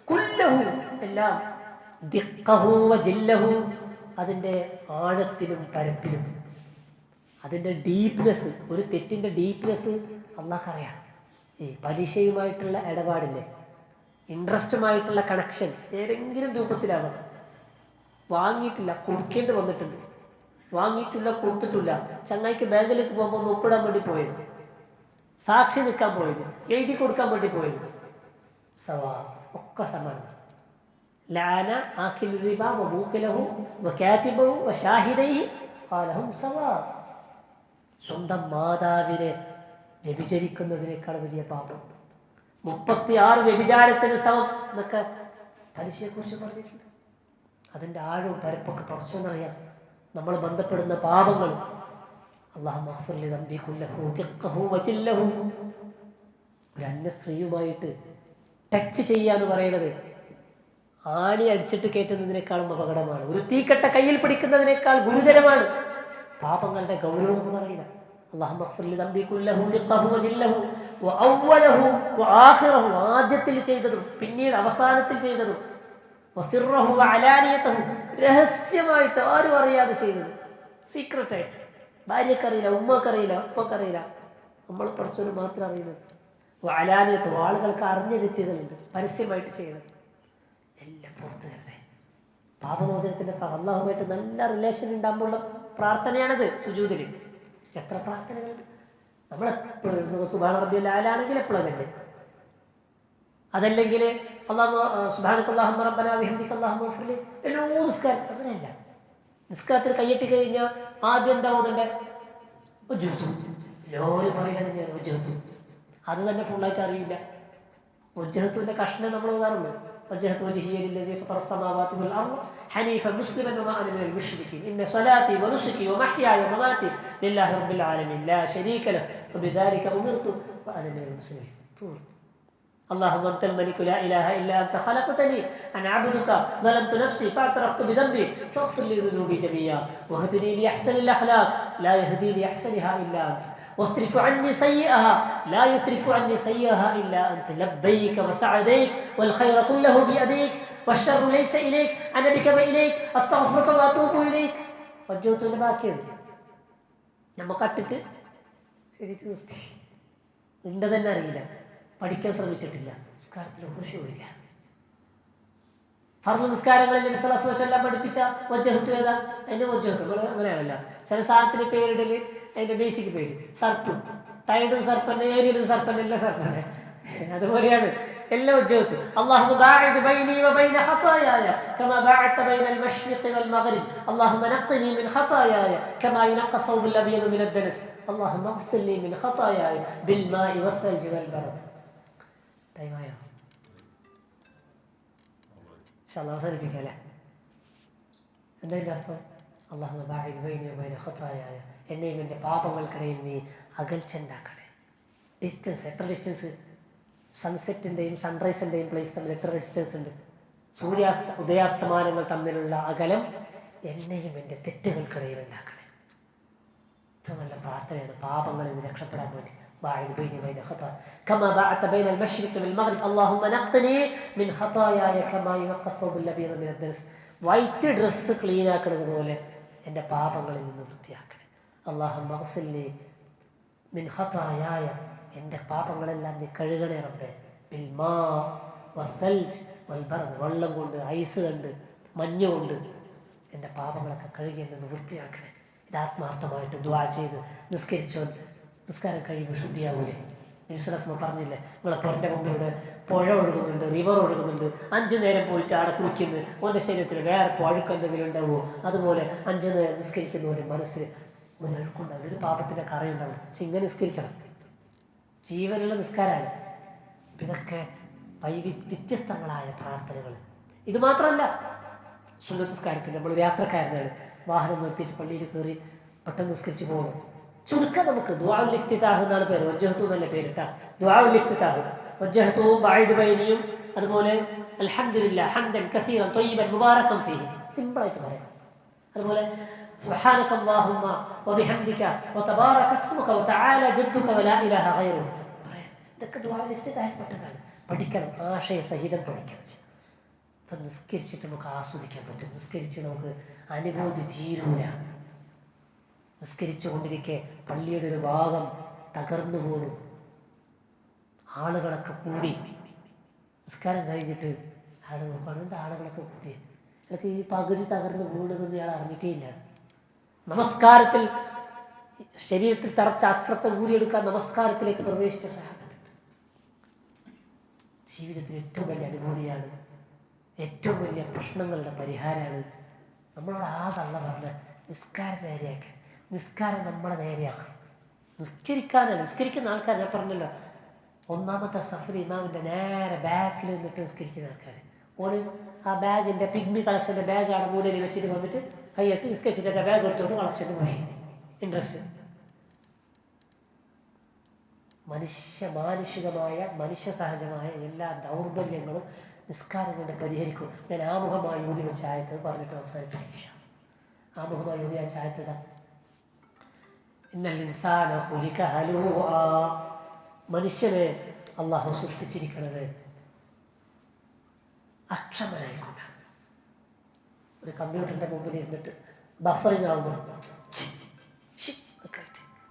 കുല്ലഹു എല്ലാം, ദിഖ്ഖഹു വജില്ലഹു അതിൻ്റെ ആഴത്തിലും പരപ്പിലും, അതിൻ്റെ ഡീപ്നെസ്, ഒരു തെറ്റിൻ്റെ ഡീപ്നെസ് അള്ളാഹ്ക്കറിയാം. ഈ പലിശയുമായിട്ടുള്ള ഇടപാടില്ലേ, ഇൻട്രസ്റ്റുമായിട്ടുള്ള കണക്ഷൻ ഏതെങ്കിലും രൂപത്തിലാവാം. വാങ്ങിയിട്ടില്ല, കൊടുക്കേണ്ടി വന്നിട്ടുണ്ട്. വാങ്ങിയിട്ടില്ല, കൊടുത്തിട്ടില്ല. ചങ്ങായിക്ക് ബാങ്കിലേക്ക് പോകുമ്പോൾ ഒന്ന് ഒപ്പിടാൻ വേണ്ടി പോയത്, സാക്ഷി നിൽക്കാൻ പോയത്, എഴുതി കൊടുക്കാൻ വേണ്ടി പോയത്, സവാ ഒക്കെ സമാനം. ലാന ആഖിലു റിബ വമൂഖിലഹു വകാതിബഹു വശാഹിദൈഹി ഖാലഹും സവാ. സ്വന്തം മാതാവിനെ വ്യഭിചരിക്കുന്നതിനേക്കാൾ വലിയ പാപം 36 വ്യഭിചാരത്തിന് സമം എന്നൊക്കെ പലിശയെക്കുറിച്ച് പറഞ്ഞിട്ടുണ്ട്. അതിൻ്റെ ആഴവും പരപ്പൊക്കെ പടച്ചോനറിയാം. നമ്മൾ ബന്ധപ്പെടുന്ന പാപങ്ങൾ. അല്ലാഹുമ്മ ഗ്ഫിർ ലി ദംബി കുല്ലഹു ദിഖ്ഖഹു വജില്ലഹു. ഒരു അന്യ സ്ത്രീയുമായിട്ട് ടച്ച് ചെയ്യാന്ന് പറയുന്നത് ആണി അടിച്ചിട്ട് കയറ്റുന്നതിനേക്കാളും അപകടമാണ്. ഒരു തീക്കട്ട കയ്യിൽ പിടിക്കുന്നതിനേക്കാൾ ഗുരുതരമാണ്. പാപങ്ങളുടെ ഗൗരവം എന്ന് പറയില്ല. അല്ലാഹുമ്മ ഗ്ഫിർ ലി ദംബി കുല്ലഹു ദിഖ്ഖഹു വജില്ലഹു വഅവ്വലഹു വആഖിറഹു, ആദ്യത്തിൽ ചെയ്തതും പിന്നീട് അവസാനത്തിൽ ചെയ്തതും, വസിർറഹു വഅലാനിയതഹു, രഹസ്യമായിട്ട് ആരും അറിയാതെ ചെയ്തത്, സീക്രട്ടായിട്ട്. ഭാര്യക്കറിയില്ല, ഉമ്മക്കറിയില്ല, ഉപ്പക്കറിയില്ല, നമ്മൾ പഠിച്ചവന് മാത്രം അറിയുന്നത്. വഅലാനിയതഹു, ആളുകൾക്ക് അറിഞ്ഞ തെറ്റുകളുണ്ട്, പരസ്യമായിട്ട് ചെയ്യണത്. എല്ലാം പുറത്തു തന്നെ. പാപമോചനത്തിൻ്റെ അല്ലാഹുമായിട്ട് നല്ല റിലേഷൻ ഉണ്ടാകുമ്പോഴുള്ള പ്രാർത്ഥനയാണത്. സുജൂദിൽ എത്ര പ്രാർത്ഥനകളുണ്ട്. നമ്മളെപ്പോഴും സുബ്ഹാന റബ്ബിയൽ അഅല ആണെങ്കിൽ എപ്പോഴും തന്നെ. അതല്ലെങ്കിൽ സുബ്ഹാനക അല്ലാഹുമ്മ റബ്ബന വബിഹംദിക അല്ലാഹുമ്മ ഗ്ഫിർലി, എല്ലാ നിസ്കാരത്തിൽ അങ്ങനെയല്ല. നിസ്കാരത്തിൽ കയ്യെട്ടി കഴിഞ്ഞാൽ ആദ്യം എന്താ ഓതണ്ടേ? വജ്ഹതു. എല്ലാവരും പറയുന്നത് തന്നെയാണ് വജ്ഹതു. അത് തന്നെ ഫുള്ളായിട്ട് അറിയില്ല. വജ്ഹത്തുവിൻ്റെ കഷ്ണം നമ്മൾ ഓതാറുണ്ട്. وجهت وجهي للذي فطر السماوات والأرض حنيفا مسلما وما أنا من المشركين إن صلاتي ونسكي ومحياي ومماتي لله رب العالمين لا شريك له وبذلك أمرت وأنا من المسلمين. طول اللهم أنت الملك لا إله إلا أنت خلقتني أنا عبدك ظلمت نفسي فاعترفت بذنبي فاغفر لي ذنوبي جميعا واهدني لأحسن الأخلاق لا يهدي لأحسنها إلا أنت واصرف عني سيئها لا يصرف عني سيئها إلا أنت لبيك وسعديك والخير كله بيديك والشر ليس إليك أنا بك وإليك أستغفرك وأتوب إليك. وجهت ബാക്കിയത് നമ്മൾ കട്ടിട്ട് ശരിച്ച് നിർത്തി. ഉണ്ടതന്നെ അറിയില്ല, പഠിക്കാൻ ശ്രമിച്ചിട്ടില്ല, നിസ്കാരത്തിൽ ഖുശൂഇല്ല. ഫർള് നിസ്കാരങ്ങളിൽ നബി സല്ലല്ലാഹു അലൈഹി വസല്ലം പഠിപ്പിച്ച വജ്ഹത്ത് ഏതാ? അതിൻ്റെ വജ്ഹത്ത് നമ്മൾ അങ്ങനെയാണല്ല, ചില സാധനത്തിന് പേരിടൽ അതിൻ്റെ ബേസിക് പേര് സർപ്പ്, ടൈഡും സർപ്പന്നെ, ഏരിയലും സർപ്പന്നെ, എല്ലാം സർപ്പന്നെ. അതുപോലെയാണ് എല്ലാ വജ്ഹത്തും. അല്ലാഹുമ്മ ബാഇദ് ബൈനി വബൈന ഖതായായ കമാ ബഅഅത ബൈനൽ മശ്രിഖി വൽ മഗ്രിബ് അല്ലാഹുമ്മ നഖ്നി മിൻ ഖതായായ കമാ യുനഖ്ഖ ثوبുൽ അബീദ് മിൻ അദ്ദനസ് അല്ലാഹുമ്മ അഗ്സിൽനി മിൻ ഖതായായ ബിൽ മാഇ വസ്സൽജി വൽ ബറദ്. ടൈമായോ? ഇൻഷാല്ലാഹ് അവസാനിപ്പിക്കാം അല്ലേ? എന്താ ഇതിൻ്റെ അർത്ഥം? അല്ലാഹുമ്മ ബാഇദ് ബൈനി വബൈന ഖതായായ, എന്നെയും എൻ്റെ പാപങ്ങൾക്കിടയിൽ നീ അകൽച്ചുണ്ടാക്കണേ. ഡിസ്റ്റൻസ്, എത്ര ഡിസ്റ്റൻസ്? സൺസെറ്റിൻ്റെയും സൺറൈസിൻ്റെയും പ്ലേസ് തമ്മിൽ എത്ര ഡിസ്റ്റൻസ് ഉണ്ട്? ഉദയാസ്തമാനങ്ങൾ തമ്മിലുള്ള അകലം എന്നെയും എൻ്റെ തെറ്റുകൾക്കിടയിൽ ഉണ്ടാക്കണേ. ഇത്ര നല്ല പ്രാർത്ഥനയാണ് പാപങ്ങളിൽ നിന്ന് രക്ഷപ്പെടാൻ വേണ്ടി. ബാഇദ് ബൈനി വബൈന ഖതായ കമാ ബഅഅത ബൈനൽ മശ്രിഖി വൽ മഗ്രിബ് അല്ലാഹുമ്മ നഖ്നി മിൻ ഖതായായ കമാ യുനഖ്ഖ ثوبുൽ അബീദ് മിൻ അദ്ദനസ്. വൈറ്റ് ഡ്രസ്സ് ക്ലീൻ ആക്കുന്നത് പോലെ എൻ്റെ പാപങ്ങളിൽ നിന്ന് വൃത്തിയാക്കണേ. അല്ലാഹുമ്മ അഗ്സിൽനി മിൻ ഖതായായ, എൻ്റെ പാപങ്ങളെല്ലാം നീ കഴുകണേ റബ്ബേ. ബിൽ മാ വസ്സൽജ് വൽ ബറദ്, വെള്ളം കൊണ്ട്, ഐസ് കൊണ്ട്, മഞ്ഞ് കൊണ്ട് എൻ്റെ പാപങ്ങളൊക്കെ കഴുകി എന്നെ വൃത്തിയാക്കണേ. ഇത് ആത്മാർത്ഥമായിട്ട് ദുആ ചെയ്ത് നിസ്കരിച്ചോ, നിസ്കാരം കഴിയുമ്പോൾ ശുദ്ധിയാവൂലേ? നബി സല്ലല്ലാഹു അലൈഹി വസല്ലം പറഞ്ഞില്ലേ, നിങ്ങളെ പുറൻ്റെ മുമ്പിലൂടെ പുഴ ഒഴുകുന്നുണ്ട്, റിവർ ഒഴുകുന്നുണ്ട്, 5 നേരം പോയിട്ട് അവിടെ കുളിക്കുന്നു, ഓൻ്റെ ശരീരത്തിൽ വേറെ അഴുക്ക് എന്തെങ്കിലും ഉണ്ടാവുമോ? അതുപോലെ 5 നേരം നിസ്കരിക്കുന്നവൻ്റെ മനസ്സിൽ ഒരു അഴുക്കുണ്ടാവില്ല, ഒരു പാപത്തിൻ്റെ കറയുണ്ടാവില്ല. പക്ഷെ ഇങ്ങനെ നിസ്കരിക്കണം, ജീവനുള്ള നിസ്കാരമാണ്. ഇതൊക്കെ വ്യത്യസ്തങ്ങളായ പ്രാർത്ഥനകൾ. ഇത് മാത്രമല്ല, സുന്നത്ത് നിസ്കാരത്തിൽ നമ്മളൊരു യാത്രക്കാരനാണ്, വാഹനം നിർത്തിയിട്ട് പള്ളിയിൽ കയറി പെട്ടെന്ന് നിസ്കരിച്ച് പോകണം. ചുരുക്കം നമുക്ക് ദുആഉൽ ഇഫ്തിതാഹ് എന്നാണ് പേര്, വജ്ഹത്തു എന്നല്ല പേരിട്ടാ. ദുആഉൽ ഇഫ്തിതാഹ് വജ്ഹത്തുവും ബഅഇദ് ബൈനിയും അതുപോലെ അൽഹംദുലില്ലാഹ് ഹംദൻ കസീറൻ ത്വയ്യിബൻ മുബാറകൻ ഫീഹി, സിമ്പിളായിട്ട് പറയാം. അതുപോലെ സുബ്ഹാനക അല്ലാഹുമ്മ വബിഹംദിക വതബാറക ഇസ്മുക വതആല ജദ്ദുക വലാ ഇലാഹ ഗൈറുക. ഇതൊക്കെ ദുആഉൽ ഇഫ്തിതാഹിൽ പെട്ടതാണ്. പഠിക്കണം, ആശയസഹിതം പഠിക്കണം. അപ്പം നിസ്കരിച്ചിട്ട് നമുക്ക് ആസ്വദിക്കാൻ പറ്റും. നിസ്കരിച്ച് നമുക്ക് അനുഭൂതി തീരൂല. നിസ്കരിച്ചു കൊണ്ടിരിക്കെ പള്ളിയുടെ ഒരു ഭാഗം തകർന്നു വീണു, ആളുകളൊക്കെ കൂടി. നിസ്കാരം കഴിഞ്ഞിട്ട് ആൾ നോക്കുകയാണ്, എന്താ ആളുകളൊക്കെ കൂടി, എനിക്ക് ഈ പകുതി തകർന്ന് വീണതൊന്നും ഇയാൾ അറിഞ്ഞിട്ടേ ഇല്ല. നമസ്കാരത്തിൽ ശരീരത്തിൽ തറച്ച അസ്ത്രത്തെ ഊരിയെടുക്കാൻ നമസ്കാരത്തിലേക്ക് പ്രവേശിച്ച സഹാബത്ത്. ജീവിതത്തിൽ ഏറ്റവും വലിയ അനുഭൂതിയാണ്, ഏറ്റവും വലിയ പ്രശ്നങ്ങളുടെ പരിഹാരമാണ്. നമ്മളോട് ആകള്ള പറഞ്ഞ നിസ്കാരം നേരെയാക്കാൻ, നിസ്കാരം നമ്മളെ നേരെയാക്കണം. നിസ്കരിക്കാനല്ല, നിസ്കരിക്കുന്ന ആൾക്കാർ ഞാൻ പറഞ്ഞല്ലോ, ഒന്നാമത്തെ സഫർ ഇമാമിൻ്റെ നേരെ ബാക്കിൽ നിന്നിട്ട് നിസ്കരിക്കുന്ന ആൾക്കാർ. ഓന് ആ ബാഗിൻ്റെ പിഗ്മി കളക്ഷൻ്റെ ബാഗ് അവിടെ മൂലയിൽ വെച്ചിട്ട് വന്നിട്ട് കൈയ്യട്ടി നിസ്കരിച്ചിട്ട് എൻ്റെ ബാഗ് എടുത്തുകൊണ്ട് കളക്ഷന് പോയി. ഇൻട്രസ്റ്റ്. മാനുഷികമായ മനുഷ്യ സഹജമായ എല്ലാ ദൗർബല്യങ്ങളും നിസ്കാരം കൊണ്ട് പരിഹരിക്കും. ഞാൻ ആമുഖമായി ഊതി വെച്ച ആയത്ത് പറഞ്ഞിട്ട് അവസാനിപ്പിക്കാം. ആമുഖമായി ഊതി വെച്ച ആയത്ത് ഇന്നൽ ഇൻസാന ഖുലിക ഹലൂആ, മനുഷ്യനെ അള്ളാഹു സൃഷ്ടിച്ചിരിക്കുന്നത് അക്ഷമനായിക്കൊണ്ടാണ്. ഒരു കമ്പ്യൂട്ടറിൻ്റെ മുമ്പിൽ ഇരുന്നിട്ട് ബഫറിങ് ആകുമ്പോൾ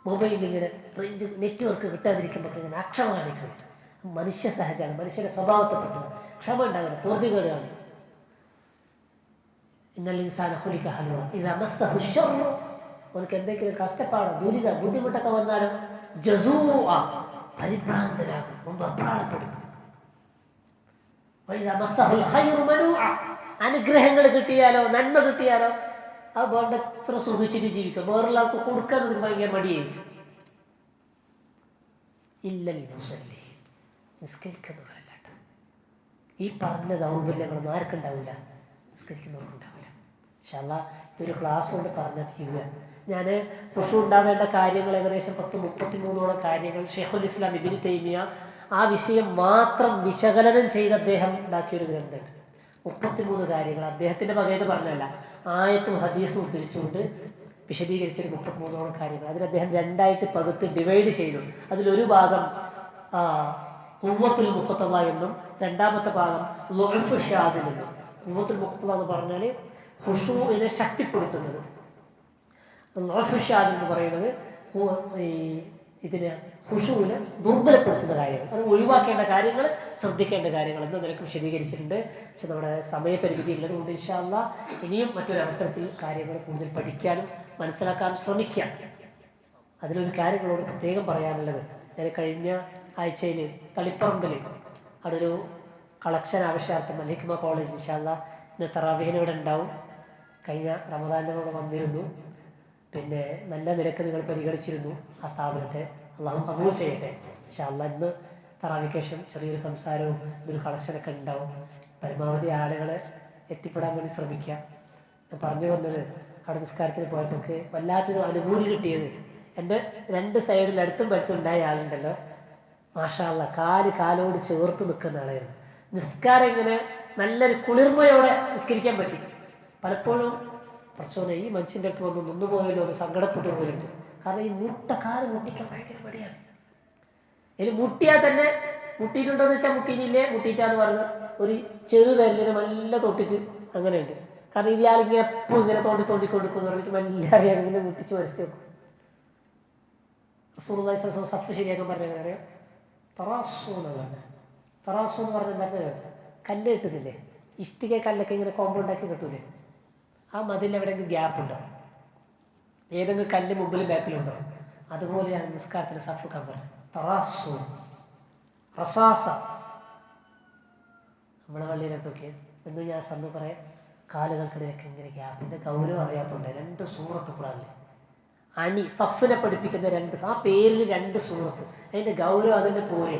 മൊബൈലിൽ ഇങ്ങനെ റേഞ്ച് നെറ്റ്വർക്ക് കിട്ടാതിരിക്കുമ്പോൾ ഇങ്ങനെ അക്ഷമ കാണിക്കുന്നു. മനുഷ്യ സഹജമാണ്, മനുഷ്യൻ്റെ സ്വഭാവത്തെപ്പെട്ടത്. ക്ഷമ ഉണ്ടാവില്ല, പൂർത്തികേട് കാണിക്കും. ഇന്നൽ ഇൻസാന ഖുലിക ഹലൂആ ഇദാ മസ്സഹു ശർറു, അവനക്ക് എന്തെങ്കിലും കഷ്ടപ്പാടോ ദുരിതം ബുദ്ധിമുട്ടൊക്കെ വന്നാലും ജസൂഅ, പരിഭ്രാന്തനാകും, മുമ്പ് അപ്രാളപ്പെടും. വഇദാ മസ്സഹുൽ ഖൈറു മനൂഅ, അനുഗ്രഹങ്ങൾ കിട്ടിയാലോ നന്മ കിട്ടിയാലോ അത് വേണ്ടത്ര സുഖിച്ചിട്ട് ജീവിക്കും. വേറൊരാൾക്ക് കൊടുക്കാൻ ഒരു ഭയങ്കര മടിയായിരിക്കും. ഇല്ലൽ മുസല്ലീൻ, നിസ്കരിക്കുന്നവരല്ല. ഈ പറഞ്ഞ ദൗർബല്യങ്ങളൊന്നും ആർക്കുണ്ടാവില്ല, നിസ്കരിക്കുന്നവർക്കുണ്ടാവില്ല. ഇൻഷാ അല്ലാഹ് ഇതൊരു ക്ലാസ് കൊണ്ട് പറഞ്ഞാൽ തീരുക. ഞാൻ ഖുശൂ ഉണ്ടാവേണ്ട കാര്യങ്ങൾ ഏകദേശം 33 കാര്യങ്ങൾ ഷെയ്ഖുൽ ഇസ്ലാം ഇബ്നു തൈമിയ ആ വിഷയം മാത്രം വിശകലനം ചെയ്ത് അദ്ദേഹം ഉണ്ടാക്കിയൊരു ഗ്രന്ഥമുണ്ട്. 33 കാര്യങ്ങൾ അദ്ദേഹത്തിൻ്റെ വകയായിട്ട് പറഞ്ഞതല്ല, ആയത്തും ഹദീസും ഉദ്ധരിച്ചുകൊണ്ട് വിശദീകരിച്ചൊരു 33 കാര്യങ്ങൾ. അതിൽ അദ്ദേഹം 2ആയിട്ട് പകുത്ത് ഡിവൈഡ് ചെയ്തു. അതിലൊരു ഭാഗം ഖുവ്വത്തുൽ മുഖ്തദ എന്നും രണ്ടാമത്തെ ഭാഗം ളുഅ്ഫു ഷാദിൽ എന്നും. ഖുവ്വത്തുൽ മുഖ്തദ എന്ന് പറഞ്ഞാൽ ഖുശൂഇനെ ശക്തിപ്പെടുത്തുന്നത്, ളുഅ്ഫു ഷാദിൽ എന്ന് പറയുന്നത് ഇതിനെ ഖുശൂഇനെ ദുർബലപ്പെടുത്തുന്ന കാര്യങ്ങൾ, അത് ഒഴിവാക്കേണ്ട കാര്യങ്ങൾ, ശ്രദ്ധിക്കേണ്ട കാര്യങ്ങൾ എന്ന് നിനക്ക് വിശദീകരിച്ചിട്ടുണ്ട്. പക്ഷെ നമ്മുടെ സമയപരിമിതി ഉള്ളതുകൊണ്ട് ഇൻഷാ അല്ലാഹ് ഇനിയും മറ്റൊരു അവസരത്തിൽ കാര്യങ്ങൾ കൂടുതൽ പഠിക്കാനും മനസ്സിലാക്കാനും ശ്രമിക്കാം. അതിലൊരു കാര്യങ്ങളോട് പ്രത്യേകം പറയാനുള്ളത്, ഞാൻ കഴിഞ്ഞ ആഴ്ചയിൽ തളിപ്പറമ്പിൽ അവിടെ ഒരു കളക്ഷൻ ആവശ്യാർത്ഥം അൽ-ഹിക്മ കോളേജ് ഇൻഷാ അല്ലാഹ് ഇന്ന് തറാവീഹിനോടെ ഉണ്ടാവും. കഴിഞ്ഞ റമദാനിൻ്റെ കൂടെ വന്നിരുന്നു. പിന്നെ നല്ല നിരക്ക് നിങ്ങൾ പരിഗണിച്ചിരുന്നു ആ സ്ഥാപനത്തെ. അള്ളാഹു ഖബൂൽ ചെയ്യട്ടെ ഇൻഷാ അല്ലാഹ്. ഇന്ന് തറാവീഹ്ക്ക് ശേഷം ചെറിയൊരു സംസാരവും ഒരു കളക്ഷനൊക്കെ ഉണ്ടാവും. പരമാവധി ആളുകളെ എത്തിപ്പെടാൻ വേണ്ടി ശ്രമിക്കുക. ഞാൻ പറഞ്ഞു വന്നത്, അവിടെ നിസ്കാരത്തിന് പോയപ്പോൾ വല്ലാത്തൊരു അനുഭൂതി കിട്ടിയത്, എൻ്റെ 2 സൈഡിൽ അടുത്തും വലുത്തും ഉണ്ടായ ആളുണ്ടല്ലോ, മാഷാ അല്ലാഹ് കാലോട് ചേർത്ത് നിൽക്കുന്ന ആളായിരുന്നു. നിസ്കാരം ഇങ്ങനെ നല്ലൊരു കുളിർമയോടെ നിസ്കരിക്കാൻ പറ്റി. പലപ്പോഴും പ്രശ്നം ഈ മനുഷ്യൻ്റെ അടുത്ത് വന്ന് നിന്നുപോയല്ലോ എന്ന് സങ്കടപ്പെട്ടു പോലുണ്ട്. കാരണം ഈ കാല് മുട്ടിക്കാൻ ഭയങ്കര മടിയാണ്. ഇതിൽ മുട്ടിയാൽ തന്നെ മുട്ടിയിട്ടുണ്ടോ എന്ന് വെച്ചാൽ മുട്ടീനില്ലേ, മുട്ടിയിട്ടാന്ന് പറഞ്ഞ് ഒരു ചെറുതല്ലിനെ നല്ല തൊട്ടിട്ട് അങ്ങനെയുണ്ട്. കാരണം ഇയാളിങ്ങനെ എപ്പോഴും ഇങ്ങനെ തോണ്ടിക്കൊണ്ടിരിക്കുന്നു പറഞ്ഞിട്ട് മെല്ലെ അറിയാൻ ഇങ്ങനെ മുട്ടിച്ച് വരച്ച് വെക്കും. റസൂലുള്ളാഹി സ്വല്ലല്ലാഹു അലൈഹി വസല്ലം സഫ് ശരിയാക്കാൻ പറഞ്ഞാൽ അറിയാം, തറാസു എന്ന് പറഞ്ഞാൽ. തറാസു എന്ന് പറഞ്ഞാൽ എന്താ, കല്ല് കിട്ടുന്നില്ലേ, ഇഷ്ടിക കല്ലൊക്കെ ഇങ്ങനെ കോമ്പൗണ്ടാക്കി കിട്ടൂലേ, ആ മതിൽ എവിടെയെങ്കിലും ഗ്യാപ്പുണ്ടോ, ഏതെങ്കിലും കല്ല് മുമ്പിലും ബാക്കിലുണ്ടോ, അതുപോലെയാണ് നിസ്കാരത്തിന് സഫ് വെക്കാൻ പറഞ്ഞത്. തറാസു റസാസ. നമ്മളെ പള്ളിയിലൊക്കെ എന്ന് ഞാൻ സന്ന് പറയാം, കാലുകൾക്കിടയിലൊക്കെ ഇങ്ങനെ ഗ്യാപ്പിൻ്റെ ഗൗരവം അറിയാത്തതുകൊണ്ട് 2 സൂറത്ത് ഖുർആനിൽ അണി സഫിനെ പഠിപ്പിക്കുന്ന 2, ആ പേരിൽ 2 സൂറത്ത്, അതിൻ്റെ ഗൗരവം അതിൻ്റെ പോരെ.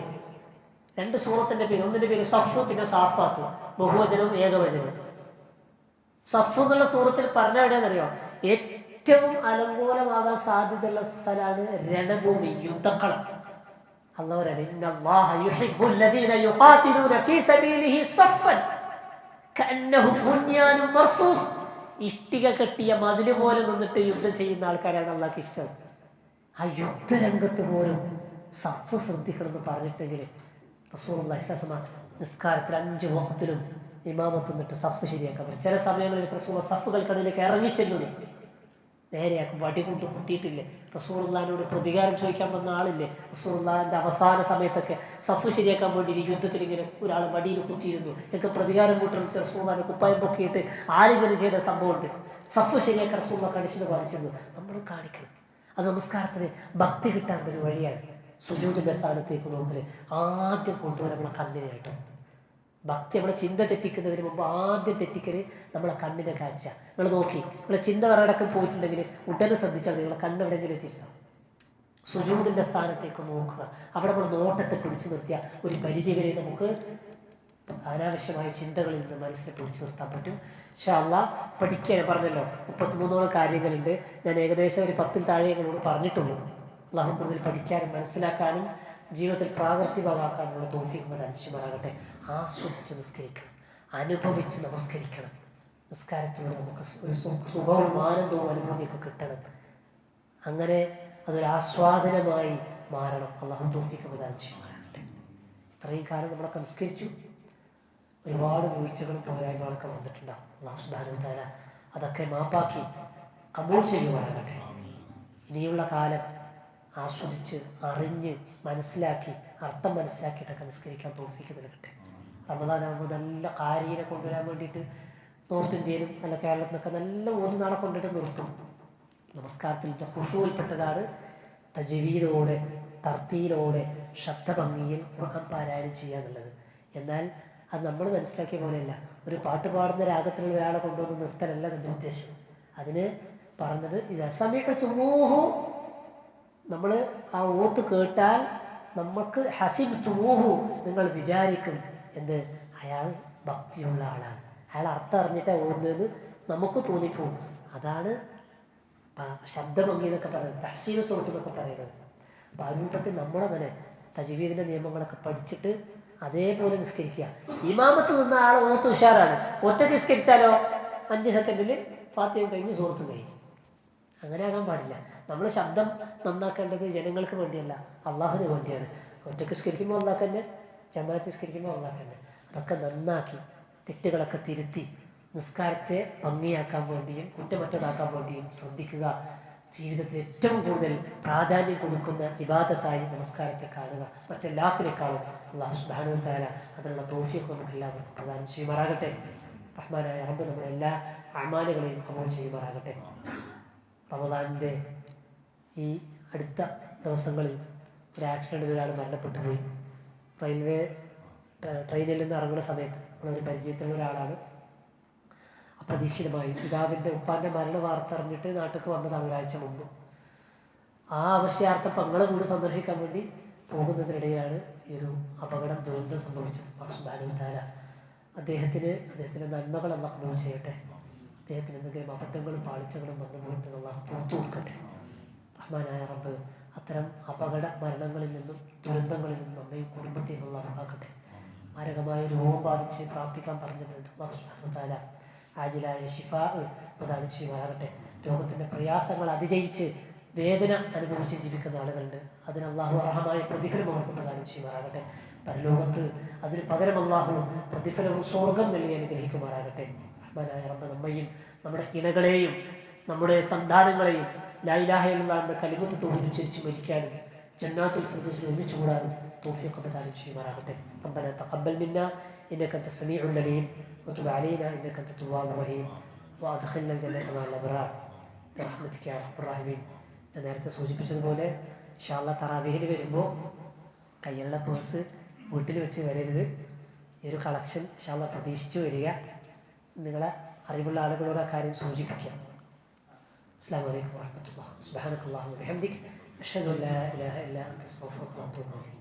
2 സൂറത്തിൻ്റെ പേര്, ഒന്നിൻ്റെ പേര് സഫ്, പിന്നെ സാഫാത്ത്, ബഹുവചനവും ഏകവചനവും. സഫ് എന്നുള്ള സൂറത്തിൽ പറഞ്ഞ എവിടെയാണെന്നറിയോ, ഏറ്റവും അലങ്കോലമാകാൻ സാധ്യതയുള്ള സ്ഥലമാണ് രണഭൂമി, യുദ്ധക്കളം. അല്ലാഹു പറയുന്നു, ഇന്നല്ലാഹ യുഹിബ്ബുൽ ലദീന യുഖാതിലൂന ഫീ സബീലിഹി സഫൻ കഅന്നഹും ബുന്യാനും മർസൂസ്. ഇഷ്ടിക കെട്ടിയ മതില് പോലെ നിന്നിട്ട് യുദ്ധം ചെയ്യുന്ന ആൾക്കാരാണ് അള്ളാഹ്ക്ക് ഇഷ്ടം. ആ യുദ്ധരംഗത്ത് പോലും സഫ് ശ്രദ്ധിക്കണം എന്ന് പറഞ്ഞിട്ടെങ്കിൽ റസൂലുള്ളാഹി സ്വല്ലല്ലാഹു അലൈഹി വസല്ലം നിസ്കാരത്തിൽ 5 വഖത്തിലും ഇമാമത്ത് നിന്നിട്ട് സഫ് ശരിയാക്കാൻ പറയും. ചില സമയങ്ങളിൽ റസൂൽ സഫുകൾക്കിടയിലേക്ക് ഇറങ്ങിച്ചെല്ലുന്നു, നേരെയാക്കും. വടി കൊണ്ട് കുത്തിയിട്ടില്ലേ, റസൂലുള്ളാഹിനോട് പ്രതികാരം ചോദിക്കാൻ വന്ന ആളില്ലേ, റസൂലുള്ളാഹിൻ്റെ അവസാന സമയത്തൊക്കെ സഫ് ശരിയാക്കാൻ വേണ്ടി യുദ്ധത്തിൽ ഇങ്ങനെ ഒരാൾ വടിയിൽ കുത്തിയിരുന്നു, എനിക്ക് പ്രതികാരം കൂട്ടണം റസൂലുള്ളാഹിനെ കുപ്പായം പൊക്കിയിട്ട് ആലിംഗനം ചെയ്ത സംഭവമുണ്ട്. സഫ് ശരിയാക്കാൻ റസൂലുള്ളാഹി കണിശത പാലിച്ചിരുന്നു. നമ്മളും കാണിക്കണം. അത് നമസ്കാരത്തിന് ഭക്തി കിട്ടാൻ ഒരു വഴിയാണ്. സുജൂദിൻ്റെ സ്ഥാനത്തേക്ക് നോക്കല് ആദ്യം കൊണ്ടുവരാൻ നമ്മളെ കണ്ണിനെ കേട്ടോ. ഭക്തി നമ്മളെ ചിന്ത തെറ്റിക്കുന്നതിന് മുമ്പ് ആദ്യം തെറ്റിക്കല് നമ്മളെ കണ്ണിനെ കാഴ്ച. നിങ്ങൾ നോക്കി, നിങ്ങളെ ചിന്ത വേറെടക്കം പോയിട്ടുണ്ടെങ്കിൽ ഉടനെ ശ്രദ്ധിച്ചാൽ നിങ്ങളെ കണ്ണെവിടെയെങ്കിലും എത്തിയിട്ടുണ്ടാവും. സുജൂദിൻ്റെ സ്ഥാനത്തേക്ക് നോക്കുക. അവിടെ നമ്മൾ നോട്ടത്തെ പിടിച്ചു നിർത്തിയ ഒരു പരിധി വരെ നമുക്ക് അനാവശ്യമായ ചിന്തകളിൽ നിന്ന് മനസ്സിനെ പിടിച്ചു നിർത്താൻ പറ്റും. ഇൻഷാ അല്ലാഹ് പഠിക്കാൻ പറഞ്ഞല്ലോ, 33 കാര്യങ്ങളുണ്ട്. ഞാൻ ഏകദേശം ഒരു 10 താഴെ ഞങ്ങളോട് പറഞ്ഞിട്ടുള്ളൂ. അല്ലാഹു കൂടുതൽ പഠിക്കാനും മനസ്സിലാക്കാനും ജീവിതത്തിൽ പ്രാവർത്തികമാക്കാനുള്ള തൗഫീഖ് അനുഷ്ഠിക്കുമാറാകട്ടെ. ആസ്വദിച്ച് നിസ്കരിക്കണം, അനുഭവിച്ച് നമസ്കരിക്കണം. നിസ്കാരത്തിലൂടെ നമുക്ക് ഒരു സുഖവും ആനന്ദവും അനുഭൂതിയൊക്കെ കിട്ടണം. അങ്ങനെ അതൊരു ആസ്വാദനമായി മാറണം. അല്ലാഹു തൗഫീഖ് അനുഷ്ഠിക്കുമാറാകട്ടെ. ഇത്രയും കാലം നമ്മളൊക്കെ നിസ്കരിച്ചു, ഒരുപാട് വീഴ്ചകളും പോരായ്മകളൊക്കെ വന്നിട്ടുണ്ടാകും. അല്ലാഹു സുബ്ഹാനഹു വ തആല അതൊക്കെ മാപ്പാക്കി ഖബൂൽ ചെയ്യുമാറാകട്ടെ. ഇനിയുള്ള കാലം ആസ്വദിച്ച് അറിഞ്ഞ് മനസ്സിലാക്കി അർത്ഥം മനസ്സിലാക്കിയിട്ടൊക്കെ നിസ്കരിക്കാൻ തൗഫീഖ് നൽകട്ടെ. റമദാനാകുമ്പോൾ നല്ല കാരീനെ കൊണ്ടുവരാൻ വേണ്ടിയിട്ട് നോർത്ത് ഇന്ത്യയിലും അല്ല കേരളത്തിലൊക്കെ നല്ല നാളെ കൊണ്ടിട്ട് നിർത്തും. നമസ്കാരത്തിൻ്റെ ഖുശൂഇൽപ്പെട്ടതാണ് തജ്വീദോടെ, തർത്തീലോടെ, ശബ്ദഭംഗിയിൽ ഖുർആൻ പാരായണം ചെയ്യുക എന്നുള്ളത്. എന്നാൽ അത് നമ്മൾ മനസ്സിലാക്കിയ പോലെയല്ല. ഒരു പാട്ട് പാടുന്ന രാഗത്തിലുള്ള ഒരാളെ കൊണ്ടുവന്ന് നിർത്തലല്ല എൻ്റെ ഉദ്ദേശം. അതിന് പറഞ്ഞത് സമീപത്തുമൂഹു, നമ്മൾ ആ ഓത്ത് കേട്ടാൽ നമുക്ക് ഹസിബ് തുമൂഹു, നിങ്ങൾ വിചാരിക്കും എന്ത് അയാൾ ഭക്തിയുള്ള ആളാണ്, അയാൾ അർത്ഥം അറിഞ്ഞിട്ടാണ് ഓടുന്നതെന്ന് നമുക്ക് തോന്നിപ്പോവും. അതാണ് ശബ്ദഭംഗി എന്നൊക്കെ പറയുന്നത്, തഹ്സീനു സൗത്ത് എന്നൊക്കെ പറയുന്നത്. അപ്പോൾ ആ രൂപത്തിൽ നമ്മളങ്ങനെ തജ്വീദിൻ്റെ നിയമങ്ങളൊക്കെ പഠിച്ചിട്ട് അതേപോലെ നിസ്കരിക്കുക. ഇമാമത്ത് നിന്ന ആൾ ഓത്ത് ഉഷാറാണ്, ഒറ്റയ്ക്ക് നിസ്കരിച്ചാലോ 5 സെക്കൻഡിൽ ഫാത്തിഹയും കഴിഞ്ഞ് സൂറത്തും കഴിഞ്ഞു. അങ്ങനെ ആകാൻ പാടില്ല. നമ്മൾ ശബ്ദം നന്നാക്കേണ്ടത് ജനങ്ങൾക്ക് വേണ്ടിയല്ല, അള്ളാഹുവിന് വേണ്ടിയാണ്. ഒറ്റയ്ക്ക് നിസ്കരിക്കുമ്പോൾ അള്ളാഹ് തന്നെ, ജമാഅത്ത് നിസ്കരിക്കുമ്പോൾ അള്ളാഹ് തന്നെ. അതൊക്കെ നന്നാക്കി തെറ്റുകളൊക്കെ തിരുത്തി നിസ്കാരത്തെ ഭംഗിയാക്കാൻ വേണ്ടിയും കുറ്റമറ്റതാക്കാൻ വേണ്ടിയും ശ്രദ്ധിക്കുക. ജീവിതത്തിൽ ഏറ്റവും കൂടുതൽ പ്രാധാന്യം കൊടുക്കുന്ന ഇബാദത്തായി നമസ്കാരത്തെ കാണുക. മറ്റെല്ലാത്തിനേക്കാളും അല്ലാഹു സുബ്ഹാനഹു വ തആല അതിനുള്ള തൗഫീഖ് നമുക്ക് എല്ലാവർക്കും പ്രദാനം ചെയ്യുമാറാകട്ടെ. റഹ്മാനായ റബ്ബ് നമ്മുടെ എല്ലാ അമാലുകളെയും ഖബൂൽ ചെയ്യുമാറാകട്ടെ. റമദാനിൻ്റെ ഈ അടുത്ത ദിവസങ്ങളിൽ ഒരു ആക്സിഡൻറ്റിൽ ഒരാൾ മരണപ്പെട്ടു പോയി. ട്രെയിനിൽ നിന്ന് ഇറങ്ങുന്ന സമയത്ത് നമ്മളൊരു പരിചയത്തിലുള്ള ഒരാളാണ്. അപ്രതീക്ഷിതമായി പിതാവിൻ്റെ ഉപ്പാൻ്റെ മരണ വാർത്ത അറിഞ്ഞിട്ട് നാട്ടിലേക്ക് വന്നതാണ് ഒരാഴ്ച മുമ്പ്. ആ ആവശ്യാർത്ഥം പങ്ങളെ വീട് സന്ദർശിക്കാൻ വേണ്ടി പോകുന്നതിനിടയിലാണ് ഈ ഒരു അപകടം, ദുരന്തം സംഭവിച്ചത്. സുബ്ഹാനഹു വ തആല അദ്ദേഹത്തിൻ്റെ നന്മകൾ അല്ലാഹു ഖബൂൽ ചെയ്യട്ടെ. അദ്ദേഹത്തിന് എന്തെങ്കിലും അബദ്ധങ്ങളും പാളിച്ചകളും വന്നു പോയിട്ട് അല്ലാഹു പുറത്തു കൊടുക്കട്ടെ. റഹ്മാനായ റബ്ബ് അത്തരം അപകട മരണങ്ങളിൽ നിന്നും ദുരന്തങ്ങളിൽ നിന്നും നമ്മയും കുടുംബത്തെയും അല്ലാഹു കാക്കട്ടെ. മാരകമായ രോഗം ബാധിച്ച് പ്രാർത്ഥിക്കാൻ പറഞ്ഞിട്ടുണ്ട്. അല്ലാഹു സുബ്ഹാനഹു വ തആല ആജിലായ ശിഫാ പ്രദാനം ചെയ്യുമാറാകട്ടെ. രോഗത്തിൻ്റെ പ്രയാസങ്ങൾ അതിജയിച്ച് വേദന അനുഭവിച്ച് ജീവിക്കുന്ന ആളുകളുണ്ട്. അതിന് അള്ളാഹു അർഹമായ പ്രതിഫലം അവർക്ക് പ്രദാനം ചെയ്യുമാറാകട്ടെ. പരലോകത്ത് അതിന് പകരം അള്ളാഹു പ്രതിഫലവും സ്വർഗം നൽകി അനുഗ്രഹിക്കുമാറാകട്ടെ. റഹ്മാനായ റബ്ബ് നമ്മയും നമ്മുടെ ഇണകളെയും നമ്മുടെ സന്താനങ്ങളെയും ലാ ഇലാഹ ഇല്ലല്ലാഹ് കലിമത്ത് തൗഹീദ് ഉച്ചരിച്ച് മരിക്കാനും ജന്നാത്തുൽ ഫിർദൗസിൽ ഒന്നിച്ചു കൂടാനും തൗഫീഖ് പ്രദാനം ചെയ്യുമാറാകട്ടെ. റബ്ബനാ തഖബ്ബൽ മിന്നാ ഇന്നക അൻത സമീഉൽ അലീം വതുബ് അലൈനാ ഇന്നക അൻത തവ്വാബുർ റഹീം വഅദ്ഖിൽനാ അൽ-ജന്നത മഅൽ അബ്റാർ ബിറഹ്മതിക യാ അർഹമർ റഹീമീൻ. ഞാൻ നേരത്തെ സൂചിപ്പിച്ചതുപോലെ ഇൻഷാ അല്ലാഹ് തറാവീഹിന് വരുമ്പോൾ കയ്യിലുള്ള പേഴ്സ് വീട്ടിൽ വെച്ച് വരരുത്. ഈ ഒരു കളക്ഷൻ ഇൻഷാ അല്ലാഹ് പ്രതീക്ഷിച്ച് വരിക. നിങ്ങളെ അറിവുള്ള ആളുകളോട് ആ കാര്യം സൂചിപ്പിക്കാം. അസ്സലാമു അലൈക്കും വറഹ്മത്തുള്ളാഹി സുബ്ഹാനകല്ലാഹു വബിഹംദിക അഷ്ഹദു അൻ ലാ ഇലാഹ ഇല്ലാ അൻത അസ്തഗ്ഫിറുക വഅതൂബു ഇലൈക്.